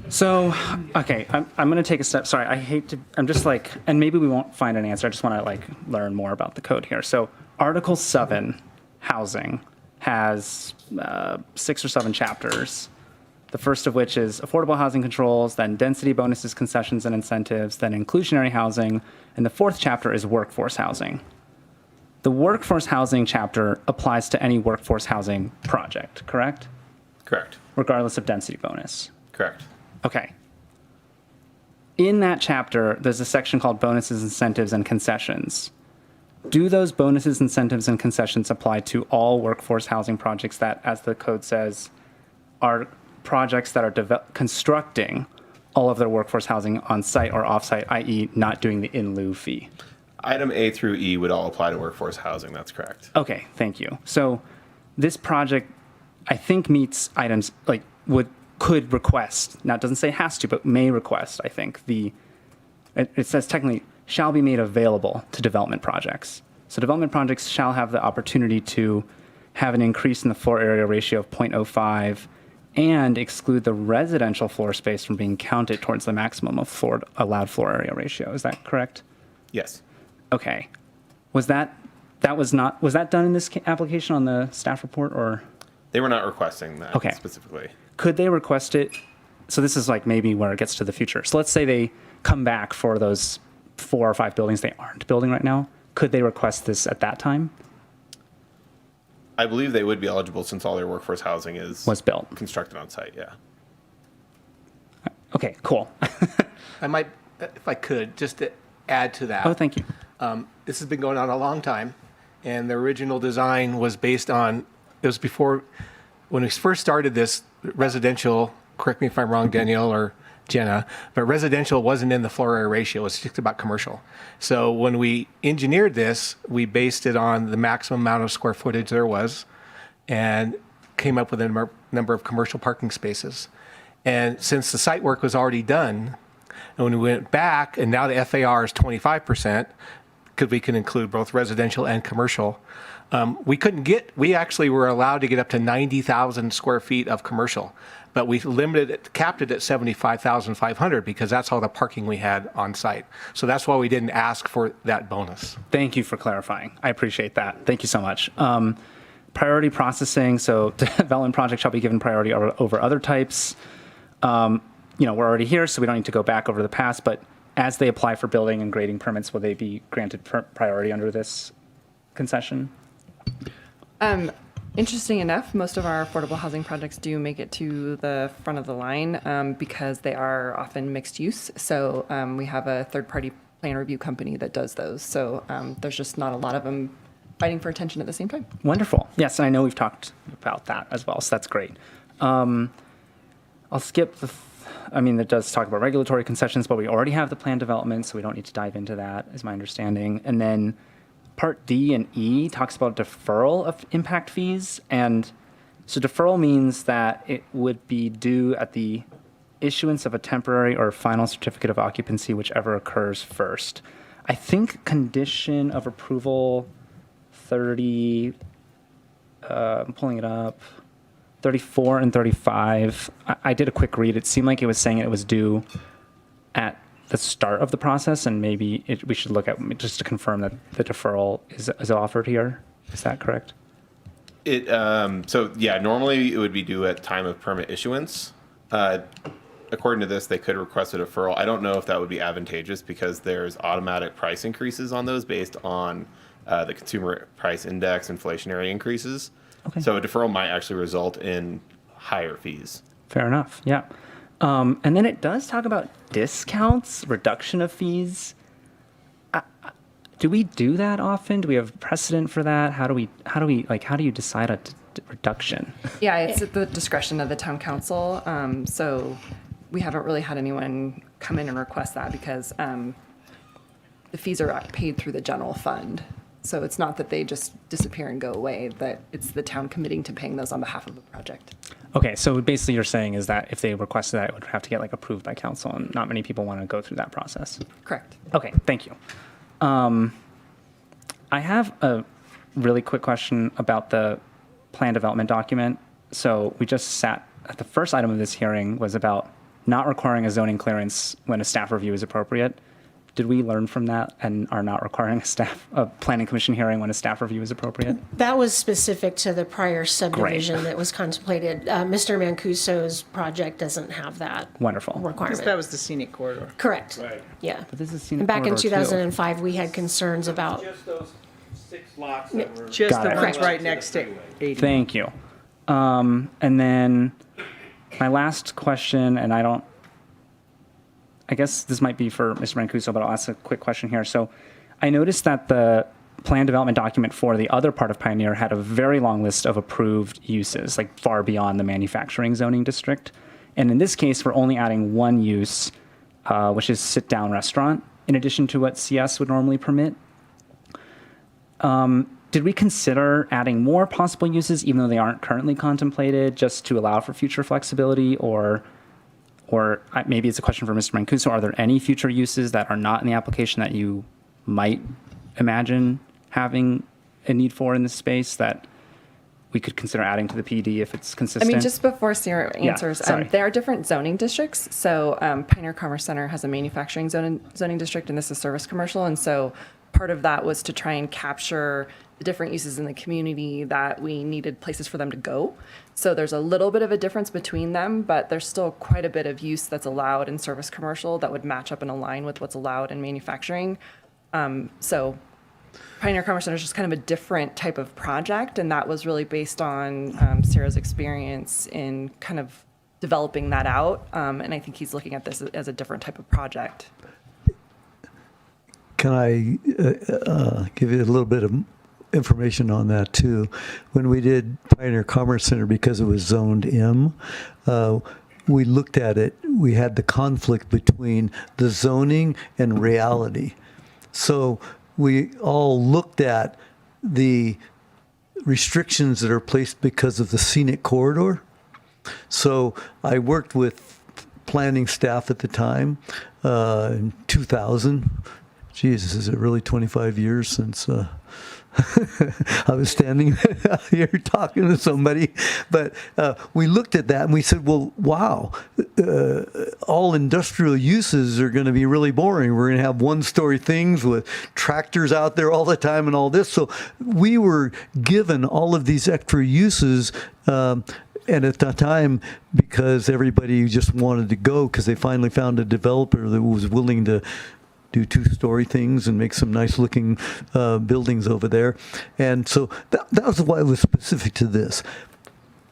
So, okay, I'm going to take a step. Sorry, I hate to, I'm just like, and maybe we won't find an answer. I just want to like learn more about the code here. So Article 7, housing, has 6 or 7 chapters. The first of which is affordable housing controls, then density bonuses, concessions, and incentives, then inclusionary housing, and the 4th chapter is workforce housing. The workforce housing chapter applies to any workforce housing project, correct? Correct. Regardless of density bonus. Correct. Okay. In that chapter, there's a section called bonuses, incentives, and concessions. Do those bonuses, incentives, and concessions apply to all workforce housing projects that, as the code says, are projects that are constructing all of their workforce housing on site or off site, i.e., not doing the in lieu fee? Item A through E would all apply to workforce housing. That's correct. Okay, thank you. So this project, I think, meets items like could request. Now it doesn't say has to, but may request. I think it says technically shall be made available to development projects. So development projects shall have the opportunity to have an increase in the floor area ratio of 0.05 and exclude the residential floor space from being counted towards the maximum of allowed floor area ratio. Is that correct? Yes. Okay. Was that done in this application on the staff report, or? They were not requesting that Okay. specifically. Could they request it? So this is like maybe where it gets to the future. So let's say they come back for those 4 or 5 buildings they aren't building right now. Could they request this at that time? I believe they would be eligible since all their workforce housing Was built. constructed on site. Yeah. Okay, cool. I might, if I could, just to add to that. Oh, thank you. This has been going on a long time, and the original design was based on, it was before, when we first started this residential, correct me if I'm wrong, Danielle or Jenna, but residential wasn't in the floor area ratio, it was just about commercial. So when we engineered this, we based it on the maximum amount of square footage there was, and came up with a number of commercial parking spaces. And since the site work was already done, and when we went back, and now the FAR is 25%, because we can include both residential and commercial. We actually were allowed to get up to 90,000 square feet of commercial, but we capped it at 75,500 because that's all the parking we had on site. So that's why we didn't ask for that bonus. Thank you for clarifying. I appreciate that. Thank you so much. Priority processing, so development projects shall be given priority over other types. We're already here, so we don't need to go back over the past, but as they apply for building and grading permits, will they be granted priority under this concession? Interesting enough, most of our affordable housing projects do make it to the front of the line because they are often mixed use. So we have a third-party plan review company that does those. So there's just not a lot of them fighting for attention at the same time. Wonderful. Yes, and I know we've talked about that as well, so that's great. I'll skip it does talk about regulatory concessions, but we already have the plan development, so we don't need to dive into that, is my understanding. And then Part D and E talks about deferral of impact fees. And so deferral means that it would be due at the issuance of a temporary or final certificate of occupancy, whichever occurs first. I think condition of approval 30, I'm pulling it up, 34 and 35. I did a quick read. It seemed like it was saying it was due at the start of the process, and maybe we should look at just to confirm that the deferral is offered here. Is that correct? Normally it would be due at time of permit issuance. According to this, they could request a deferral. I don't know if that would be advantageous because there's automatic price increases on those based on the consumer price index inflationary increases. Okay. So a deferral might actually result in higher fees. Fair enough. Yeah. And then it does talk about discounts, reduction of fees. Do we do that often? Do we have precedent for that? How do you decide a reduction? Yeah, it's at the discretion of the town council. So we haven't really had anyone come in and request that because the fees are paid through the general fund. So it's not that they just disappear and go away, that it's the town committing to paying those on behalf of the project. Okay, so basically you're saying is that if they requested that, it would have to get approved by council, and not many people want to go through that process. Correct. Okay, thank you. I have a really quick question about the plan development document. So we just sat at the first item of this hearing was about not requiring a zoning clearance when a staff review is appropriate. Did we learn from that and are not requiring a planning commission hearing when a staff review is appropriate? That was specific to the prior subdivision that was contemplated. Mr. Mancuso's project doesn't have that Wonderful. requirement. That was the scenic corridor. Correct. Right. Yeah. But this is scenic And back in corridor, too. 2005, we had concerns about, Just those 6 lots that were. Just Got the it. ones right next to 80. Thank you. And then my last question, and I guess this might be for Mr. Mancuso, but I'll ask a quick question here. So I noticed that the plan development document for the other part of Pioneer had a very long list of approved uses, far beyond the manufacturing zoning district. And in this case, we're only adding one use, which is sit-down restaurant, in addition to what CS would normally permit. Did we consider adding more possible uses, even though they aren't currently contemplated, just to allow for future flexibility? Or maybe it's a question for Mr. Mancuso. Are there any future uses that are not in the application that you might imagine having a need for in this space that we could consider adding to the PD if it's consistent? just before Sarah answers, sorry. there are different zoning districts. So Pioneer Commerce Center has a manufacturing zoning district, and this is service commercial. And so part of that was to try and capture the different uses in the community that we needed places for them to go. So there's a little bit of a difference between them, but there's still quite a bit of use that's allowed in service commercial that would match up and align with what's allowed in manufacturing. So Pioneer Commerce Center is just kind of a different type of project, and that was really based on Sarah's experience in kind of developing that out. And I think he's looking at this as a different type of project. Can I give you a little bit of information on that too? When we did Pioneer Commerce Center, because it was zoned M, we looked at it, we had the conflict between the zoning and reality. So we all looked at the restrictions that are placed because of the scenic corridor. So I worked with planning staff at the time in 2000 Jesus, is it really 25 years since I was standing here talking to somebody? But we looked at that and we said, well, wow, all industrial uses are going to be really boring. We're going to have one-story things with tractors out there all the time and all this. So we were given all of these extra uses. And at the time, because everybody just wanted to go because they finally found a developer that was willing to do two-story things and make some nice-looking buildings over there. And so that was why it was specific to this.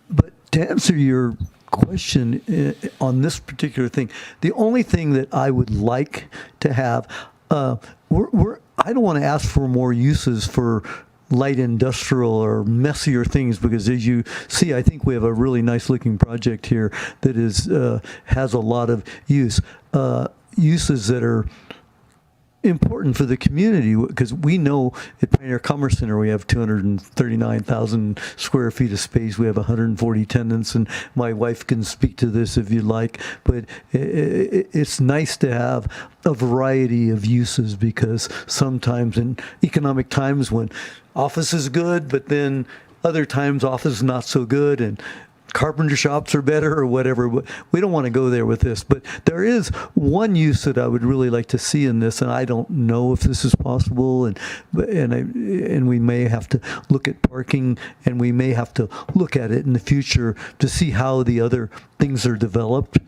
But to answer your question on this particular thing, the only thing that I would like to have, I don't want to ask for more uses for light industrial or messier things, because as you see, I think we have a really nice looking project here that has a lot of uses that are important for the community, because we know at Pioneer Commerce Center we have 239,000 square feet of space. We have 140 tenants, and my wife can speak to this if you like. But it's nice to have a variety of uses, because sometimes in economic times when office is good, but then other times office is not so good, and carpenter shops are better or whatever. But we don't want to go there with this. But there is one use that I would really like to see in this, and I don't know if this is possible, and we may have to look at parking, and we may have to look at it in the future to see how the other things are developed,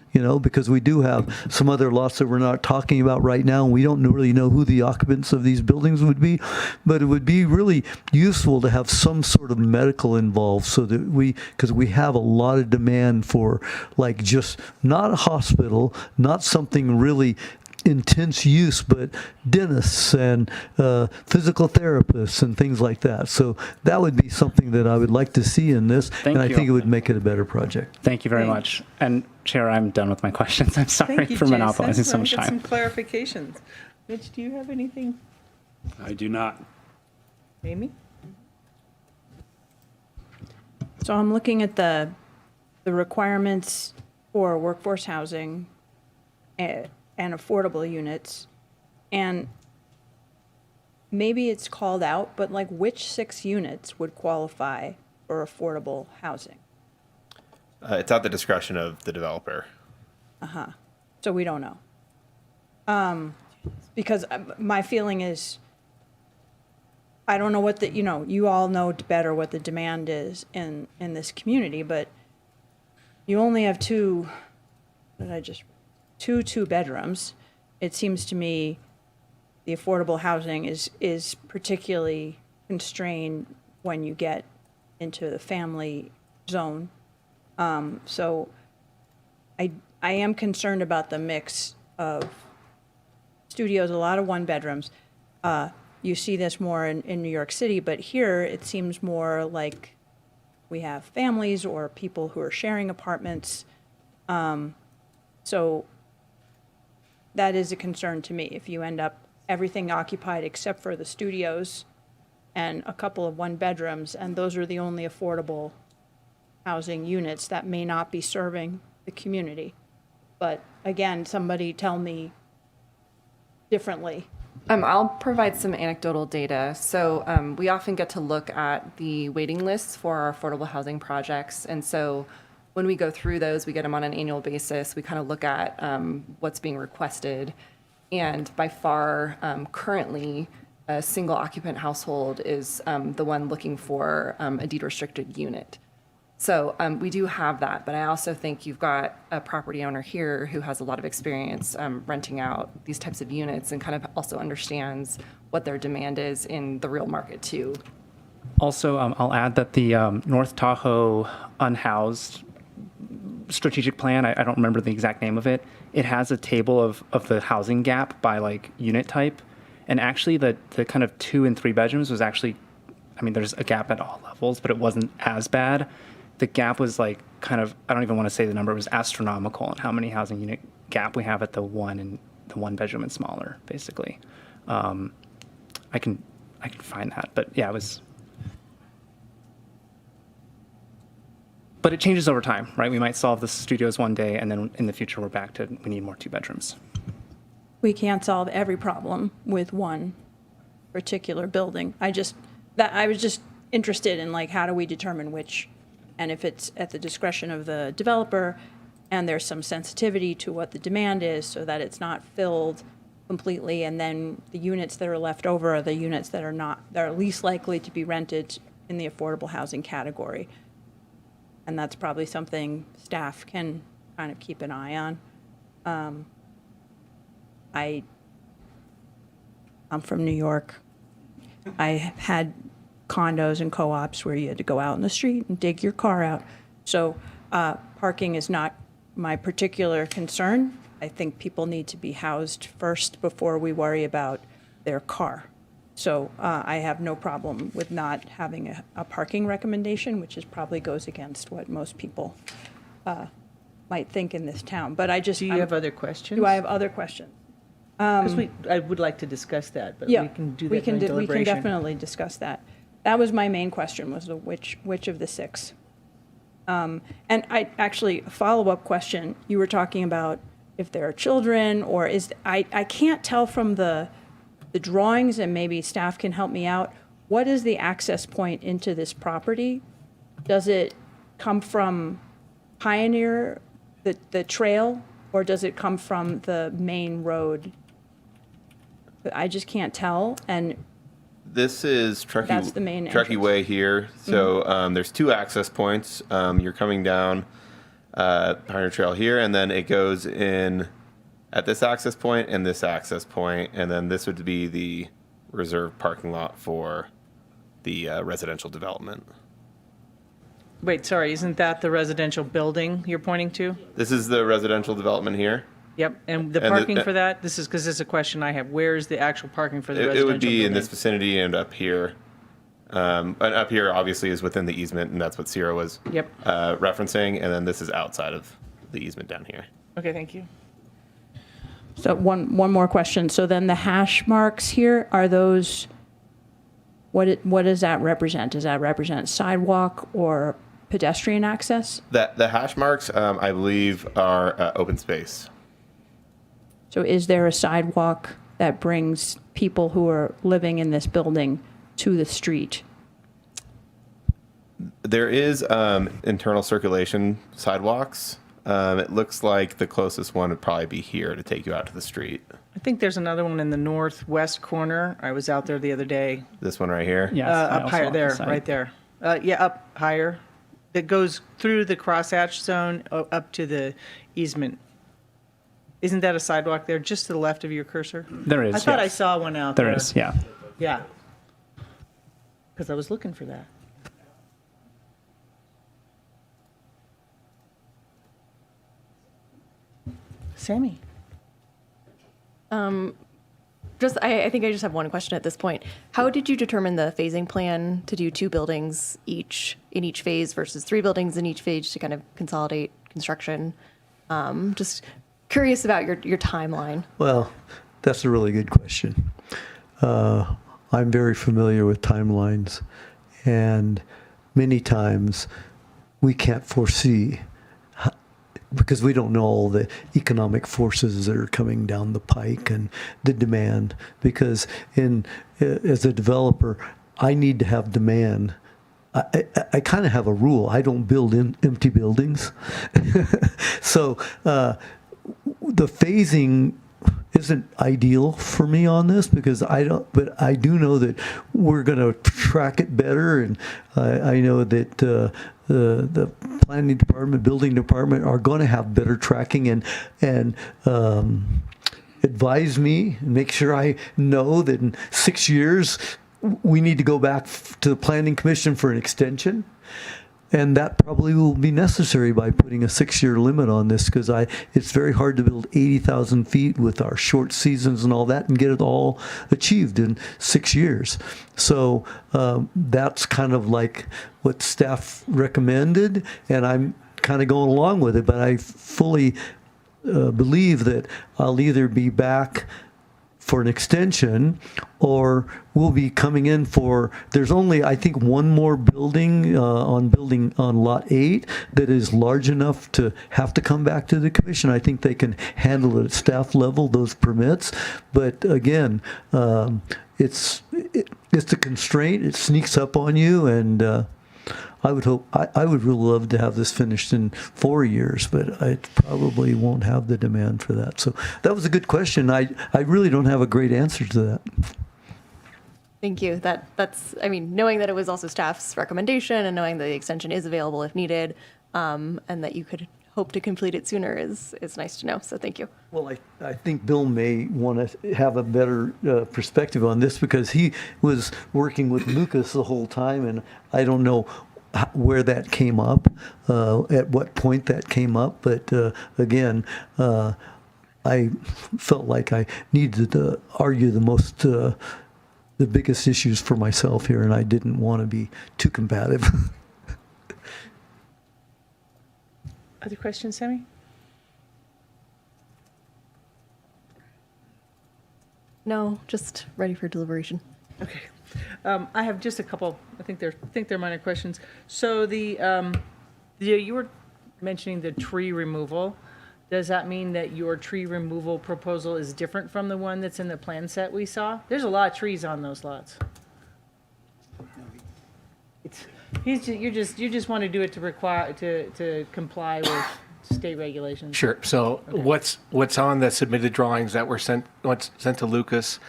because we do have some other lots that we're not talking about right now, and we don't really know who the occupants of these buildings would be. But it would be really useful to have some sort of medical involved, so that because we have a lot of demand for, like, just not a hospital, not something really intense use, but dentists and physical therapists and things like that. So that would be something that I would like to see in this, Thank and I you. think it would make it a better project. Thank you very much. And Chair, I'm done with my questions. I'm sorry Thank you, for Jason. monopolizing so Let me much get some time. clarifications. Mitch, do you have anything? I do not. Amy? So I'm looking at the requirements for workforce housing and affordable units, and maybe it's called out, but like which 6 units would qualify for affordable housing? It's at the discretion of the developer. So we don't know. Because my feeling is, I don't know what you all know better what the demand is in this community, but you only have two bedrooms. It seems to me the affordable housing is particularly constrained when you get into the family zone. So I am concerned about the mix of studios, a lot of one bedrooms. You see this more in New York City, but here it seems more like we have families or people who are sharing apartments. So that is a concern to me. If you end up everything occupied except for the studios and a couple of one bedrooms, and those are the only affordable housing units, that may not be serving the community. But again, somebody tell me differently. I'll provide some anecdotal data. So we often get to look at the waiting lists for our affordable housing projects. And so when we go through those, we get them on an annual basis. We kind of look at what's being requested. And by far, currently, a single occupant household is the one looking for a deed restricted unit. So we do have that, but I also think you've got a property owner here who has a lot of experience renting out these types of units and kind of also understands what their demand is in the real market too. Also, I'll add that the North Tahoe unhoused strategic plan, I don't remember the exact name of it, it has a table of the housing gap by like unit type. And actually the kind of 2 and 3 bedrooms was actually, I mean, there's a gap at all levels, but it wasn't as bad. The gap was like kind of, I don't even want to say the number, it was astronomical in how many housing unit gap we have at the 1 bedroom and smaller, basically. I can find that, but yeah, it was. But it changes over time, right? We might solve the studios one day, and then in the future we're back to we need more 2 bedrooms. we can't solve every problem with one particular building. I was just interested in like, how do we determine which, and if it's at the discretion of the developer and there's some sensitivity to what the demand is so that it's not filled completely, and then the units that are left over are the units that are least likely to be rented in the affordable housing category. And that's probably something staff can kind of keep an eye on. I'm from New York. I had condos and co-ops where you had to go out in the street and dig your car out. So parking is not my particular concern. I think people need to be housed first before we worry about their car. So I have no problem with not having a parking recommendation, which probably goes against what most people might think in this town. But Do you have other questions? Do I have other questions? Because I would like to discuss that, but Yeah, we can do that during we can deliberation. definitely discuss that. That was my main question, was the which of the six. And I actually, a follow-up question, you were talking about if there are children, or I can't tell from the drawings, and maybe staff can help me out, what is the access point into this property? Does it come from Pioneer, the trail, or does it come from the main road? I just can't tell, and This is Truckee, That's the main Truckee entrance. Way here. So there's two access points. You're coming down Pioneer Trail here, and then it goes in at this access point and this access point, and then this would be the reserved parking lot for the residential development. Wait, sorry, isn't that the residential building you're pointing to? This is the residential development here. Yep, and the And parking for that, this is, because this is a question I have, where is the actual parking for the It residential would be building? in this vicinity and up here. And up here, obviously, is within the easement, and that's what Sierra was Yep. referencing. And then this is outside of the easement down here. Okay, thank you. so one more question. So then the hash marks here, are those, what does that represent? Does that represent sidewalk or pedestrian access? That the hash marks, I believe, are open space. So is there a sidewalk that brings people who are living in this building to the street? There is internal circulation sidewalks. It looks like the closest one would probably be here to take you out to the street. I think there's another one in the northwest corner. I was out there the other day. This one right here. Yes, I Up also higher like the there, side. right there. Yeah, up higher. That goes through the crosshatch zone up to the easement. Isn't that a sidewalk there, just to the left of your cursor? There is, I thought I yes. saw one out there. There is, yeah. Yeah. Because I was looking for that. Sammy? I think I just have one question at this point. How did you determine the phasing plan to do 2 buildings each in each phase versus 3 buildings in each phase to kind of consolidate construction? Just curious about your timeline. Well, that's a really good question. I'm very familiar with timelines, and many times we can't foresee because we don't know all the economic forces that are coming down the pike and the demand. Because as a developer, I need to have demand. I kind of have a rule. I don't build in empty buildings. So the phasing isn't ideal for me on this because but I do know that we're going to track it better, and I know that the planning department, building department are going to have better tracking and advise me and make sure I know that in 6 years we need to go back to the planning commission for an extension. And that probably will be necessary by putting a 6-year limit on this, because it's very hard to build 80,000 feet with our short seasons and all that and get it all achieved in 6 years. So that's kind of like what staff recommended, and I'm kind of going along with it. But I fully believe that I'll either be back for an extension, or we'll be coming in for, there's only, I think, one more building on lot 8 that is large enough to have to come back to the commission. I think they can handle it at staff level, those permits. But again, it's a constraint. It sneaks up on you, and I would hope, I would really love to have this finished in 4 years, but I probably won't have the demand for that. So that was a good question. I really don't have a great answer to that. Thank you. That's, I mean, knowing that it was also staff's recommendation and knowing that the extension is available if needed, and that you could hope to complete it sooner is nice to know. So thank you. Well, I think Bill may want to have a better perspective on this because he was working with Lucas the whole time, and I don't know where that came up, at what point that came up. But again, I felt like I needed to argue the biggest issues for myself here, and I didn't want to be too combative. Other questions, Sammy? No, just ready for deliberation. Okay. I have just a couple, I think they're minor questions. So you were mentioning the tree removal. Does that mean that your tree removal proposal is different from the one that's in the plan set we saw? There's a lot of trees on those lots. You just want to do it to comply with state regulations. Sure. So what's on the submitted drawings that were sent to Lucas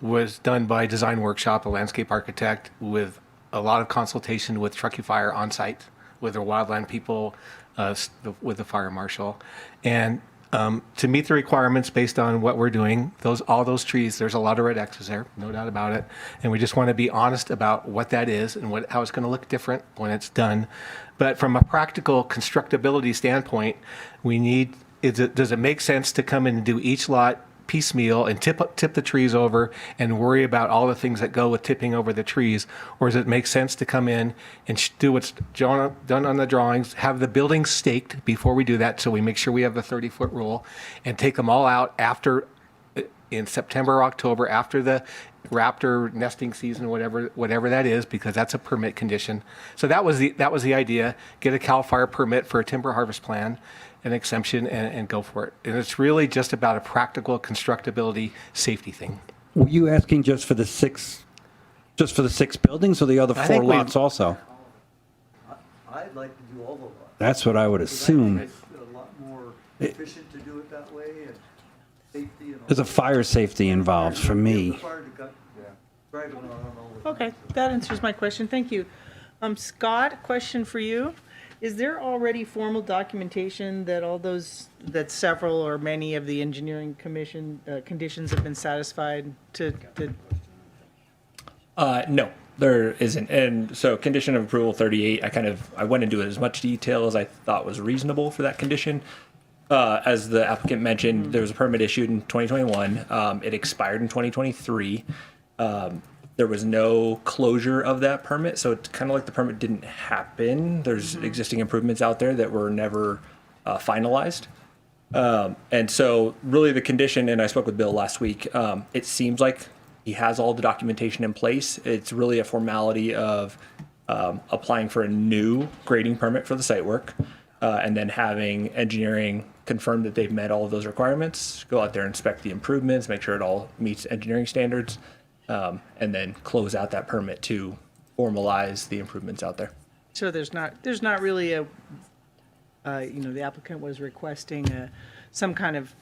was done by Design Workshop, a landscape architect, with a lot of consultation with Truckee Fire on site, with their wildland people, with the fire marshal, and to meet the requirements based on what we're doing. All those trees, there's a lot of red X's there, no doubt about it, and we just want to be honest about what that is and how it's going to look different when it's done. But from a practical constructability standpoint, does it make sense to come in and do each lot piecemeal and tip the trees over and worry about all the things that go with tipping over the trees? Or does it make sense to come in and do what's done on the drawings, have the buildings staked before we do that, so we make sure we have the 30-foot rule, and take them all out in September or October, after the raptor nesting season, whatever that is, because that's a permit condition. So that was the idea. Get a CAL FIRE permit for a timber harvest plan, an exemption, and go for it. And it's really just about a practical constructability safety thing. Were you asking just for the six buildings, or the other I 4 think lots also? I'd like to do all the lots. That's what I would assume. It's a lot more efficient to do it that way, and safety and all. There's a fire safety involved for me. Okay, that answers my question. Thank you. Scott, question for you. Is there already formal documentation that several or many of the engineering commission conditions have been satisfied No, there isn't. And so condition of approval 38, I went into it as much detail as I thought was reasonable for that condition. As the applicant mentioned, there was a permit issued in 2021. It expired in 2023. There was no closure of that permit, so it's kind of like the permit didn't happen. There's existing improvements out there that were never finalized. And so really the condition, and I spoke with Bill last week, it seems like he has all the documentation in place. It's really a formality of applying for a new grading permit for the site work, and then having engineering confirm that they've met all of those requirements, go out there, inspect the improvements, make sure it all meets engineering standards, and then close out that permit to formalize the improvements out there. So there's not really the applicant was requesting some kind of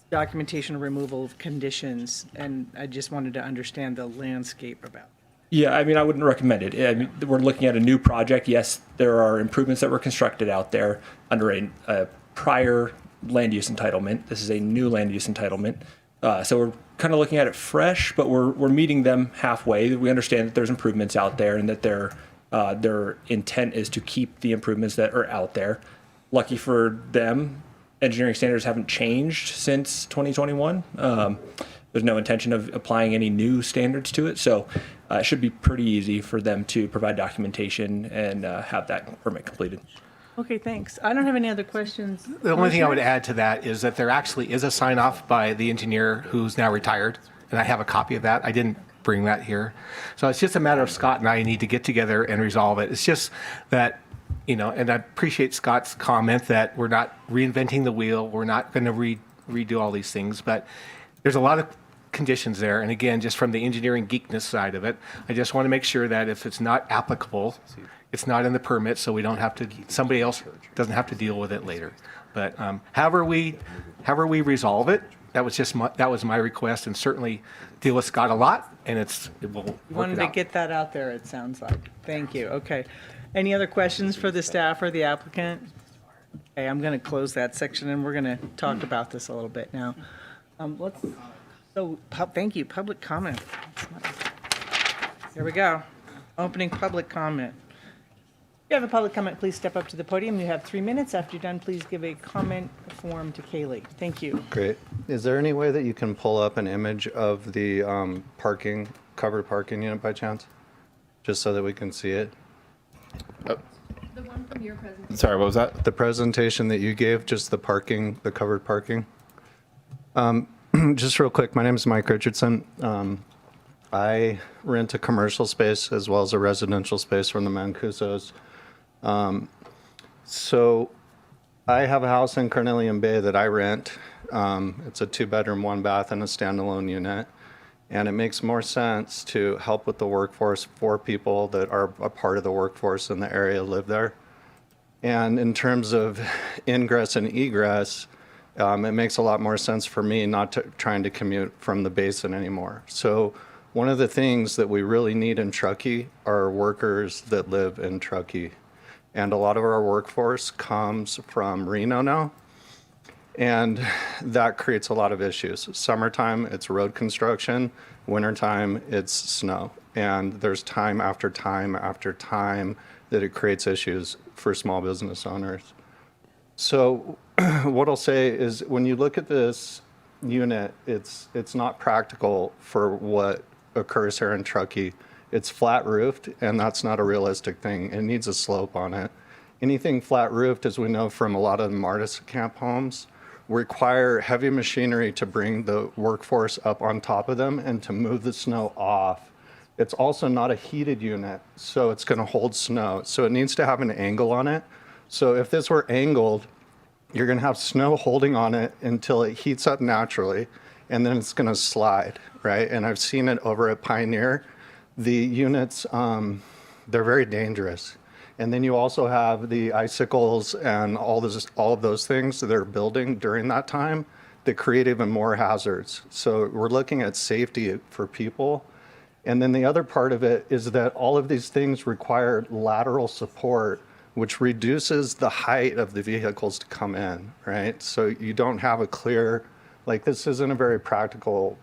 documentation removal of conditions, and I just wanted to understand the landscape about it. Yeah, I mean, I wouldn't recommend it. I mean, we're looking at a new project. Yes, there are improvements that were constructed out there under a prior land use entitlement. This is a new land use entitlement. So we're kind of looking at it fresh, but we're meeting them halfway. We understand that there's improvements out there and that their intent is to keep the improvements that are out there. Lucky for them, engineering standards haven't changed since 2021. There's no intention of applying any new standards to it, so it should be pretty easy for them to provide documentation and have that permit completed. Okay, thanks. I don't have any other questions. The only thing I would add to that is that there actually is a sign off by the engineer who's now retired, and I have a copy of that. I didn't bring that here. So it's just a matter of Scott and I need to get together and resolve it. It's just that, and I appreciate Scott's comment that we're not reinventing the wheel. We're not going to redo all these things, but there's a lot of conditions there. And again, just from the engineering geekness side of it, I just want to make sure that if it's not applicable, it's not in the permit, so we don't have to, somebody else doesn't have to deal with it later. But however we resolve it, that was my request, and certainly deal with Scott a lot, and it will You work wanted it to out. get that out there, it sounds like. Thank you. Okay. Any other questions for the staff or the applicant? Okay, I'm going to close that section, and we're going to talk about this a little bit now. Thank you. Public comment. Here we go. Opening public comment. If you have a public comment, please step up to the podium. You have 3 minutes. After you're done, please give a comment form to Kaylee. Thank you. Great. Is there any way that you can pull up an image of the covered parking unit by chance? Just so that we can see it? Oh, The one from your presentation. sorry, what was that? The presentation that you gave, just the covered parking. Just real quick, my name is Mike Richardson. I rent a commercial space as well as a residential space from the Mancusos. So I have a house in Carnelian Bay that I rent. It's a 2-bedroom, 1-bath, and a standalone unit. And it makes more sense to help with the workforce for people that are a part of the workforce in the area, live there. And in terms of ingress and egress, it makes a lot more sense for me not trying to commute from the basin anymore. So one of the things that we really need in Truckee are workers that live in Truckee. And a lot of our workforce comes from Reno now. And that creates a lot of issues. Summertime, it's road construction. Wintertime, it's snow. And there's time after time after time that it creates issues for small business owners. So what I'll say is when you look at this unit, it's not practical for what occurs here in Truckee. It's flat roofed, and that's not a realistic thing. It needs a slope on it. Anything flat roofed, as we know from a lot of the Martis camp homes, require heavy machinery to bring the workforce up on top of them and to move the snow off. It's also not a heated unit, so it's going to hold snow. So it needs to have an angle on it. So if this were angled, you're going to have snow holding on it until it heats up naturally, and then it's going to slide, right? And I've seen it over at Pioneer. The units, they're very dangerous. And then you also have the icicles and all of those things that they're building during that time that create even more hazards. So we're looking at safety for people. And then the other part of it is that all of these things require lateral support, which reduces the height of the vehicles to come in, right? So you don't have a clear, this isn't a very practical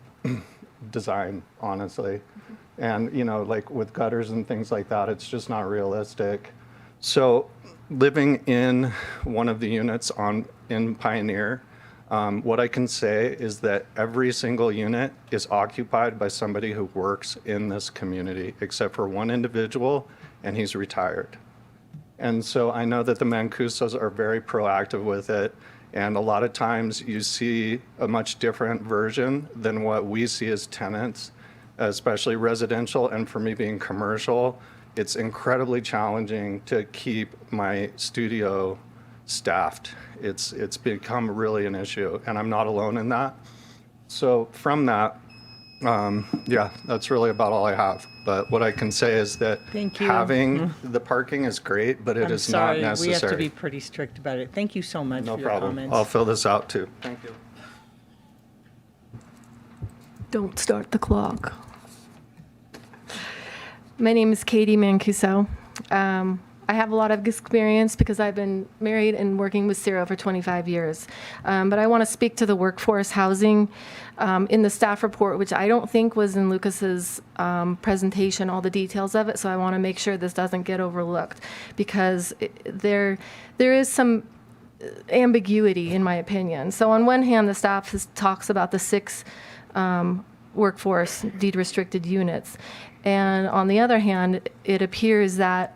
design, honestly. And, like with gutters and things like that, it's just not realistic. So living in one of the units in Pioneer, what I can say is that every single unit is occupied by somebody who works in this community, except for one individual, and he's retired. And so I know that the Mancusos are very proactive with it, and a lot of times you see a much different version than what we see as tenants, especially residential, and for me being commercial, it's incredibly challenging to keep my studio staffed. It's become really an issue, and I'm not alone in that. So from that, that's really about all I have. But what I can say is that Thank you. having the parking is great, but it is not necessary. We have to be pretty strict about it. Thank you so much No for your problem. comments. I'll fill this out too. Thank you. Don't start the clock. My name is Katie Mancuso. I have a lot of experience because I've been married and working with Ciro for 25 years. But I want to speak to the workforce housing in the staff report, which I don't think was in Lucas's presentation, all the details of it. So I want to make sure this doesn't get overlooked because there is some ambiguity in my opinion. So on one hand, the staff talks about the 6 workforce deed restricted units. And on the other hand, it appears that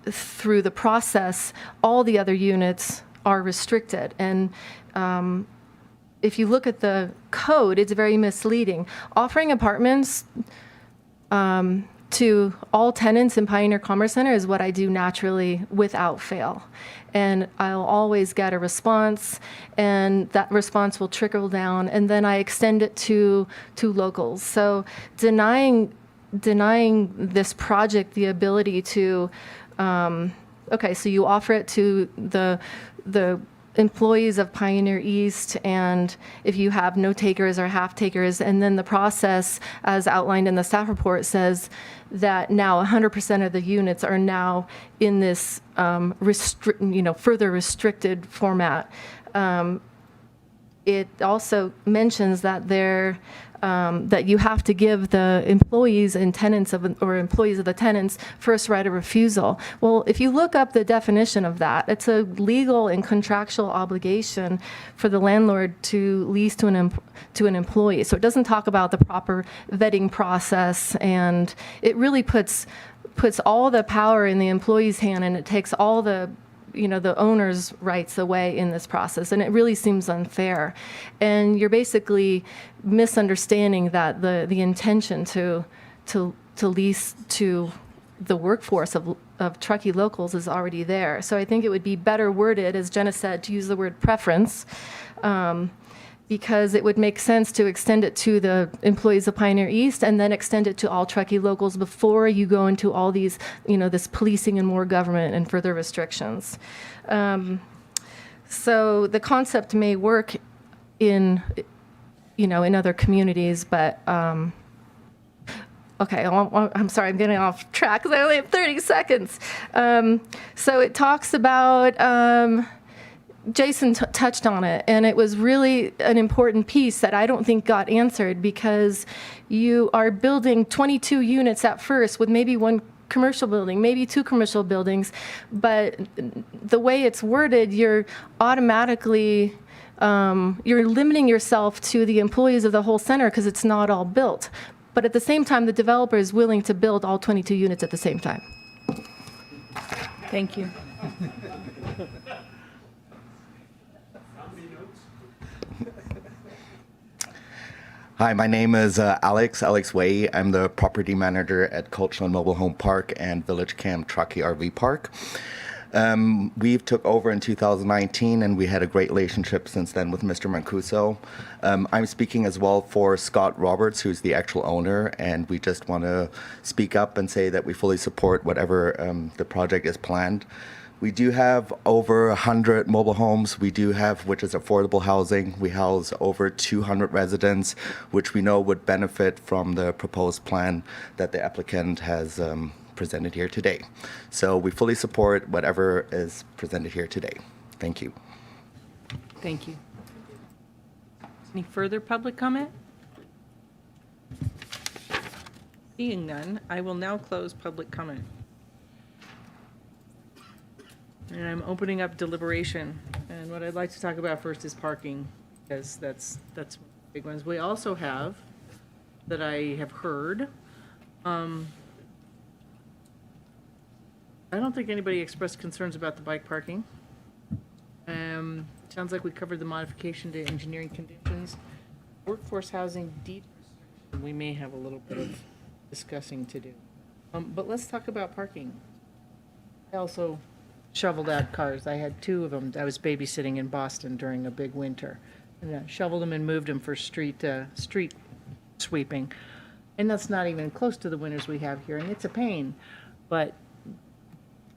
through the process, all the other units are restricted. And if you look at the code, it's very misleading. Offering apartments to all tenants in Pioneer Commerce Center is what I do naturally without fail. And I'll always get a response, and that response will trickle down, and then I extend it to locals. So denying this project the ability to, okay, so you offer it to the employees of Pioneer East, and if you have no takers or half takers, and then the process, as outlined in the staff report, says that now 100% of the units are now in this further restricted format. It also mentions that that you have to give the employees and tenants or employees of the tenants first right of refusal. Well, if you look up the definition of that, it's a legal and contractual obligation for the landlord to lease to an employee. So it doesn't talk about the proper vetting process, and it really puts all the power in the employee's hand, and it takes all the owner's rights away in this process, and it really seems unfair. And you're basically misunderstanding that the intention to lease to the workforce of Truckee locals is already there. So I think it would be better worded, as Jenna said, to use the word preference, because it would make sense to extend it to the employees of Pioneer East and then extend it to all Truckee locals before you go into all these, this policing and more government and further restrictions. So the concept may work in other communities, but okay, I'm sorry, I'm getting off track because I only have 30 seconds. So it talks about, Jason touched on it, and it was really an important piece that I don't think got answered, because you are building 22 units at first with maybe one commercial building, maybe two commercial buildings, but the way it's worded, you're automatically, you're limiting yourself to the employees of the whole center because it's not all built. But at the same time, the developer is willing to build all 22 units at the same time. Thank you. Hi, my name is Alex Way. I'm the property manager at Coachland Mobile Home Park and Village Camp Truckee RV Park. We took over in 2019, and we had a great relationship since then with Mr. Mancuso. I'm speaking as well for Scott Roberts, who's the actual owner, and we just want to speak up and say that we fully support whatever the project is planned. We do have over 100 mobile homes. We do have, which is affordable housing. We house over 200 residents, which we know would benefit from the proposed plan that the applicant has presented here today. So we fully support whatever is presented here today. Thank you. Thank you. Any further public comment? Seeing none, I will now close public comment. And I'm opening up deliberation. And what I'd like to talk about first is parking, because that's one of the big ones. We also have, that I have heard, I don't think anybody expressed concerns about the bike parking. Sounds like we covered the modification to engineering conditions. Workforce housing deed, we may have a little bit of discussing to do. But let's talk about parking. I also shoveled out cars. I had two of them. I was babysitting in Boston during a big winter, and I shoveled them and moved them for street sweeping. And that's not even close to the winters we have here, and it's a pain. But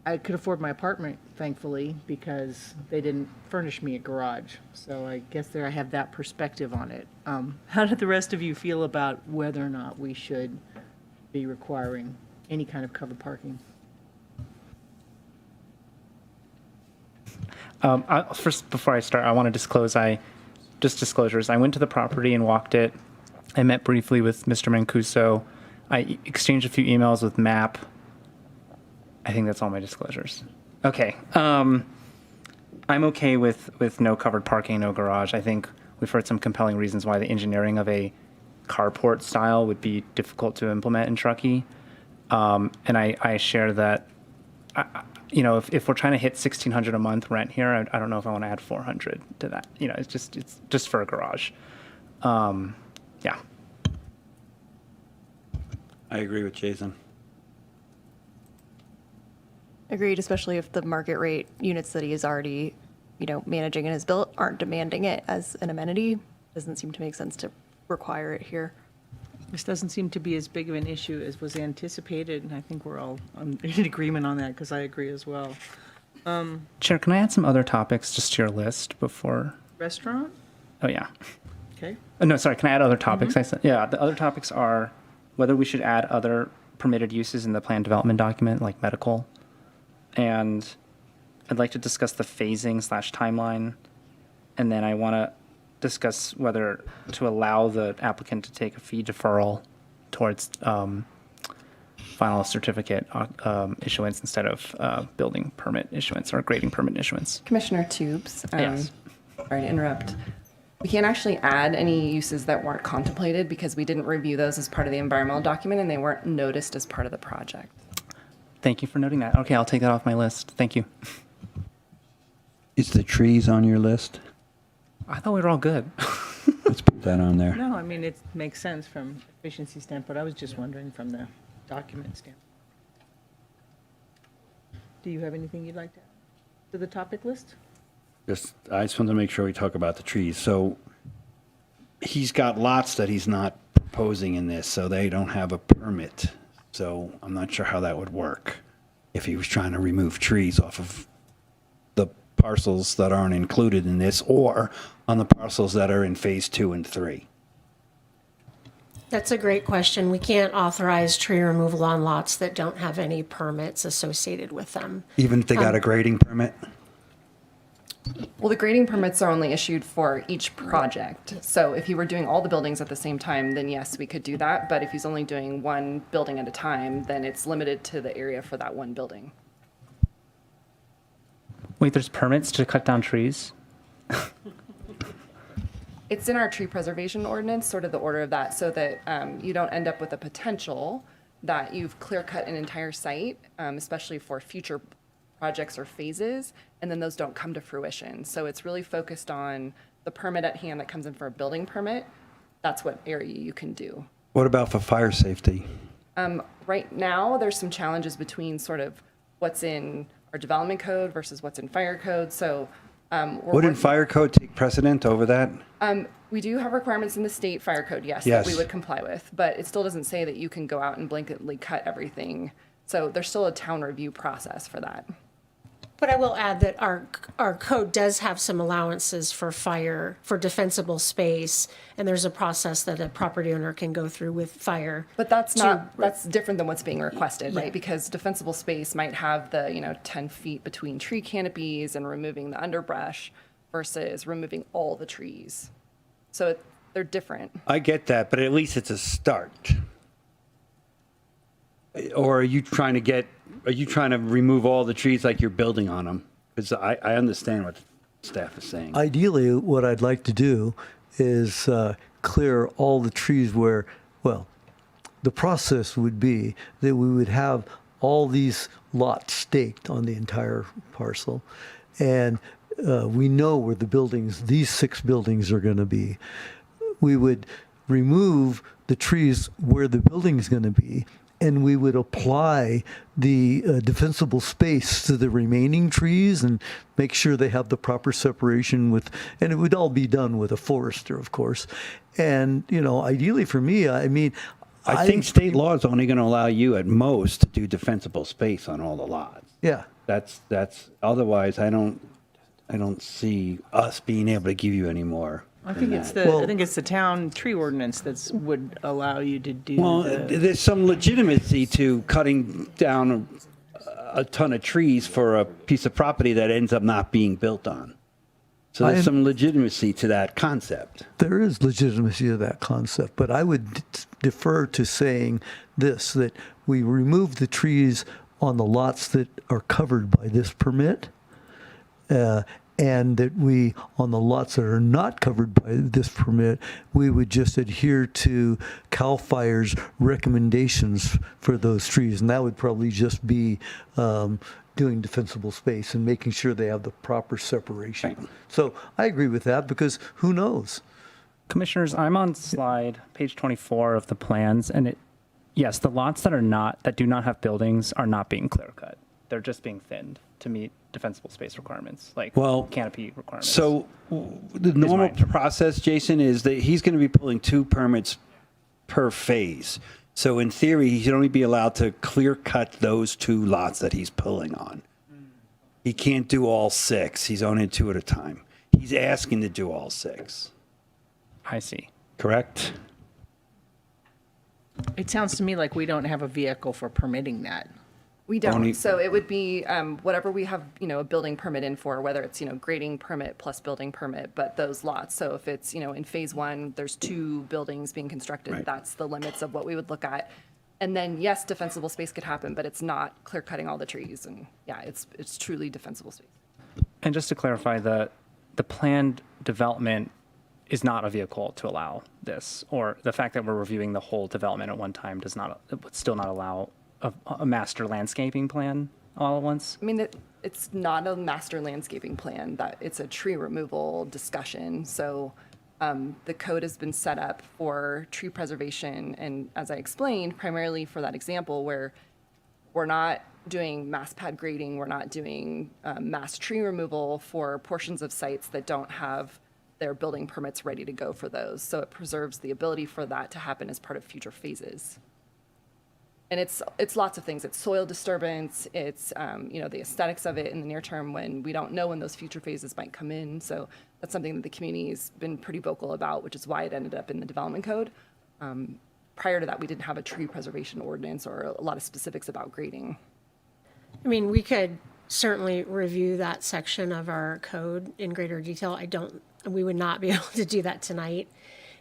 I could afford my apartment, thankfully, because they didn't furnish me a garage. So I guess there I have that perspective on it. How do the rest of you feel about whether or not we should be requiring any kind of covered parking? First, before I start, I want to disclose, disclosures. I went to the property and walked it. I met briefly with Mr. Mancuso. I exchanged a few emails with MAP. I think that's all my disclosures. Okay. I'm okay with no covered parking, no garage. I think we've heard some compelling reasons why the engineering of a carport style would be difficult to implement in Truckee. And I share that. you know, if we're trying to hit 1,600 a month rent here, I don't know if I want to add 400 to that. You know, it's just for a garage. Yeah. I agree with Jason. Agreed, especially if the market rate units that he is already, managing and has built aren't demanding it as an amenity. Doesn't seem to make sense to require it here. This doesn't seem to be as big of an issue as was anticipated, and I think we're all in agreement on that, because I agree as well. Chair, can I add some other topics just to your list before? Restaurant? Oh, yeah. Okay. Oh, no, sorry. Can I add other topics? I said, yeah, the other topics are whether we should add other permitted uses in the plan development document, like medical. And I'd like to discuss the phasing/timeline. And then I want to discuss whether to allow the applicant to take a fee deferral towards final certificate issuance instead of building permit issuance or grading permit issuance. Commissioner Tubes, Yes. sorry to interrupt. We can't actually add any uses that weren't contemplated because we didn't review those as part of the environmental document and they weren't noticed as part of the project. Thank you for noting that. Okay, I'll take that off my list. Thank you. Is the trees on your list? I thought we were all good. Let's put that on there. No, I mean, it makes sense from efficiency standpoint. I was just wondering from the document standpoint. Do you have anything you'd like to add to the topic list? I just want to make sure we talk about the trees. So he's got lots that he's not proposing in this, so they don't have a permit. So I'm not sure how that would work if he was trying to remove trees off of the parcels that aren't included in this or on the parcels that are in phase 2 and 3. That's a great question. We can't authorize tree removal on lots that don't have any permits associated with them. Even if they got a grading permit? Well, the grading permits are only issued for each project. So if he were doing all the buildings at the same time, then yes, we could do that. But if he's only doing one building at a time, then it's limited to the area for that one building. Wait, there's permits to cut down trees? It's in our tree preservation ordinance, sort of the order of that, so that you don't end up with a potential that you've clear cut an entire site, especially for future projects or phases, and then those don't come to fruition. So it's really focused on the permit at hand that comes in for a building permit. That's what area you can do. What about for fire safety? Right now, there's some challenges between sort of what's in our development code versus what's in fire code. So Wouldn't fire code take precedent over that? we do have requirements in the state fire code, yes, Yes. that we would comply with, but it still doesn't say that you can go out and blanketly cut everything. So there's still a town review process for that. But I will add that our code does have some allowances for fire, for defensible space, and there's a process that a property owner can go through with fire. But that's different than what's being requested, right? Yeah. Because defensible space might have the, 10 feet between tree canopies and removing the underbrush versus removing all the trees. So they're different. I get that, but at least it's a start. Or are you trying to remove all the trees like you're building on them? Because I understand what staff is saying. Ideally, what I'd like to do is clear all the trees where, well, the process would be that we would have all these lots staked on the entire parcel. And we know where these 6 buildings are going to be. We would remove the trees where the building's going to be, and we would apply the defensible space to the remaining trees and make sure they have the proper separation and it would all be done with a forester, of course. And, ideally for me, I think state law is only going to allow you at most to do defensible space on all the lots. Yeah. That's otherwise I don't see us being able to give you any more. I think it's the town tree ordinance that would allow you to do. Well, there's some legitimacy to cutting down a ton of trees for a piece of property that ends up not being built on. So there's some legitimacy to that concept. There is legitimacy to that concept, but I would defer to saying this, that we remove the trees on the lots that are covered by this permit, and that we, on the lots that are not covered by this permit, we would just adhere to CAL FIRE's recommendations for those trees. And that would probably just be doing defensible space and making sure they have the proper separation. Right. So I agree with that, because who knows? Commissioners, I'm on slide page 24 of the plans, and yes, the lots that do not have buildings are not being clear cut. They're just being thinned to meet defensible space requirements, like canopy requirements. So the normal process, Jason, is that he's going to be pulling 2 permits per phase. So in theory, he should only be allowed to clear cut those 2 lots that he's pulling on. He can't do all 6. He's only 2 at a time. He's asking to do all 6. I see. Correct? It sounds to me like we don't have a vehicle for permitting that. We don't. So it would be whatever we have, a building permit in for, whether it's, grading permit plus building permit, but those lots. So if it's, in phase 1, there's 2 buildings being constructed, Right. That's the limits of what we would look at. And then, yes, defensible space could happen, but it's not clear cutting all the trees. And yeah, it's truly defensible space. And just to clarify, the planned development is not a vehicle to allow this, or the fact that we're reviewing the whole development at one time would still not allow a master landscaping plan all at once? I mean, it's not a master landscaping plan, that it's a tree removal discussion. So the code has been set up for tree preservation. And as I explained, primarily for that example where we're not doing mass pad grading, we're not doing mass tree removal for portions of sites that don't have their building permits ready to go for those. So it preserves the ability for that to happen as part of future phases. And it's lots of things. It's soil disturbance. It's the aesthetics of it in the near term when we don't know when those future phases might come in. So that's something that the community's been pretty vocal about, which is why it ended up in the development code. Prior to that, we didn't have a tree preservation ordinance or a lot of specifics about grading. I mean, we could certainly review that section of our code in greater detail. We would not be able to do that tonight.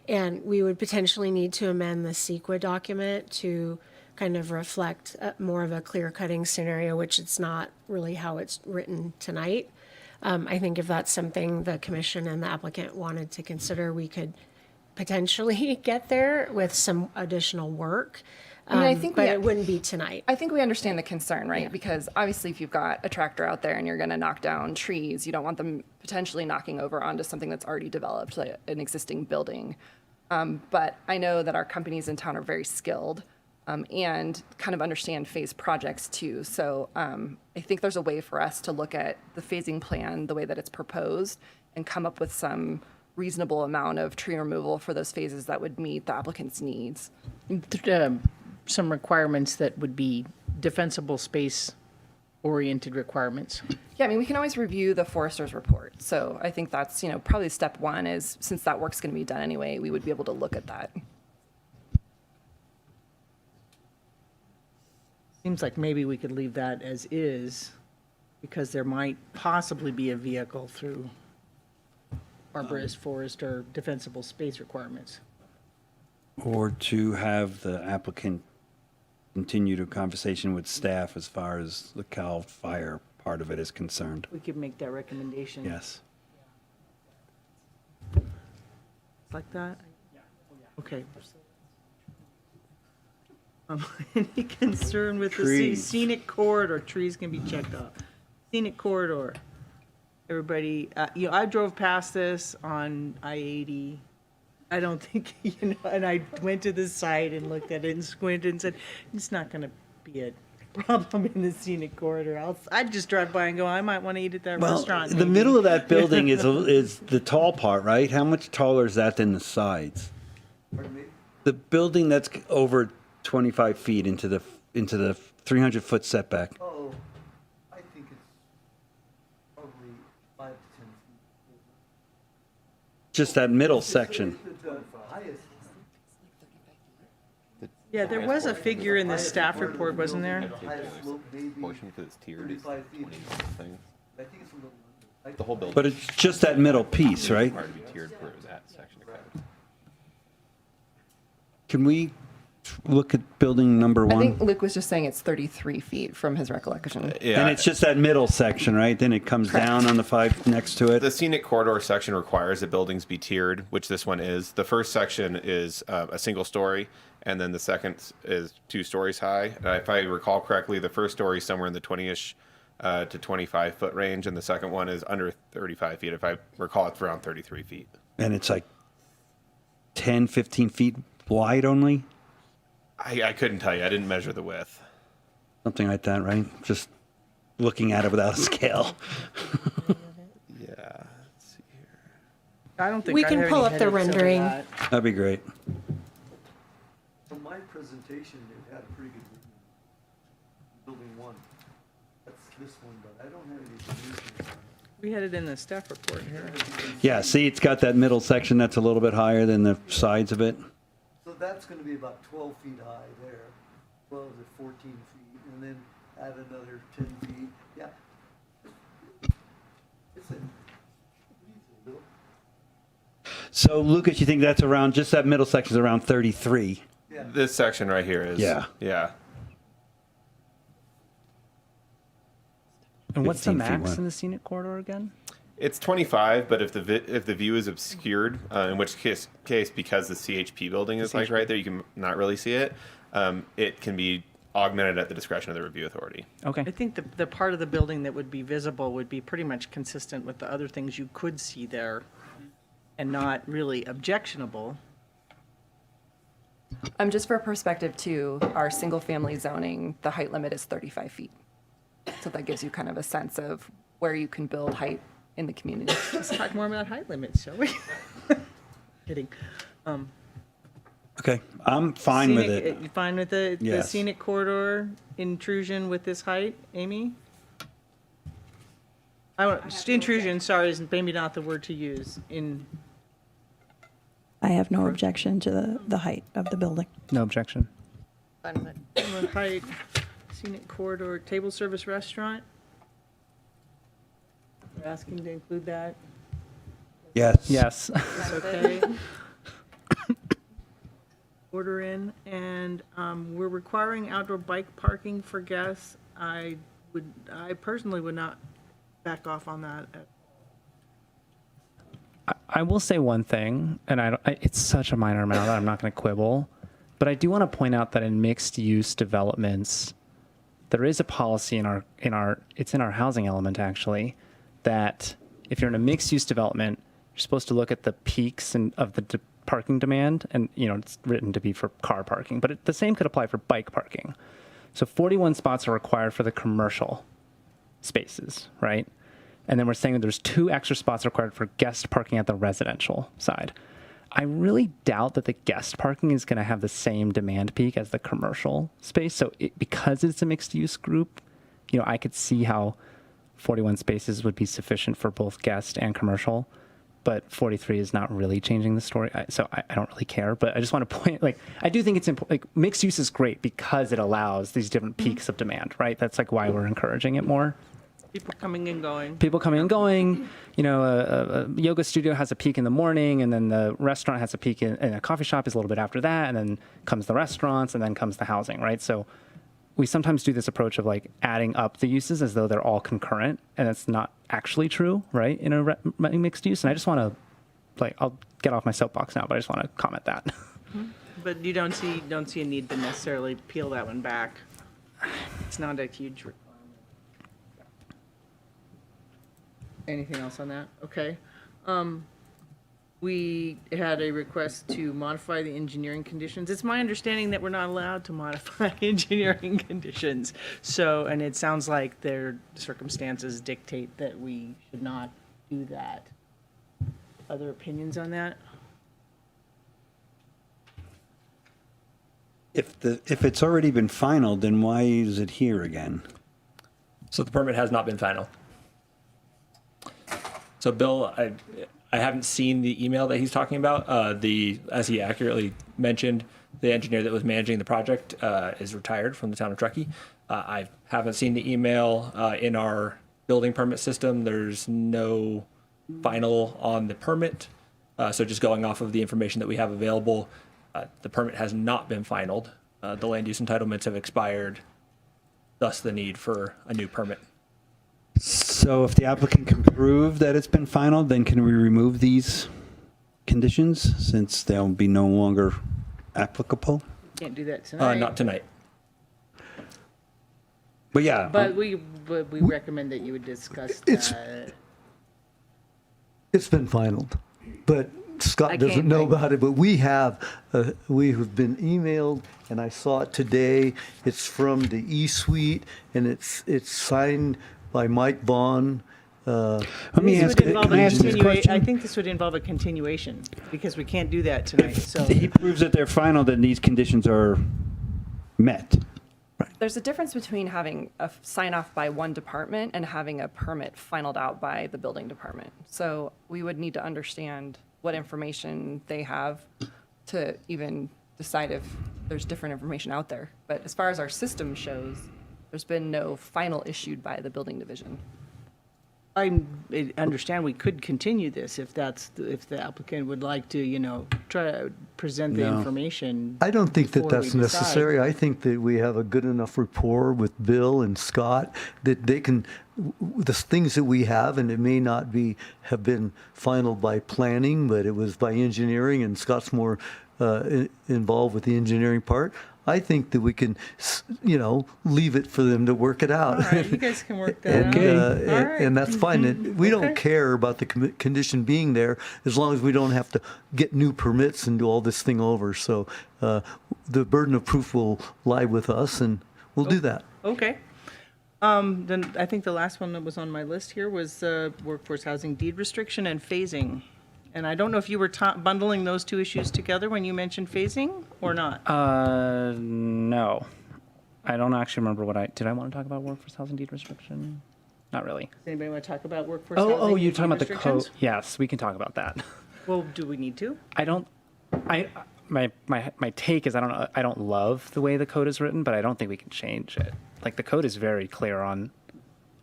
And we would potentially need to amend the CEQA document to kind of reflect more of a clear-cutting scenario, which it's not really how it's written tonight. I think if that's something the commission and the applicant wanted to consider, we could potentially get there with some additional work. I think but it wouldn't be tonight. I think we understand the concern, right? Yeah. Because obviously if you've got a tractor out there and you're going to knock down trees, you don't want them potentially knocking over onto something that's already developed, like an existing building. But I know that our companies in town are very skilled and kind of understand phase projects too. So I think there's a way for us to look at the phasing plan the way that it's proposed and come up with some reasonable amount of tree removal for those phases that would meet the applicant's needs. Some requirements that would be defensible space oriented requirements. Yeah, I mean, we can always review the forester's report. So I think that's, probably step 1 is, since that work's going to be done anyway, we would be able to look at that. Seems like maybe we could leave that as is, because there might possibly be a vehicle through arborist, forest, or defensible space requirements. Or to have the applicant continue the conversation with staff as far as the CAL FIRE part of it is concerned. We could make that recommendation. Yes. Like that? Okay. Any concern with the Trees. scenic corridor? Trees can be checked off. Scenic corridor. Everybody, I drove past this on I-80. I don't think, and I went to the site and looked at it and squinted and said, it's not going to be a problem in the scenic corridor. I'd just drive by and go, I might want to eat at that restaurant. The maybe. middle of that building is the tall part, right? How much taller is that than the sides? The building that's over 25 feet into the 300-foot setback. Oh, I think it's probably 5 to 10 feet. Just that middle section. Yeah, there was a figure in the staff report, wasn't there? Portion because it's tiered is 20 something. The whole building. But it's just that middle piece, right? Required to be tiered where it was at section of code. Can we look at building number I one? think Luke was just saying it's 33 feet from his recollection. Yeah. And it's just that middle section, right? Then it comes down on the 5 next to it. The scenic corridor section requires that buildings be tiered, which this one is. The first section is a single story, and then the second is 2 stories high. If I recall correctly, the first story is somewhere in the 20-ish to 25 foot range, and the second one is under 35 feet. If I recall, it's around 33 feet. And it's like 10, 15 feet wide only? I couldn't tell you. I didn't measure the width. Something like that, right? Just looking at it without a scale. Yeah. Let's see here. I don't think We I can have pull any up the headaches over rendering. that. That'd be great. From my presentation, it had a pretty good building 1. That's this one, but I don't have any dimensions. We had it in the staff report here. Yeah, see, it's got that middle section that's a little bit higher than the sides of it. So that's going to be about 12 feet high there, 12 to 14 feet, and then add another 10 feet. Yeah. It's a, Bill. So, Lucas, you think that's around, just that middle section is around 33? Yeah. This section right here is. Yeah. Yeah. And what's the 15 feet max wide. in the scenic corridor again? It's 25, but if the view is obscured, in which case because the CHP building is like right there, you can not really see it. It can be augmented at the discretion of the review authority. Okay. I think the part of the building that would be visible would be pretty much consistent with the other things you could see there and not really objectionable. Just for perspective too, our single family zoning, the height limit is 35 feet. So that gives you kind of a sense of where you can build height in the community. Let's talk more about height limits, shall we? Kidding. Okay, I'm fine with Scenic- it. You fine with the Yes. scenic corridor intrusion with this height, Amy? Intrusion, sorry, is maybe not the word to use in. I have no objection to the height of the building. No objection. Height, scenic corridor, table service restaurant? We're asking to include that. Yes. Yes. It's okay. Order in, and we're requiring outdoor bike parking for guests. I personally would not back off on that. I will say one thing, and it's such a minor amount that I'm not going to quibble, but I do want to point out that in mixed use developments, there is a policy in our housing element actually, that if you're in a mixed use development, you're supposed to look at the peaks of the parking demand, and it's written to be for car parking, but the same could apply for bike parking. So 41 spots are required for the commercial spaces, right? And then we're saying that there's 2 extra spots required for guest parking at the residential side. I really doubt that the guest parking is going to have the same demand peak as the commercial space. So because it's a mixed use group, I could see how 41 spaces would be sufficient for both guest and commercial, but 43 is not really changing the story. So I don't really care, but I just want to point, I do think it's important. Mixed use is great because it allows these different peaks of demand, right? That's why we're encouraging it more. People coming and going. People coming and going. A yoga studio has a peak in the morning, and then the restaurant has a peak, and a coffee shop is a little bit after that, and then comes the restaurants, and then comes the housing, right? So we sometimes do this approach of adding up the uses as though they're all concurrent, and it's not actually true, right? In a mixed use, and I just want to, I'll get off my soapbox now, but I just want to comment that. But you don't see a need to necessarily peel that one back. It's not a huge requirement. Anything else on that? Okay. We had a request to modify the engineering conditions. It's my understanding that we're not allowed to modify engineering conditions. So, and it sounds like their circumstances dictate that we should not do that. Other opinions on that? If it's already been final, then why is it here again? So the permit has not been final. So Bill, I haven't seen the email that he's talking about. As he accurately mentioned, the engineer that was managing the project is retired from the town of Truckee. I haven't seen the email in our building permit system. There's no final on the permit. So just going off of the information that we have available, the permit has not been finalized. the land use entitlements have expired, thus the need for a new permit. So if the applicant can prove that it's been final, then can we remove these conditions since they'll be no longer applicable? Can't do that tonight. Not tonight. But yeah. But we recommend that you would discuss It's- that. It's been finalized, but Scott I doesn't can't know think. about it, but we have been emailed, and I saw it today. It's from the E-Suite, and it's signed by Mike Bond. Let me This ask, would involve can I a ask this continua- question? I think this would involve a continuation because we can't do that tonight. So He proves that they're final, then these conditions are met. There's a difference between having a sign off by one department and having a permit finalized out by the building department. So we would need to understand what information they have to even decide if there's different information out there. But as far as our system shows, there's been no final issued by the building division. I understand we could continue this if if the applicant would like to, try to present the No. information. I don't think that before we that's decide. necessary. I think that we have a good enough rapport with Bill and Scott that they can, the things that we have, and it may not have been final by planning, but it was by engineering, and Scott's more involved with the engineering part. I think that we can, leave it for them to work it out. All right, you guys can work that And, out. All right. and that's fine. And we don't Okay. care about the condition being there as long as we don't have to get new permits and do all this thing over. So the burden of proof will lie with us, and we'll do that. Okay. Then I think the last one that was on my list here was workforce housing deed restriction and phasing. And I don't know if you were bundling those two issues together when you mentioned phasing or not. No. I don't actually remember did I want to talk about workforce housing deed restriction? Not really. Does anybody want to talk about workforce housing? Oh, you're deed talking about the restrictions? code. Yes, we can talk about that. Well, do we need to? My take is I don't love the way the code is written, but I don't think we can change it. Like the code is very clear on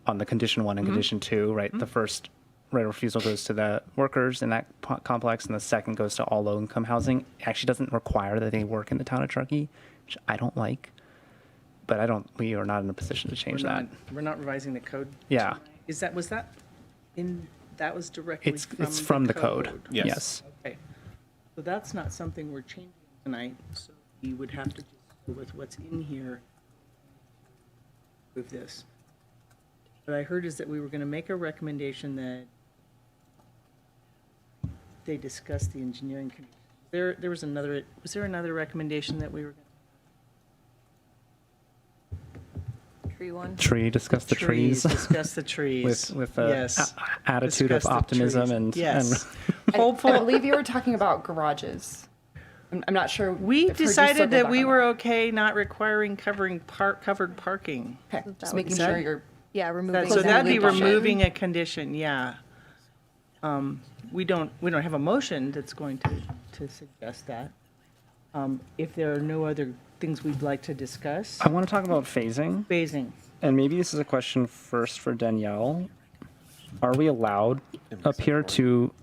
the condition 1 and condition 2, right? The first right of refusal goes to the workers in that complex, and the second goes to all low-income housing. It actually doesn't require that they work in the town of Truckee, which I don't like. But we are not in a position to change that. We're not revising the code. Yeah. That was directly It's from the code. Yes. Yes. Okay. So that's not something we're changing tonight, so we would have to just go with what's in here with this. What I heard is that we were going to make a recommendation that they discuss the engineering. There was there another recommendation that we were? Tree one. Discuss the trees. Discuss the trees. with yes. attitude Discuss of the optimism trees. and yes. I believe you were talking about garages. I'm not sure. We I've heard you decided circle that back we on were okay not requiring covered parking. Okay, just would- making Is sure that- you're. Yeah, removing. So the that'd be condition. removing a condition, yeah. We don't have a motion that's going to suggest that. If there are no other things we'd like to discuss. I want to talk about phasing. Phasing. And maybe this is a question first for Danielle. Are we allowed up here to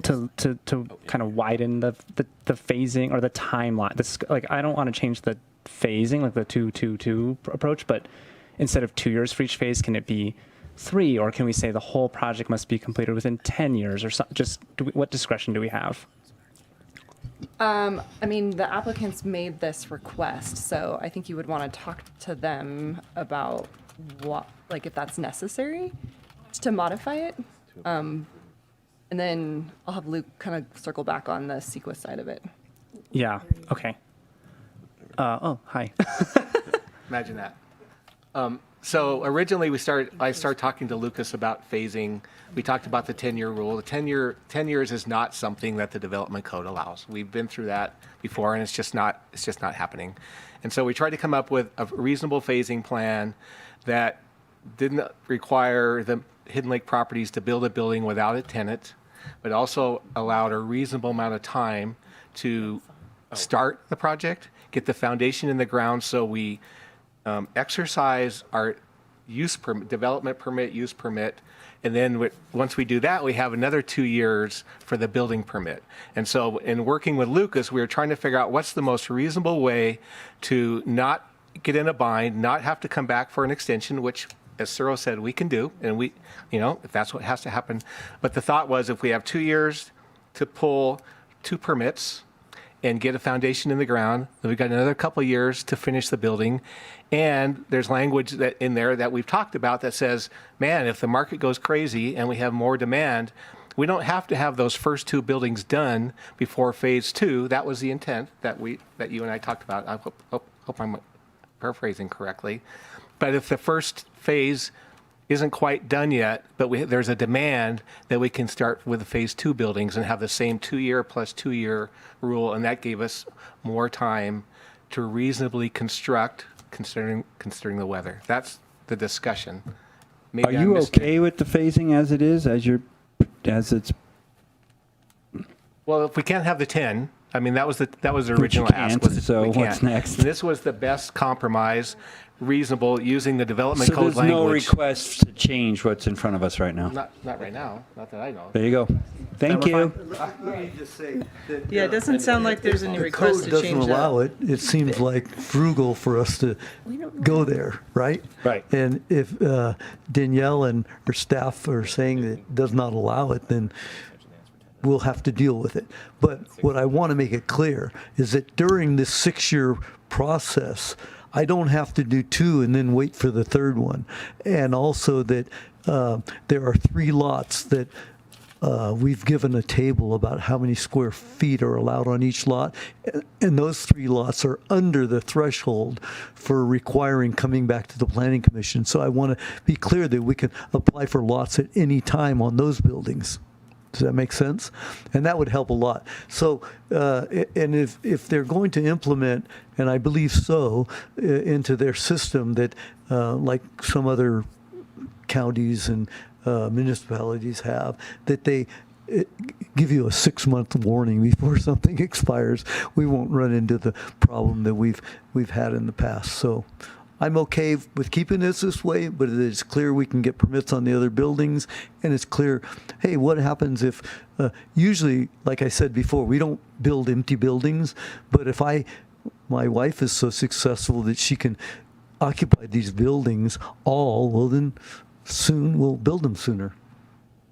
kind of widen the phasing or the timeline? I don't want to change the phasing, like the 2-2-2 approach, but instead of 2 years for each phase, can it be 3, or can we say the whole project must be completed within 10 years, or what discretion do we have? I mean, the applicants made this request, so I think you would want to talk to them about if that's necessary to modify it. And then I'll have Luke kind of circle back on the CEQA side of it. Yeah. Okay. Hi. Imagine that. So originally I started talking to Lucas about phasing. We talked about the 10-year rule. The 10 years is not something that the development code allows. We've been through that before, and it's just not happening. And so we tried to come up with a reasonable phasing plan that didn't require the Hidden Lake Properties to build a building without a tenant, but also allowed a reasonable amount of time to start the project, get the foundation in the ground, so we exercise our development permit, use permit. And then once we do that, we have another 2 years for the building permit. And so in working with Lucas, we were trying to figure out what's the most reasonable way to not get in a bind, not have to come back for an extension, which, as Cyril said, we can do. And we, if that's what has to happen. But the thought was if we have 2 years to pull 2 permits and get a foundation in the ground, then we've got another couple of years to finish the building. And there's language that in there that we've talked about that says, man, if the market goes crazy and we have more demand, we don't have to have those first 2 buildings done before phase 2. That was the intent that you and I talked about. I hope I'm paraphrasing correctly. But if the first phase isn't quite done yet, but there's a demand that we can start with the phase 2 buildings and have the same 2-year plus 2-year rule, and that gave us more time to reasonably construct, considering the weather. That's the discussion. Are you okay with the phasing as it is, as it's? Well, if we can't have the 10, I mean, that was the original ask. So what's next? This was the best compromise, reasonable, using the development code So there's no language. request to change what's in front of us right now? Not right now, not that I know. There you go. Thank you. Yeah, it doesn't sound like there's any The request code to doesn't change allow that. it. It seems like frugal for us to go there, right? Right. And if Danielle and her staff are saying that it does not allow it, then we'll have to deal with it. But what I want to make it clear is that during this 6-year process, I don't have to do 2 and then wait for the 3rd one. And also that there are 3 lots that we've given a table about how many square feet are allowed on each lot. And those 3 lots are under the threshold for requiring coming back to the Planning Commission. So I want to be clear that we can apply for lots at any time on those buildings. Does that make sense? And that would help a lot. So, and if they're going to implement, and I believe so, into their system that, like some other counties and municipalities have, that they give you a 6-month warning before something expires, we won't run into the problem that we've had in the past. So I'm okay with keeping this way, but it is clear we can get permits on the other buildings, and it's clear, hey, what happens if, usually, like I said before, we don't build empty buildings, but if my wife is so successful that she can occupy these buildings well then soon we'll build them sooner.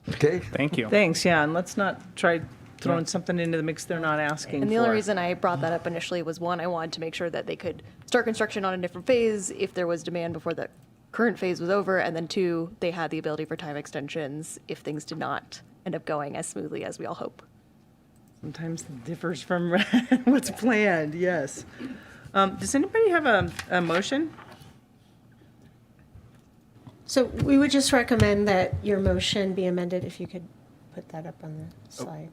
Okay? Thank you. Thanks, yeah, and let's not try throwing something into the mix they're not asking for. And the only reason I brought that up initially was, one, I wanted to make sure that they could start construction on a different phase if there was demand before the current phase was over, and then 2, they had the ability for time extensions if things did not end up going as smoothly as we all hope. Sometimes it differs from what's planned, yes. Does anybody have a motion? So we would just recommend that your motion be amended, if you could put that up on the slide,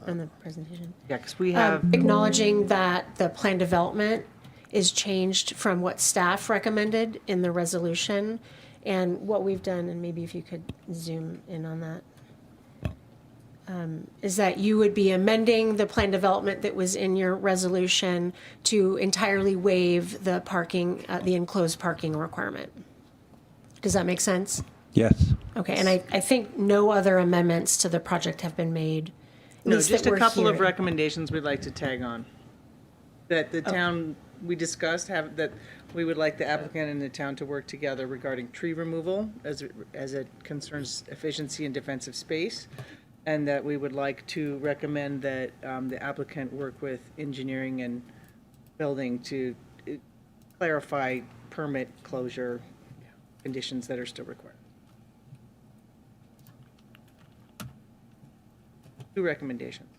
on the presentation. Yeah, because we have. Acknowledging that the plan development is changed from what staff recommended in the resolution, and what we've done, and maybe if you could zoom in on that, is that you would be amending the plan development that was in your resolution to entirely waive the parking, the enclosed parking requirement. Does that make sense? Yes. Okay, and I think no other amendments to the project have been made. at No, least just that a we're couple of hearing. recommendations we'd like to tag on. That the town, we discussed, that we would like the applicant and the town to work together regarding tree removal as it concerns efficiency and defensive space. And that we would like to recommend that the applicant work with engineering and building to clarify permit closure conditions that are still required. 2 recommendations.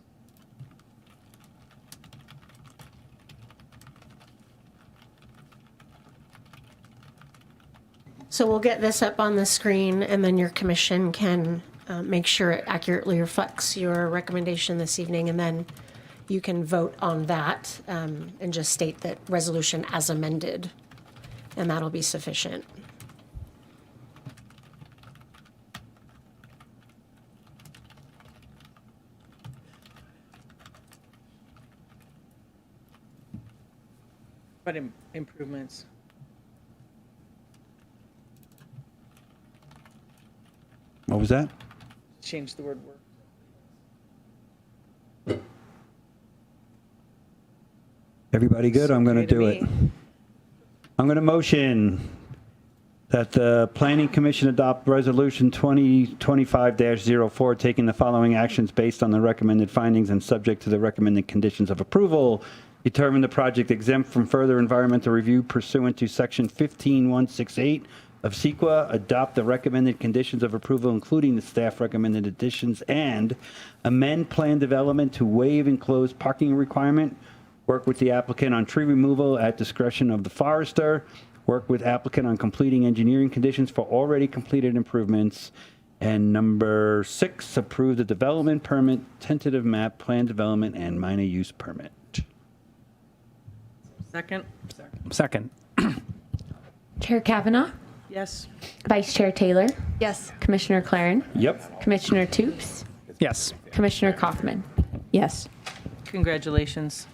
So we'll get this up on the screen, and then your commission can make sure it accurately reflects your recommendation this evening, and then you can vote on that and just state that resolution as amended, and that'll be sufficient. But improvements. What was that? Change the word work. Everybody good? I'm going to do it. I'm going to motion that the Planning Commission adopt Resolution 2025-04, taking the following actions based on the recommended findings and subject to the recommended conditions of approval. Determine the project exempt from further environmental review pursuant to Section 15168 of CEQA. Adopt the recommended conditions of approval, including the staff recommended additions, and amend plan development to waive enclosed parking requirement. Work with the applicant on tree removal at discretion of the forester. Work with applicant on completing engineering conditions for already completed improvements. And number 6, approve the development permit, tentative map, plan development, and minor use permit. Second? Second. Chair Kavanaugh, Yes. Vice Chair Taylor, Yes. Commissioner Claren, Yep. Commissioner Toops, Yes. Commissioner Kaufman. Yes. Congratulations.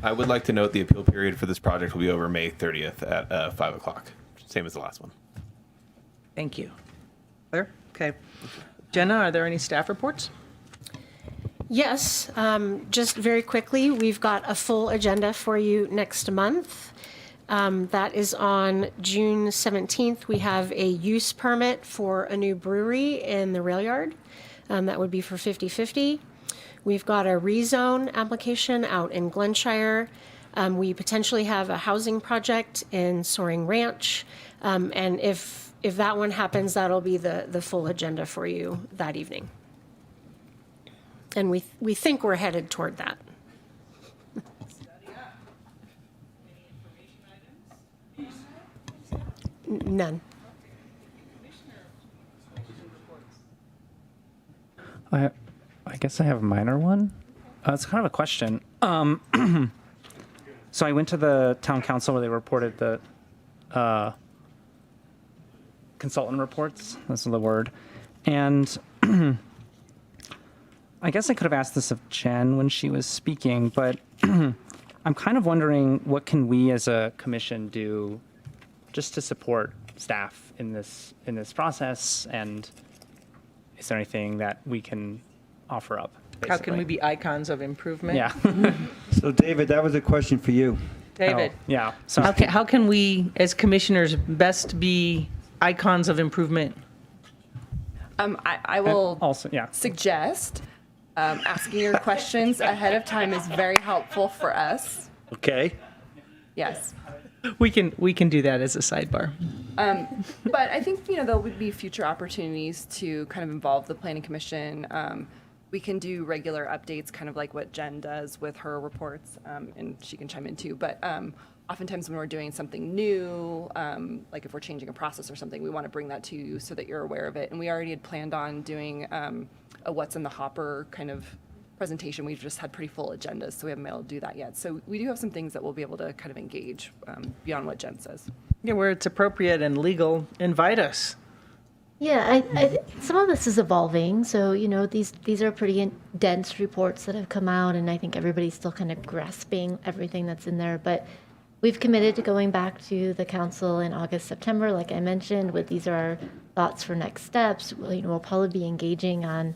I would like to note the appeal period for this project will be over May 30th at 5 o'clock, same as the last one. Thank you. Claire? Okay. Jenna, are there any staff reports? Yes, just very quickly, we've got a full agenda for you next month. That is on June 17th. We have a use permit for a new brewery in the rail yard. That would be for 50/50. We've got a rezone application out in Glenshire. We potentially have a housing project in Soaring Ranch. And if that one happens, that'll be the full agenda for you that evening. And we think we're headed toward that. None. I guess I have a minor one. It's kind of a question. So I went to the town council where they reported the consultant reports. That's the word. And I guess I could have asked this of Jen when she was speaking, but I'm kind of wondering, what can we as a commission do just to support staff in this process? And is there anything that we can offer up? Basically? How can we be icons of improvement? Yeah. So David, that was a question for you. David? Yeah. So How can we, as commissioners, best be icons of improvement? I will also, suggest asking your questions ahead of time is very helpful for us. Okay. Yes. We can do that as a sidebar. But I think, there would be future opportunities to kind of involve the Planning Commission. We can do regular updates, kind of like what Jen does with her reports, and she can chime in too. But oftentimes when we're doing something new, like if we're changing a process or something, we want to bring that to you so that you're aware of it. And we already had planned on doing a what's in the hopper kind of presentation. We've just had pretty full agendas, so we haven't been able to do that yet. So we do have some things that we'll be able to kind of engage beyond what Jen says. Yeah, where it's appropriate and legal, invite us. Yeah, I some of this is evolving. So, these are pretty dense reports that have come out, and I think everybody's still kind of grasping everything that's in there. But we've committed to going back to the council in August, September, like I mentioned, with these are our thoughts for next steps. We'll probably be engaging on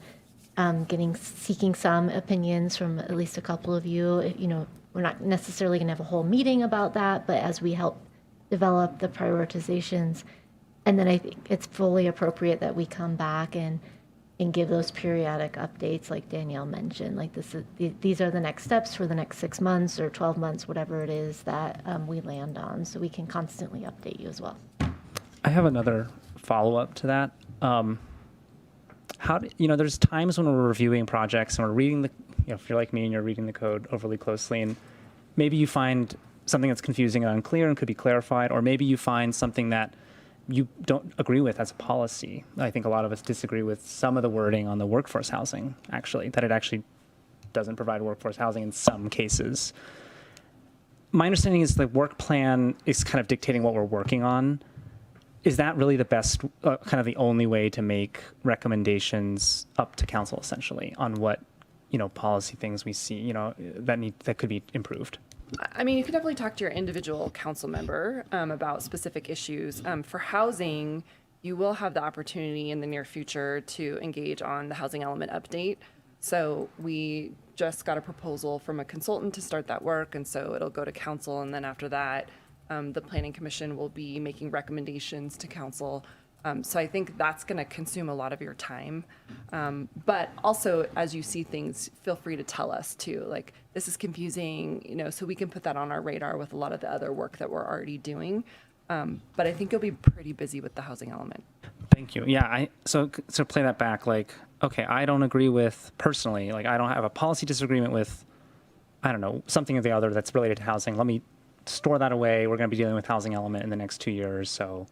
seeking some opinions from at least a couple of you. We're not necessarily going to have a whole meeting about that, but as we help develop the prioritizations, and then I think it's fully appropriate that we come back and give those periodic updates, like Danielle mentioned. Like these are the next steps for the next 6 months or 12 months, whatever it is that we land on, so we can constantly update you as well. I have another follow-up to that. There's times when we're reviewing projects and we're reading if you're like me and you're reading the code overly closely, and maybe you find something that's confusing and unclear and could be clarified, or maybe you find something that you don't agree with as a policy. I think a lot of us disagree with some of the wording on the workforce housing, actually, that it actually doesn't provide workforce housing in some cases. My understanding is the work plan is kind of dictating what we're working on. Is that really the best, kind of the only way to make recommendations up to council, essentially, on what, policy things we see, that could be improved? I mean, you could definitely talk to your individual council member about specific issues. For housing, you will have the opportunity in the near future to engage on the housing element update. So we just got a proposal from a consultant to start that work, and so it'll go to council, and then after that, the Planning Commission will be making recommendations to council. So I think that's going to consume a lot of your time. But also, as you see things, feel free to tell us too. Like, this is confusing, you know, so we can put that on our radar with a lot of the other work that we're already doing. But I think you'll be pretty busy with the housing element. Thank you. Yeah, so play that back. Like, okay, I don't agree with personally. Like, I don't have a policy disagreement with, I don't know, something or the other that's related to housing. Let me store that away. We're going to be dealing with housing element in the next 2 years, so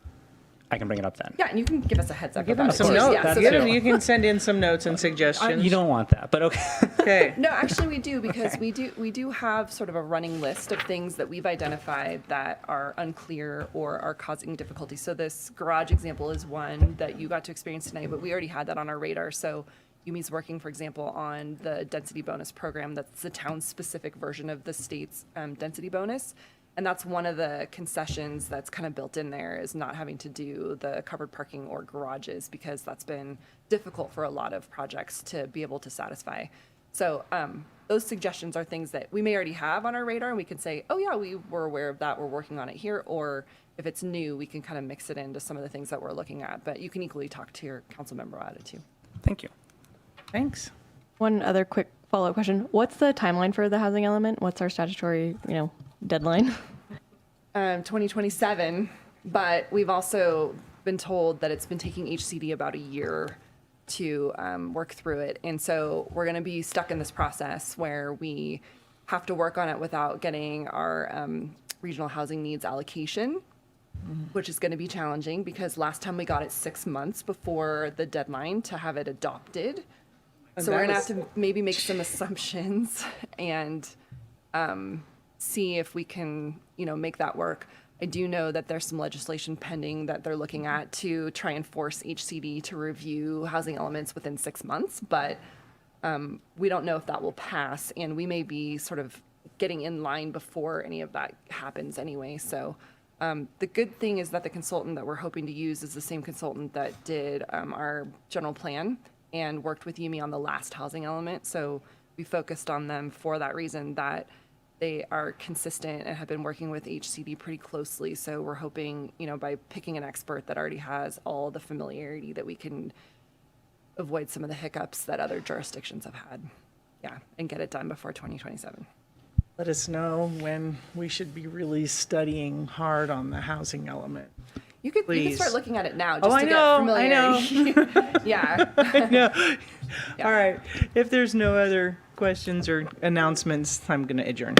I can bring it up then. Yeah, and you can give us a heads up. Give them about some it. notes. Yeah, so You can send in some notes and suggestions. You don't want that, but okay. Okay. No, actually we do, because we do have sort of a running list of things that we've identified that are unclear or are causing difficulty. So this garage example is one that you got to experience tonight, but we already had that on our radar. So Yumi's working, for example, on the density bonus program. That's the town-specific version of the state's density bonus. And that's one of the concessions that's kind of built in there, is not having to do the covered parking or garages, because that's been difficult for a lot of projects to be able to satisfy. So those suggestions are things that we may already have on our radar, and we can say, oh yeah, we were aware of that, we're working on it here. Or if it's new, we can kind of mix it into some of the things that we're looking at. But you can equally talk to your council member about it too. Thank you. Thanks. One other quick follow-up question. What's the timeline for the housing element? What's our statutory, deadline? 2027, but we've also been told that it's been taking HCD about a year to work through it. And so we're going to be stuck in this process where we have to work on it without getting our regional housing needs allocation, which is going to be challenging, because last time we got it 6 months before the deadline to have it adopted. So we're going to have to maybe make some assumptions and see if we can, make that work. I do know that there's some legislation pending that they're looking at to try and force HCD to review housing elements within 6 months, but we don't know if that will pass, and we may be sort of getting in line before any of that happens anyway. So the good thing is that the consultant that we're hoping to use is the same consultant that did our general plan and worked with Yumi on the last housing element. So we focused on them for that reason, that they are consistent and have been working with HCD pretty closely. So we're hoping, by picking an expert that already has all the familiarity, that we can avoid some of the hiccups that other jurisdictions have had. Yeah, and get it done before 2027. Let us know when we should be really studying hard on the housing element. You could start looking at it now just I to know, get familiarity. Yeah. I know. All right. If there's no other questions or announcements, I'm going to adjourn.